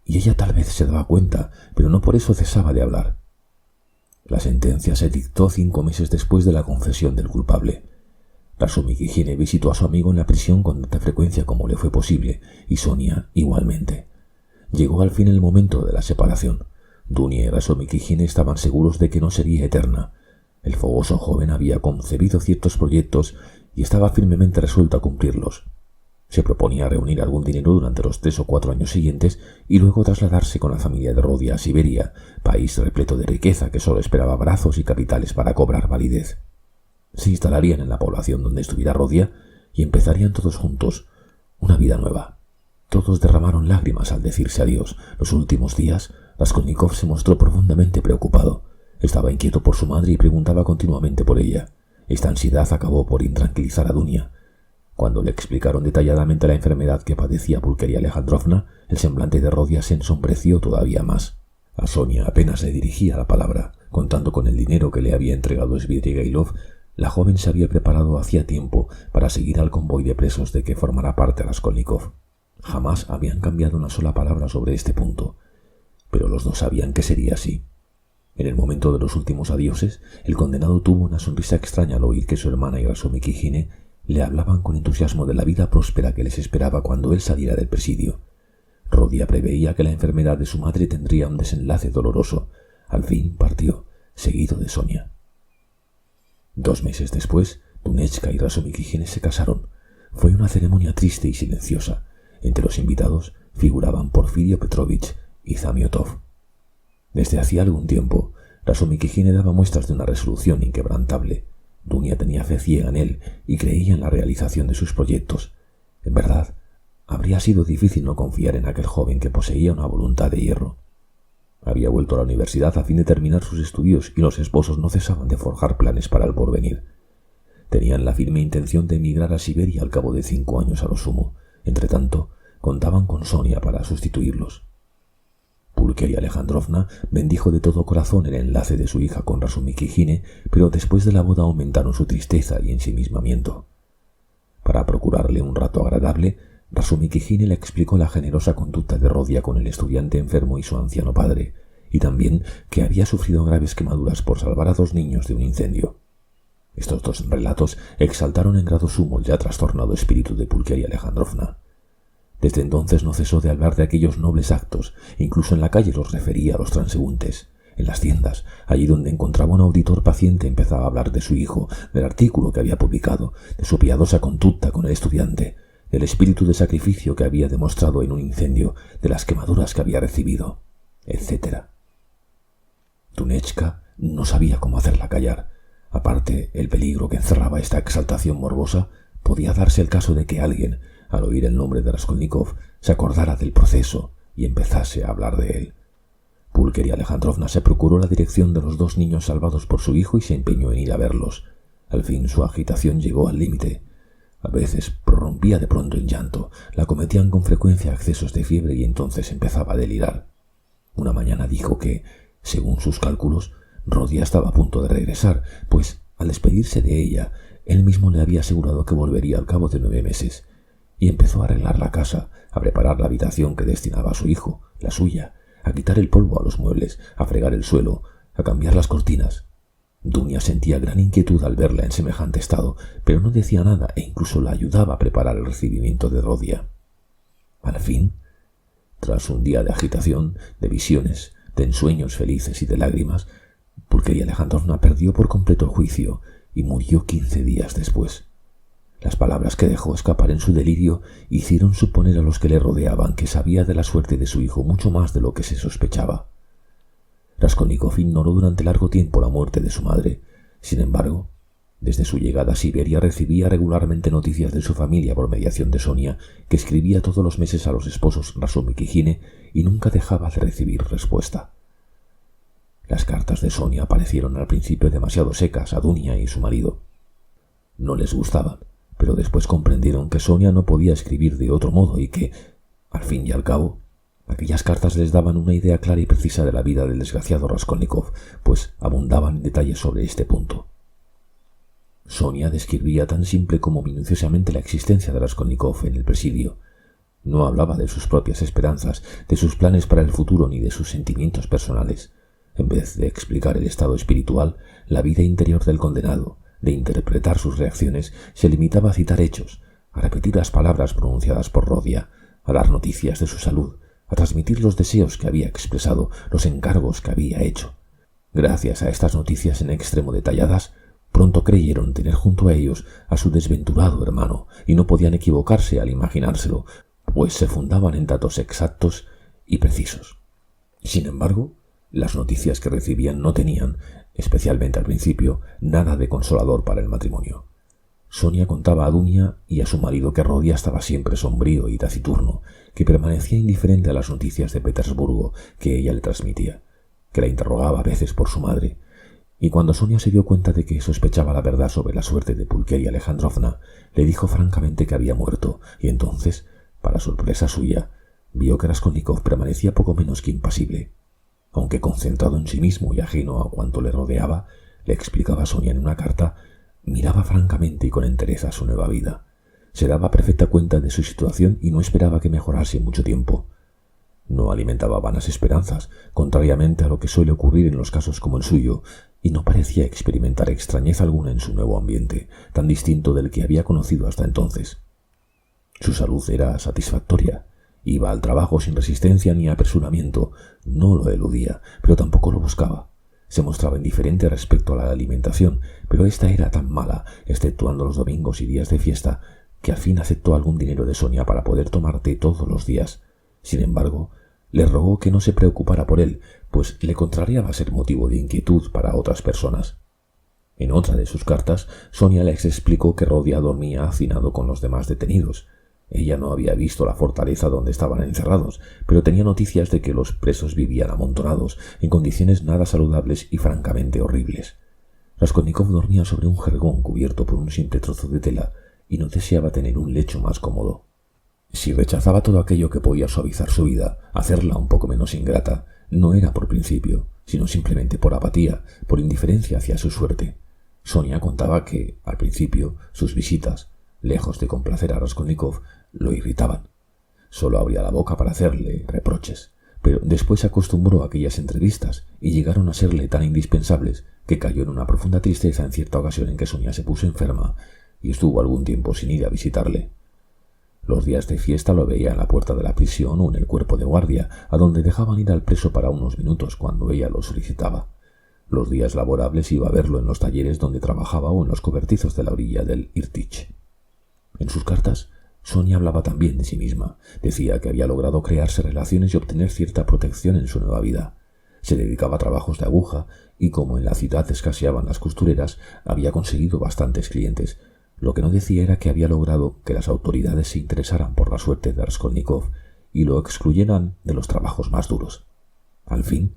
y ella tal vez se daba cuenta, pero no por eso cesaba de hablar. La sentencia se dictó 5 meses después de la confesión del culpable. Rasumik y Gine visitó a su amigo en la prisión con tanta frecuencia como le fue posible, y Sonia igualmente. Llegó al fin el momento de la separación. Dunia y Rasumik y Gine estaban seguros de que no sería eterna. El fogoso joven había concebido ciertos proyectos y estaba firmemente resuelto a cumplirlos. Se proponía reunir algún dinero durante los 3 o 4 años siguientes y luego trasladarse con la familia de Rodia a Siberia, país repleto de riqueza que solo esperaba brazos y capitales para cobrar validez. Se instalarían en la población donde estuviera Rodia y empezarían todos juntos una vida nueva. Todos derramaron lágrimas al decirse adiós. Los últimos días, Raskolnikov se mostró profundamente preocupado. Estaba inquieto por su madre y preguntaba continuamente por ella. Esta ansiedad acabó por intranquilizar a Dunia. Cuando le explicaron detalladamente la enfermedad que padecía Pulqueria Alejandrovna, el semblante de Rodia se ensombreció todavía más. A Sonia apenas le dirigía la palabra. Contando con el dinero que le había entregado Svidrigailov, la joven se había preparado hacía tiempo para seguir al convoy de presos de que formará parte Raskolnikov. Jamás habían cambiado una sola palabra sobre este punto, pero los dos sabían que sería así. En el momento de los últimos adioses, el condenado tuvo una sonrisa extraña al oír que su hermana y Rasumik y Gine le hablaban con entusiasmo de la vida próspera que les esperaba cuando él saliera del presidio. Rodia preveía que la enfermedad de su madre tendría un desenlace doloroso. Al fin partió, seguido de Sonia. 2 meses después, Dunechka y Rasumik y Gine se casaron. Fue una ceremonia triste y silenciosa. Entre los invitados figuraban Porfirio Petrovich y Zamiotov. Desde hacía algún tiempo, Razumikijine daba muestras de una resolución inquebrantable. Dunia tenía fe ciega en él y creía en la realización de sus proyectos. En verdad, habría sido difícil no confiar en aquel joven que poseía una voluntad de hierro. Había vuelto a la universidad a fin de terminar sus estudios y los esposos no cesaban de forjar planes para el porvenir. Tenían la firme intención de emigrar a Siberia al cabo de 5 años a lo sumo. Entretanto, contaban con Sonia para sustituirlos. Pulcheria Alejandrovna bendijo de todo corazón el enlace de su hija con Razumikijine, pero después de la boda aumentaron su tristeza y ensimismamiento. Para procurarle un rato agradable, Razumikijine le explicó la generosa conducta de Rodia con el estudiante enfermo y su anciano padre, y también que había sufrido graves quemaduras por salvar a 2 niños de un incendio. Estos 2 relatos exaltaron en grado sumo el ya trastornado espíritu de Pulcheria Alejandrovna. Desde entonces no cesó de hablar de aquellos nobles actos, e incluso en la calle los refería a los transeúntes. En las tiendas, allí donde encontraba un auditor paciente, empezaba a hablar de su hijo, del artículo que había publicado, de su piadosa conducta con el estudiante, del espíritu de sacrificio que había demostrado en un incendio, de las quemaduras que había recibido, etc. Dunechka no sabía cómo hacerla callar. Aparte, el peligro que encerraba esta exaltación morbosa, podía darse el caso de que alguien, al oír el nombre de Raskolnikov, se acordara del proceso y empezase a hablar de él. Pulcheria Alejandrovna se procuró la dirección de los 2 niños salvados por su hijo y se empeñó en ir a verlos. Al fin su agitación llegó al límite. A veces prorrumpía de pronto en llanto, la acometían con frecuencia accesos de fiebre y entonces empezaba a delirar. Una mañana dijo que, según sus cálculos, Rodia estaba a punto de regresar, pues, al despedirse de ella, él mismo le había asegurado que volvería al cabo de 9 meses. Y empezó a arreglar la casa, a preparar la habitación que destinaba a su hijo, la suya, a quitar el polvo a los muebles, a fregar el suelo, a cambiar las cortinas. Dunia sentía gran inquietud al verla en semejante estado, pero no decía nada e incluso la ayudaba a preparar el recibimiento de Rodia. Al fin, tras un día de agitación, de visiones, de ensueños felices y de lágrimas, Pulcheria Alejandrovna perdió por completo el juicio y murió 15 días después. Las palabras que dejó escapar en su delirio hicieron suponer a los que le rodeaban que sabía de la suerte de su hijo mucho más de lo que se sospechaba. Raskolnikov ignoró durante largo tiempo la muerte de su madre. Sin embargo, desde su llegada a Siberia recibía regularmente noticias de su familia por mediación de Sonia, que escribía todos los meses a los esposos Razumikijine y nunca dejaba de recibir respuesta. Las cartas de Sonia parecieron al principio demasiado secas a Dunia y su marido. No les gustaban, pero después comprendieron que Sonia no podía escribir de otro modo y que, al fin y al cabo, aquellas cartas les daban una idea clara y precisa de la vida del desgraciado Raskolnikov, pues abundaban en detalles sobre este punto. Sonia describía tan simple como minuciosamente la existencia de Raskolnikov en el presidio. No hablaba de sus propias esperanzas, de sus planes para el futuro ni de sus sentimientos personales. En vez de explicar el estado espiritual, la vida interior del condenado, de interpretar sus reacciones, se limitaba a citar hechos, a repetir las palabras pronunciadas por Rodia, a dar noticias de su salud, a transmitir los deseos que había expresado, los encargos que había hecho. Gracias a estas noticias en extremo detalladas, pronto creyeron tener junto a ellos a su desventurado hermano y no podían equivocarse al imaginárselo, pues se fundaban en datos exactos y precisos. Sin embargo, las noticias que recibían no tenían, especialmente al principio, nada de consolador para el matrimonio. Sonia contaba a Dunia y a su marido que Rodia estaba siempre sombrío y taciturno, que permanecía indiferente a las noticias de Petersburgo que ella le transmitía, que la interrogaba a veces por su madre, y cuando Sonia se dio cuenta de que sospechaba la verdad sobre la suerte de Pulcheria Alejandrovna, le dijo francamente que había muerto, y entonces, para sorpresa suya, vio que Raskolnikov permanecía poco menos que impasible. Aunque concentrado en sí mismo y ajeno a cuanto le rodeaba, le explicaba a Sonia en una carta, miraba francamente y con entereza su nueva vida. Se daba perfecta cuenta de su situación y no esperaba que mejorase mucho tiempo. No alimentaba vanas esperanzas, contrariamente a lo que suele ocurrir en los casos como el suyo, y no parecía experimentar extrañeza alguna en su nuevo ambiente, tan distinto del que había conocido hasta entonces. Su salud era satisfactoria. Iba al trabajo sin resistencia ni apresuramiento, no lo eludía, pero tampoco lo buscaba. Se mostraba indiferente respecto a la alimentación, pero ésta era tan mala, exceptuando los domingos y días de fiesta, que al fin aceptó algún dinero de Sonia para poder tomar té todos los días. Sin embargo, le rogó que no se preocupara por él, pues le contrariaba ser motivo de inquietud para otras personas. En otra de sus cartas, Sonia les explicó que Rodia dormía hacinado con los demás detenidos. Ella no había visto la fortaleza donde estaban encerrados, pero tenía noticias de que los presos vivían amontonados, en condiciones nada saludables y francamente horribles. Raskolnikov dormía sobre un jergón cubierto por un simple trozo de tela y no deseaba tener un lecho más cómodo. Si rechazaba todo aquello que podía suavizar su vida, hacerla un poco menos ingrata, no era por principio, sino simplemente por apatía, por indiferencia hacia su suerte. Sonia contaba que, al principio, sus visitas, lejos de complacer a Raskolnikov, lo irritaban. Solo abría la boca para hacerle reproches, pero después se acostumbró a aquellas entrevistas y llegaron a serle tan indispensables que cayó en una profunda tristeza en cierta ocasión en que Sonia se puso enferma y estuvo algún tiempo sin ir a visitarle. Los días de fiesta lo veía en la puerta de la prisión o en el cuerpo de guardia, a donde dejaban ir al preso para unos minutos cuando ella lo solicitaba. Los días laborables iba a verlo en los talleres donde trabajaba o en los cobertizos de la orilla del Irtych. En sus cartas, Sonia hablaba también de sí misma. Decía que había logrado crearse relaciones y obtener cierta protección en su nueva vida. Se dedicaba a trabajos de aguja y, como en la ciudad escaseaban las costureras, había conseguido bastantes clientes. Lo que no decía era que había logrado que las autoridades se interesaran por la suerte de Raskolnikov y lo excluyeran de los trabajos más duros. Al fin,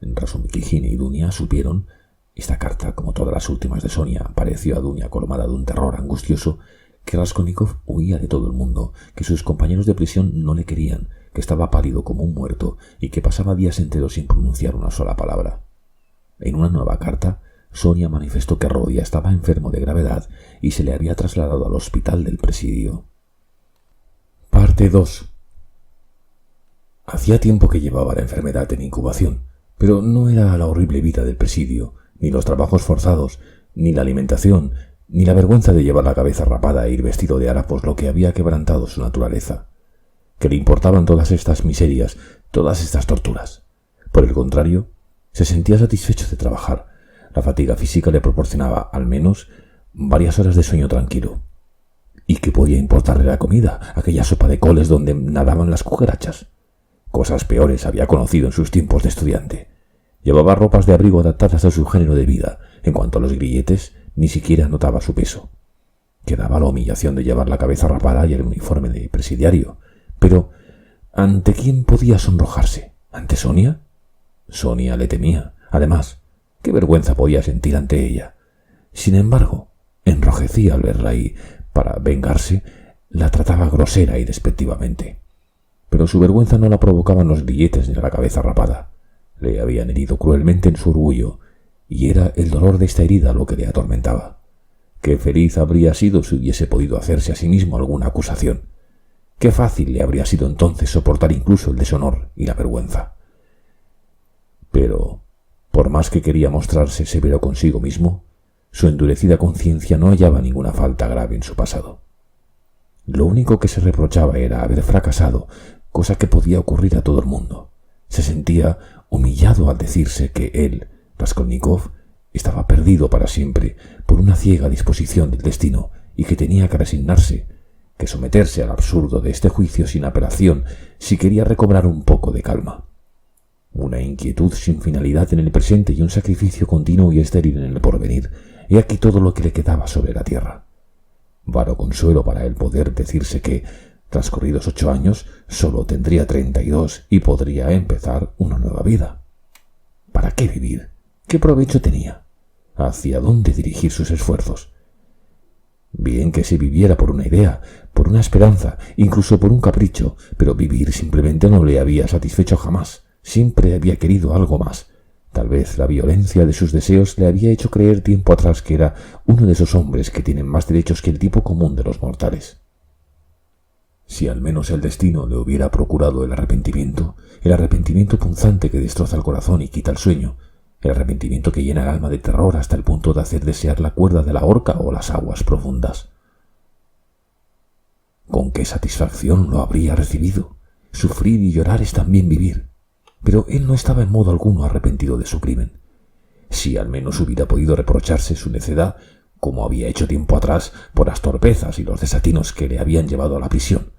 Razumikhine y Dunia supieron. Esta carta, como todas las últimas de Sonia, pareció a Dunia colmada de un terror angustioso, que Raskolnikov huía de todo el mundo, que sus compañeros de prisión no le querían, que estaba pálido como un muerto y que pasaba días enteros sin pronunciar una sola palabra. En una nueva carta, Sonia manifestó que Rodia estaba enfermo de gravedad y se le había trasladado al hospital del presidio. Parte 2. Hacía tiempo que llevaba la enfermedad en incubación, pero no era la horrible vida del presidio, ni los trabajos forzados, ni la alimentación, ni la vergüenza de llevar la cabeza rapada e ir vestido de harapos lo que había quebrantado su naturaleza. Que le importaban todas estas miserias, todas estas torturas. Por el contrario, se sentía satisfecho de trabajar. La fatiga física le proporcionaba, al menos, varias horas de sueño tranquilo. ¿Y qué podía importarle la comida, aquella sopa de coles donde nadaban las cucarachas? Cosas peores había conocido en sus tiempos de estudiante. Llevaba ropas de abrigo adaptadas a su género de vida. En cuanto a los grilletes, ni siquiera notaba su peso. Quedaba la humillación de llevar la cabeza rapada y el uniforme de presidiario. Pero, ¿ante quién podía sonrojarse? ¿Ante Sonia? Sonia le temía. Además, ¿qué vergüenza podía sentir ante ella? Sin embargo, enrojecía al verla y, para vengarse, la trataba grosera y despectivamente. Pero su vergüenza no la provocaban los grilletes ni la cabeza rapada. Le habían herido cruelmente en su orgullo, y era el dolor de esta herida lo que le atormentaba. Qué feliz habría sido si hubiese podido hacerse a sí mismo alguna acusación. Qué fácil le habría sido entonces soportar incluso el deshonor y la vergüenza. Pero, por más que quería mostrarse severo consigo mismo, su endurecida conciencia no hallaba ninguna falta grave en su pasado. Lo único que se reprochaba era haber fracasado, cosa que podía ocurrir a todo el mundo. Se sentía humillado al decirse que él, Raskolnikov, estaba perdido para siempre por una ciega disposición del destino y que tenía que resignarse, que someterse al absurdo de este juicio sin apelación si quería recobrar un poco de calma. Una inquietud sin finalidad en el presente y un sacrificio continuo y estéril en el porvenir. He aquí todo lo que le quedaba sobre la tierra. Vano consuelo para él poder decirse que, transcurridos 8 años, solo tendría 32 y podría empezar una nueva vida. ¿Para qué vivir? ¿Qué provecho tenía? ¿Hacia dónde dirigir sus esfuerzos? Bien que se viviera por una idea, por una esperanza, incluso por un capricho, pero vivir simplemente no le había satisfecho jamás. Siempre había querido algo más. Tal vez la violencia de sus deseos le había hecho creer tiempo atrás que era uno de esos hombres que tienen más derechos que el tipo común de los mortales. Si al menos el destino le hubiera procurado el arrepentimiento punzante que destroza el corazón y quita el sueño, el arrepentimiento que llena el alma de terror hasta el punto de hacer desear la cuerda de la horca o las aguas profundas. ¿Con qué satisfacción lo habría recibido? Sufrir y llorar es también vivir. Pero él no estaba en modo alguno arrepentido de su crimen. Si al menos hubiera podido reprocharse su necedad, como había hecho tiempo atrás por las torpezas y los desatinos que le habían llevado a la prisión.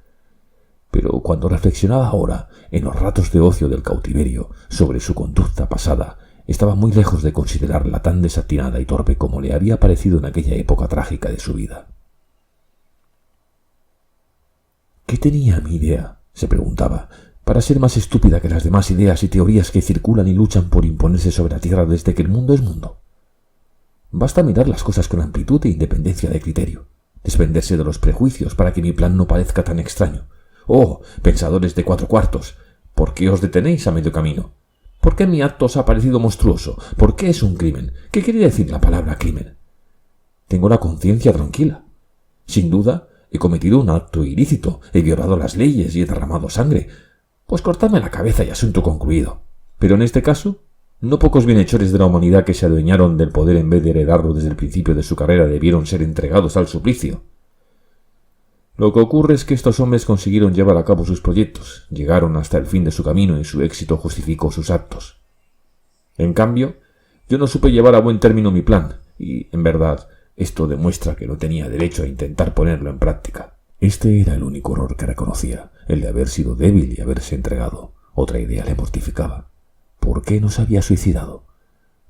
Pero cuando reflexionaba ahora, en los ratos de ocio del cautiverio, sobre su conducta pasada, estaba muy lejos de considerarla tan desatinada y torpe como le había parecido en aquella época trágica de su vida. ¿Qué tenía mi idea?, se preguntaba, para ser más estúpida que las demás ideas y teorías que circulan y luchan por imponerse sobre la tierra desde que el mundo es mundo. Basta mirar las cosas con amplitud e independencia de criterio, desprenderse de los prejuicios para que mi plan no parezca tan extraño. ¡Oh, pensadores de 4 cuartos! ¿Por qué os detenéis a medio camino? ¿Por qué mi acto os ha parecido monstruoso? ¿Por qué es un crimen? ¿Qué quiere decir la palabra crimen? Tengo la conciencia tranquila. Sin duda, he cometido un acto ilícito, he violado las leyes y he derramado sangre. Pues cortadme la cabeza y asunto concluido. Pero en este caso, no pocos bienhechores de la humanidad que se adueñaron del poder en vez de heredarlo desde el principio de su carrera debieron ser entregados al suplicio. Lo que ocurre es que estos hombres consiguieron llevar a cabo sus proyectos, llegaron hasta el fin de su camino y su éxito justificó sus actos. En cambio, yo no supe llevar a buen término mi plan, y, en verdad, esto demuestra que no tenía derecho a intentar ponerlo en práctica. Este era el único error que reconocía, el de haber sido débil y haberse entregado. Otra idea le mortificaba. ¿Por qué no se había suicidado?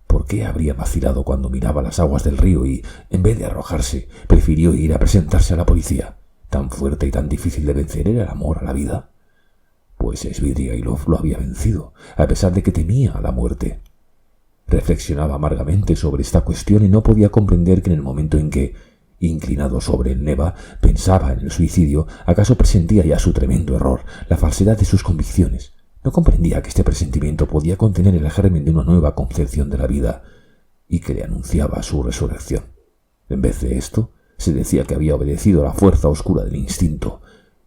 ¿Por qué habría vacilado cuando miraba las aguas del río y, en vez de arrojarse, prefirió ir a presentarse a la policía? Tan fuerte y tan difícil de vencer era el amor a la vida. Pues Svidrigailov lo había vencido, a pesar de que temía a la muerte. Reflexionaba amargamente sobre esta cuestión y no podía comprender que en el momento en que, inclinado sobre el Neva, pensaba en el suicidio, acaso presentía ya su tremendo error, la falsedad de sus convicciones. No comprendía que este presentimiento podía contener el germen de una nueva concepción de la vida y que le anunciaba su resurrección. En vez de esto, se decía que había obedecido a la fuerza oscura del instinto,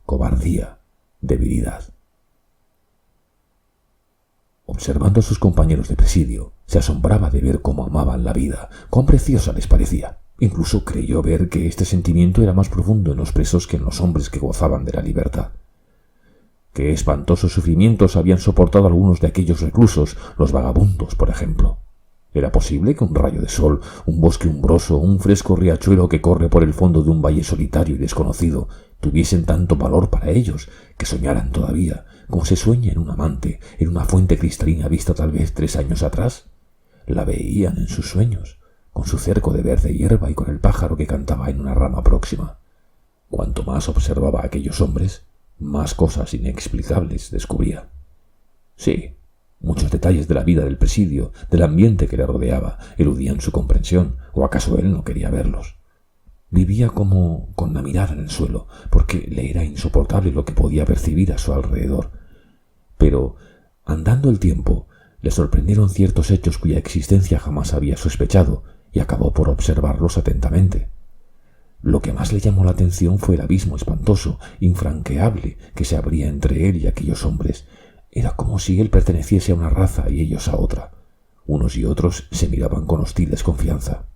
cobardía, debilidad. Observando a sus compañeros de presidio, se asombraba de ver cómo amaban la vida, cuán preciosa les parecía. Incluso creyó ver que este sentimiento era más profundo en los presos que en los hombres que gozaban de la libertad. Qué espantosos sufrimientos habían soportado algunos de aquellos reclusos, los vagabundos, por ejemplo. ¿Era posible que un rayo de sol, un bosque umbroso, un fresco riachuelo que corre por el fondo de un valle solitario y desconocido, tuviesen tanto valor para ellos, que soñaran todavía, como se sueña en un amante, en una fuente cristalina vista tal vez 3 años atrás? La veían en sus sueños, con su cerco de verde hierba y con el pájaro que cantaba en una rama próxima. Cuanto más observaba a aquellos hombres, más cosas inexplicables descubría. Sí, muchos detalles de la vida del presidio, del ambiente que le rodeaba, eludían su comprensión, o acaso él no quería verlos. Vivía como con la mirada en el suelo, porque le era insoportable lo que podía percibir a su alrededor. Pero, andando el tiempo, le sorprendieron ciertos hechos cuya existencia jamás había sospechado, y acabó por observarlos atentamente. Lo que más le llamó la atención fue el abismo espantoso, infranqueable, que se abría entre él y aquellos hombres. Era como si él perteneciese a una raza y ellos a otra. Unos y otros se miraban con hostil desconfianza.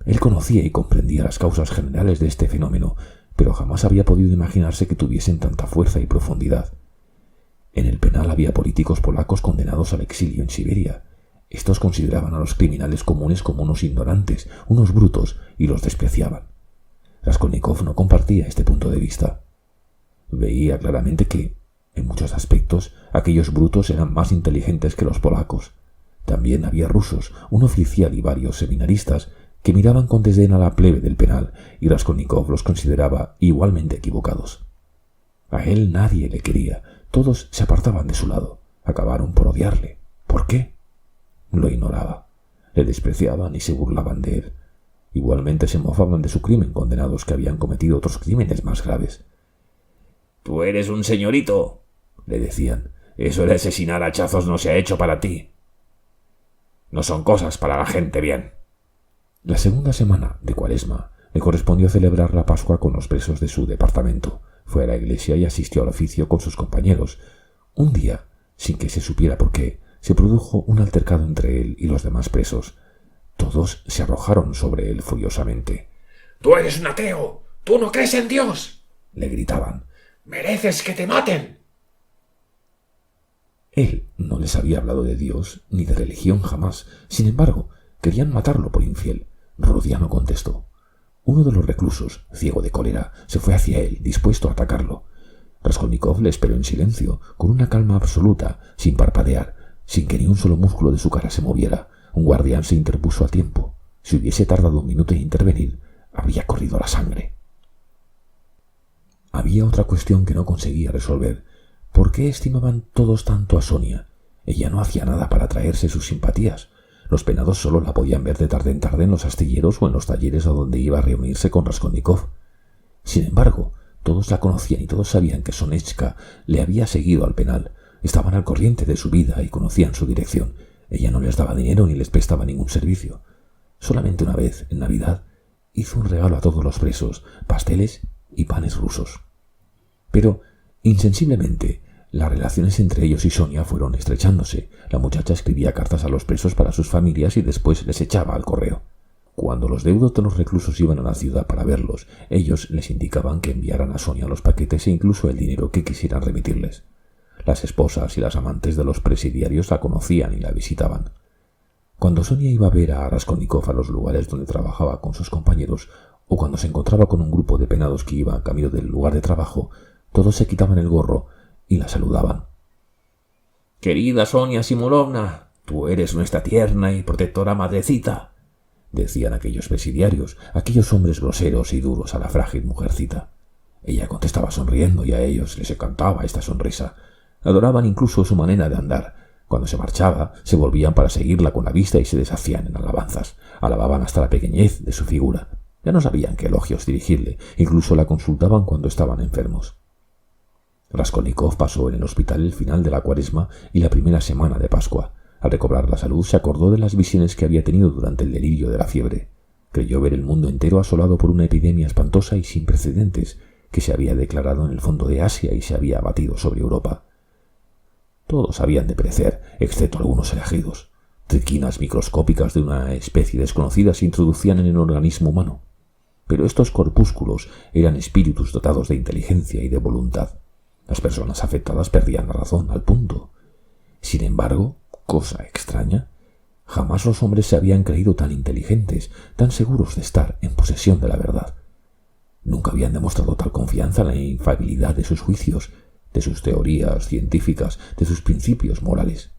Él conocía y comprendía las causas generales de este fenómeno, pero jamás había podido imaginarse que tuviesen tanta fuerza y profundidad. En el penal había políticos polacos condenados al exilio en Siberia. Estos consideraban a los criminales comunes como unos ignorantes, unos brutos, y los despreciaban. Raskolnikov no compartía este punto de vista. Veía claramente que, en muchos aspectos, aquellos brutos eran más inteligentes que los polacos. También había rusos, un oficial y varios seminaristas que miraban con desdén a la plebe del penal, y Raskolnikov los consideraba igualmente equivocados. A él nadie le quería, todos se apartaban de su lado, acabaron por odiarle. ¿Por qué? Lo ignoraba. Le despreciaban y se burlaban de él. Igualmente se mofaban de su crimen, condenados que habían cometido otros crímenes más graves. «Tú eres un señorito», le decían. «Eso de asesinar a hachazos no se ha hecho para ti. No son cosas para la gente bien». La segunda semana de Cuaresma le correspondió celebrar la Pascua con los presos de su departamento. Fue a la iglesia y asistió al oficio con sus compañeros. Un día, sin que se supiera por qué, se produjo un altercado entre él y los demás presos. Todos se arrojaron sobre él furiosamente. «¡Tú eres un ateo! ¡Tú no crees en Dios!», le gritaban. «¡Mereces que te maten!». Él no les había hablado de Dios ni de religión jamás. Sin embargo, querían matarlo por infiel. Rudiano contestó. Uno de los reclusos, ciego de cólera, se fue hacia él, dispuesto a atacarlo. Raskolnikov le esperó en silencio, con una calma absoluta, sin parpadear, sin que ni un solo músculo de su cara se moviera. Un guardián se interpuso a tiempo. Si hubiese tardado un minuto en intervenir, habría corrido la sangre. Había otra cuestión que no conseguía resolver. ¿Por qué estimaban todos tanto a Sonia? Ella no hacía nada para atraerse sus simpatías. Los penados solo la podían ver de tarde en tarde en los astilleros o en los talleres a donde iba a reunirse con Raskolnikov. Sin embargo, todos la conocían y todos sabían que Sonetchka le había seguido al penal. Estaban al corriente de su vida y conocían su dirección. Ella no les daba dinero ni les prestaba ningún servicio. Solamente una vez, en Navidad, hizo un regalo a todos los presos, pasteles y panes rusos. Pero, insensiblemente, las relaciones entre ellos y Sonia fueron estrechándose. La muchacha escribía cartas a los presos para sus familias y después les echaba al correo. Cuando los deudos de los reclusos iban a la ciudad para verlos, ellos les indicaban que enviaran a Sonia los paquetes e incluso el dinero que quisieran remitirles. Las esposas y las amantes de los presidiarios la conocían y la visitaban. Cuando Sonia iba a ver a Raskolnikov a los lugares donde trabajaba con sus compañeros, o cuando se encontraba con un grupo de penados que iban camino del lugar de trabajo, todos se quitaban el gorro y la saludaban. «Querida Sonia Simonovna, tú eres nuestra tierna y protectora madrecita», decían aquellos presidiarios, aquellos hombres groseros y duros a la frágil mujercita. Ella contestaba sonriendo y a ellos les encantaba esta sonrisa. Adoraban incluso su manera de andar. Cuando se marchaba, se volvían para seguirla con la vista y se deshacían en alabanzas. Alababan hasta la pequeñez de su figura. Ya no sabían qué elogios dirigirle. Incluso la consultaban cuando estaban enfermos. Raskolnikov pasó en el hospital el final de la Cuaresma y la primera semana de Pascua. Al recobrar la salud, se acordó de las visiones que había tenido durante el delirio de la fiebre. Creyó ver el mundo entero asolado por una epidemia espantosa y sin precedentes que se había declarado en el fondo de Asia y se había abatido sobre Europa. Todos habían de perecer, excepto algunos elegidos. Triquinas microscópicas de una especie desconocida se introducían en el organismo humano. Pero estos corpúsculos eran espíritus dotados de inteligencia y de voluntad. Las personas afectadas perdían la razón al punto. Sin embargo, cosa extraña, jamás los hombres se habían creído tan inteligentes, tan seguros de estar en posesión de la verdad. Nunca habían demostrado tal confianza en la infalibilidad de sus juicios, de sus teorías científicas, de sus principios morales.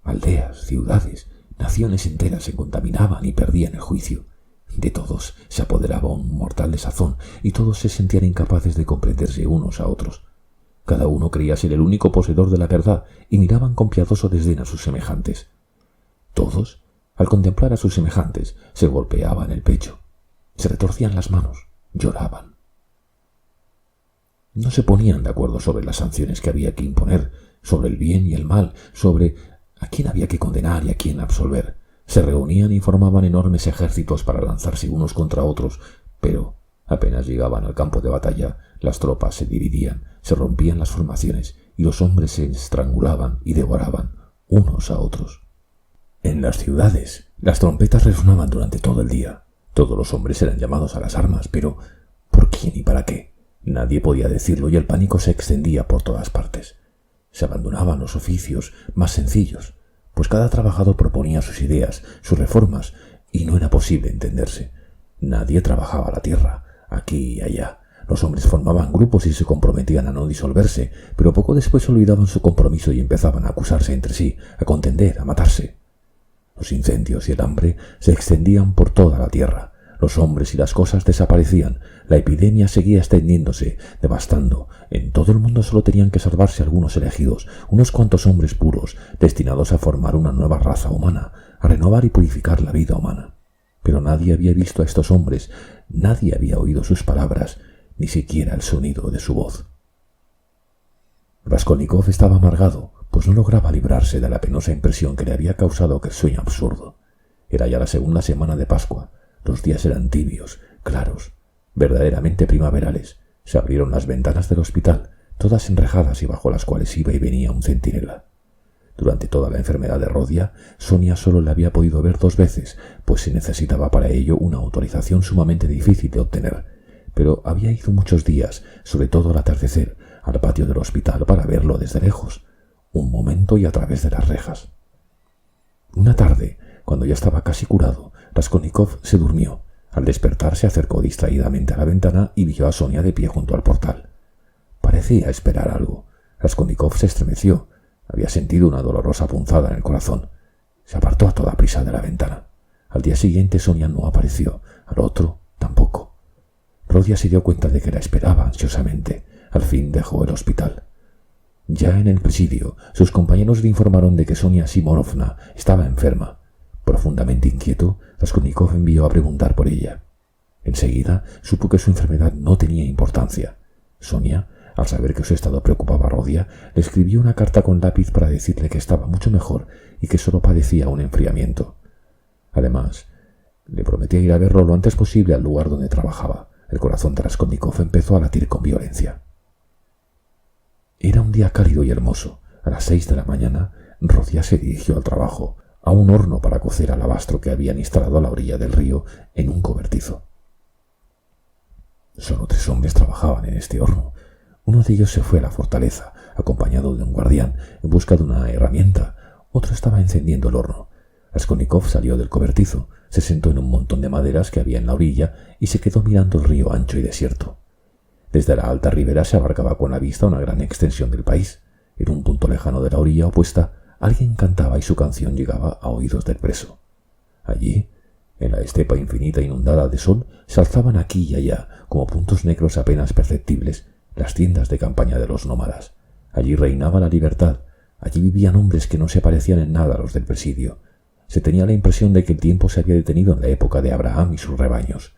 Aldeas, ciudades, naciones enteras se contaminaban y perdían el juicio. De todos se apoderaba un mortal desazón y todos se sentían incapaces de comprenderse unos a otros. Cada uno creía ser el único poseedor de la verdad y miraban con piadoso desdén a sus semejantes. Todos, al contemplar a sus semejantes, se golpeaban el pecho, se retorcían las manos, lloraban. No se ponían de acuerdo sobre las sanciones que había que imponer, sobre el bien y el mal, sobre a quién había que condenar y a quién absolver. Se reunían y formaban enormes ejércitos para lanzarse unos contra otros, pero apenas llegaban al campo de batalla, las tropas se dividían, se rompían las formaciones y los hombres se estrangulaban y devoraban unos a otros. En las ciudades, las trompetas resonaban durante todo el día. Todos los hombres eran llamados a las armas, pero ¿por quién y para qué? Nadie podía decirlo y el pánico se extendía por todas partes. Se abandonaban los oficios más sencillos, pues cada trabajador proponía sus ideas, sus reformas, y no era posible entenderse. Nadie trabajaba la tierra, aquí y allá. Los hombres formaban grupos y se comprometían a no disolverse, pero poco después olvidaban su compromiso y empezaban a acusarse entre sí, a contender, a matarse. Los incendios y el hambre se extendían por toda la tierra. Los hombres y las cosas desaparecían. La epidemia seguía extendiéndose, devastando. En todo el mundo solo tenían que salvarse algunos elegidos, unos cuantos hombres puros, destinados a formar una nueva raza humana, a renovar y purificar la vida humana. Pero nadie había visto a estos hombres, nadie había oído sus palabras, ni siquiera el sonido de su voz. Raskolnikov estaba amargado, pues no lograba librarse de la penosa impresión que le había causado aquel sueño absurdo. Era ya la segunda semana de Pascua. Los días eran tibios, claros, verdaderamente primaverales. Se abrieron las ventanas del hospital, todas enrejadas y bajo las cuales iba y venía un centinela. Durante toda la enfermedad de Rodia, Sonia solo le había podido ver 2 veces, pues se necesitaba para ello una autorización sumamente difícil de obtener. Pero había ido muchos días, sobre todo al atardecer, al patio del hospital para verlo desde lejos, un momento y a través de las rejas. Una tarde, cuando ya estaba casi curado, Raskolnikov se durmió. Al despertar se acercó distraídamente a la ventana y vio a Sonia de pie junto al portal. Parecía esperar algo. Raskolnikov se estremeció. Había sentido una dolorosa punzada en el corazón. Se apartó a toda prisa de la ventana. Al día siguiente Sonia no apareció. Al otro tampoco. Rodia se dio cuenta de que la esperaba ansiosamente. Al fin dejó el hospital. Ya en el presidio, sus compañeros le informaron de que Sonia Simonovna estaba enferma. Profundamente inquieto, Raskolnikov envió a preguntar por ella. Enseguida supo que su enfermedad no tenía importancia. Sonia, al saber que su estado preocupaba a Rodia, le escribió una carta con lápiz para decirle que estaba mucho mejor y que solo padecía un enfriamiento. Además, le prometía ir a verlo lo antes posible al lugar donde trabajaba. El corazón de Raskolnikov empezó a latir con violencia. Era un día cálido y hermoso. A las 6 de la mañana, Rodia se dirigió al trabajo, a un horno para cocer alabastro que habían instalado a la orilla del río en un cobertizo. Solo 3 hombres trabajaban en este horno. Uno de ellos se fue a la fortaleza, acompañado de un guardián, en busca de una herramienta. Otro estaba encendiendo el horno. Raskolnikov salió del cobertizo, se sentó en un montón de maderas que había en la orilla y se quedó mirando el río ancho y desierto. Desde la alta ribera se abarcaba con la vista una gran extensión del país. En un punto lejano de la orilla opuesta, alguien cantaba y su canción llegaba a oídos del preso. Allí, en la estepa infinita inundada de sol, se alzaban aquí y allá, como puntos negros apenas perceptibles, las tiendas de campaña de los nómadas. Allí reinaba la libertad. Allí vivían hombres que no se parecían en nada a los del presidio. Se tenía la impresión de que el tiempo se había detenido en la época de Abraham y sus rebaños.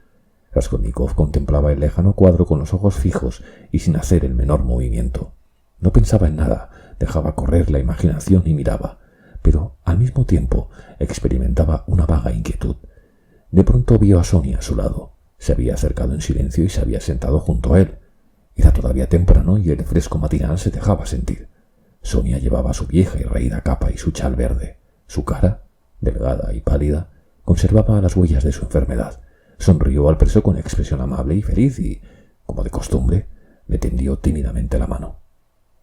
Raskolnikov contemplaba el lejano cuadro con los ojos fijos y sin hacer el menor movimiento. No pensaba en nada, dejaba correr la imaginación y miraba, pero al mismo tiempo experimentaba una vaga inquietud. De pronto vio a Sonia a su lado. Se había acercado en silencio y se había sentado junto a él. Era todavía temprano y el fresco matinal se dejaba sentir. Sonia llevaba su vieja y raída capa y su chal verde. Su cara, delgada y pálida, conservaba las huellas de su enfermedad. Sonrió al preso con expresión amable y feliz y, como de costumbre, le tendió tímidamente la mano.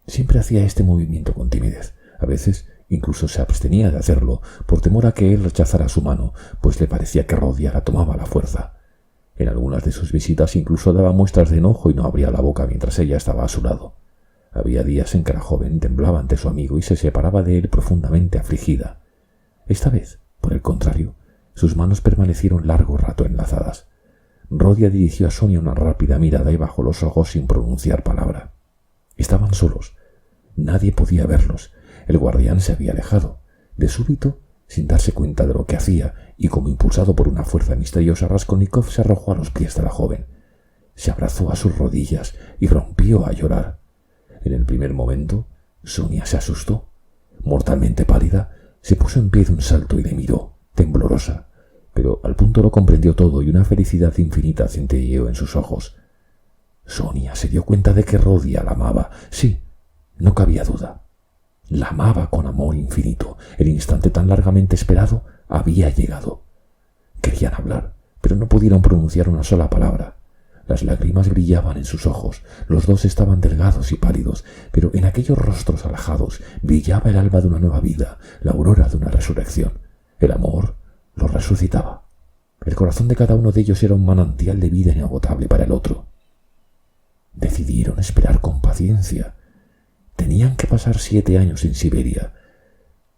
Siempre hacía este movimiento con timidez. A veces incluso se abstenía de hacerlo por temor a que él rechazara su mano, pues le parecía que Rodia la tomaba a la fuerza. En algunas de sus visitas incluso daba muestras de enojo y no abría la boca mientras ella estaba a su lado. Había días en que la joven temblaba ante su amigo y se separaba de él profundamente afligida. Esta vez, por el contrario, sus manos permanecieron largo rato enlazadas. Rodia dirigió a Sonia una rápida mirada y bajó los ojos sin pronunciar palabra. Estaban solos. Nadie podía verlos. El guardián se había alejado. De súbito, sin darse cuenta de lo que hacía, y como impulsado por una fuerza misteriosa, Raskolnikov se arrojó a los pies de la joven. Se abrazó a sus rodillas y rompió a llorar. En el primer momento, Sonia se asustó. Mortalmente pálida, se puso en pie de un salto y le miró, temblorosa. Pero al punto lo comprendió todo y una felicidad infinita centelleó en sus ojos. Sonia se dio cuenta de que Rodia la amaba. Sí, no cabía duda. La amaba con amor infinito. El instante tan largamente esperado había llegado. Querían hablar, pero no pudieron pronunciar una sola palabra. Las lágrimas brillaban en sus ojos. Los dos estaban delgados y pálidos, pero en aquellos rostros alajados brillaba el alba de una nueva vida, la aurora de una resurrección. El amor los resucitaba. El corazón de cada uno de ellos era un manantial de vida inagotable para el otro. Decidieron esperar con paciencia. Tenían que pasar 7 años en Siberia.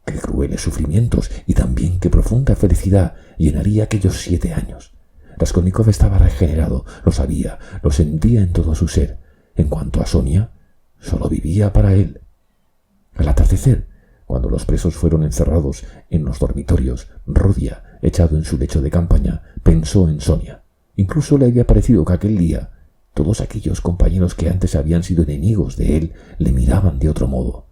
Qué crueles sufrimientos y también qué profunda felicidad llenaría aquellos 7 años. Raskolnikov estaba regenerado, lo sabía, lo sentía en todo su ser. En cuanto a Sonia, solo vivía para él. Al atardecer, cuando los presos fueron encerrados en los dormitorios, Rodia, echado en su lecho de campaña, pensó en Sonia. Incluso le había parecido que aquel día todos aquellos compañeros que antes habían sido enemigos de él le miraban de otro modo.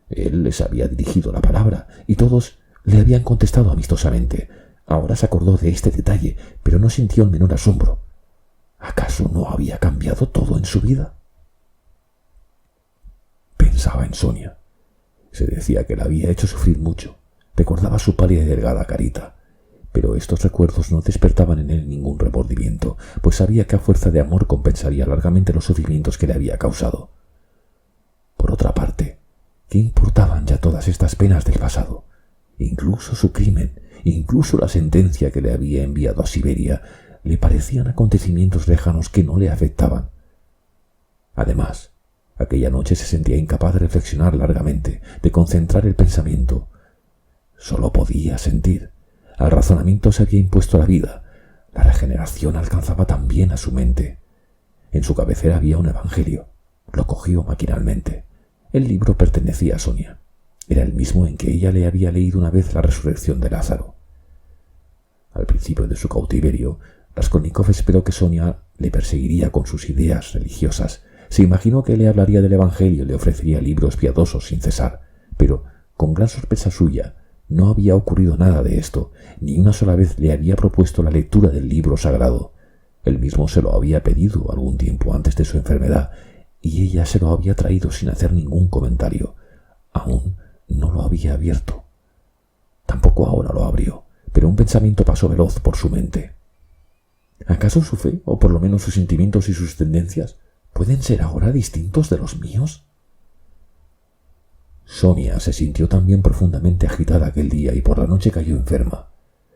Él les había dirigido la palabra y todos le habían contestado amistosamente. Ahora se acordó de este detalle, pero no sintió el menor asombro. ¿Acaso no había cambiado todo en su vida? Pensaba en Sonia. Se decía que la había hecho sufrir mucho. Recordaba su pálida y delgada carita. Pero estos recuerdos no despertaban en él ningún remordimiento, pues sabía que a fuerza de amor compensaría largamente los sufrimientos que le había causado. Por otra parte, ¿qué importaban ya todas estas penas del pasado? Incluso su crimen, incluso la sentencia que le había enviado a Siberia, le parecían acontecimientos lejanos que no le afectaban. Además, aquella noche se sentía incapaz de reflexionar largamente, de concentrar el pensamiento. Solo podía sentir. Al razonamiento se había impuesto la vida. La regeneración alcanzaba también a su mente. En su cabecera había un evangelio. Lo cogió maquinalmente. El libro pertenecía a Sonia. Era el mismo en que ella le había leído una vez la resurrección de Lázaro. Al principio de su cautiverio, Raskolnikov esperó que Sonia le perseguiría con sus ideas religiosas. Se imaginó que le hablaría del evangelio y le ofrecería libros piadosos sin cesar, pero, con gran sorpresa suya, no había ocurrido nada de esto, ni una sola vez le había propuesto la lectura del libro sagrado. Él mismo se lo había pedido algún tiempo antes de su enfermedad, y ella se lo había traído sin hacer ningún comentario. Aún no lo había abierto. Tampoco ahora lo abrió, pero un pensamiento pasó veloz por su mente. ¿Acaso su fe, o por lo menos sus sentimientos y sus tendencias, pueden ser ahora distintos de los míos? Sonia se sintió también profundamente agitada aquel día y por la noche cayó enferma.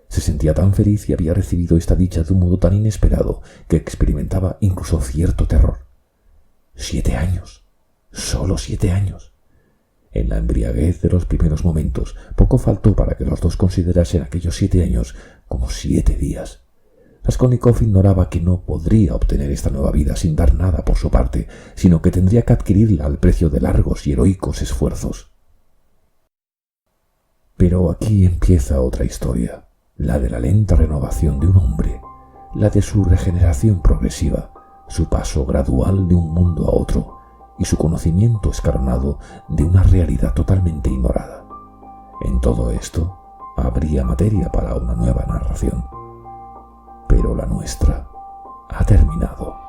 Se sentía tan feliz y había recibido esta dicha de un modo tan inesperado que experimentaba incluso cierto terror. 7 años. Solo 7 años. En la embriaguez de los primeros momentos, poco faltó para que los dos considerasen aquellos 7 años como 7 días. Raskolnikov ignoraba que no podría obtener esta nueva vida sin dar nada por su parte, sino que tendría que adquirirla al precio de largos y heroicos esfuerzos. Pero aquí empieza otra historia, la de la lenta renovación de un hombre, la de su regeneración progresiva, su paso gradual de un mundo a otro y su conocimiento escalonado de una realidad totalmente ignorada. En todo esto habría materia para una nueva narración. Pero la nuestra ha terminado.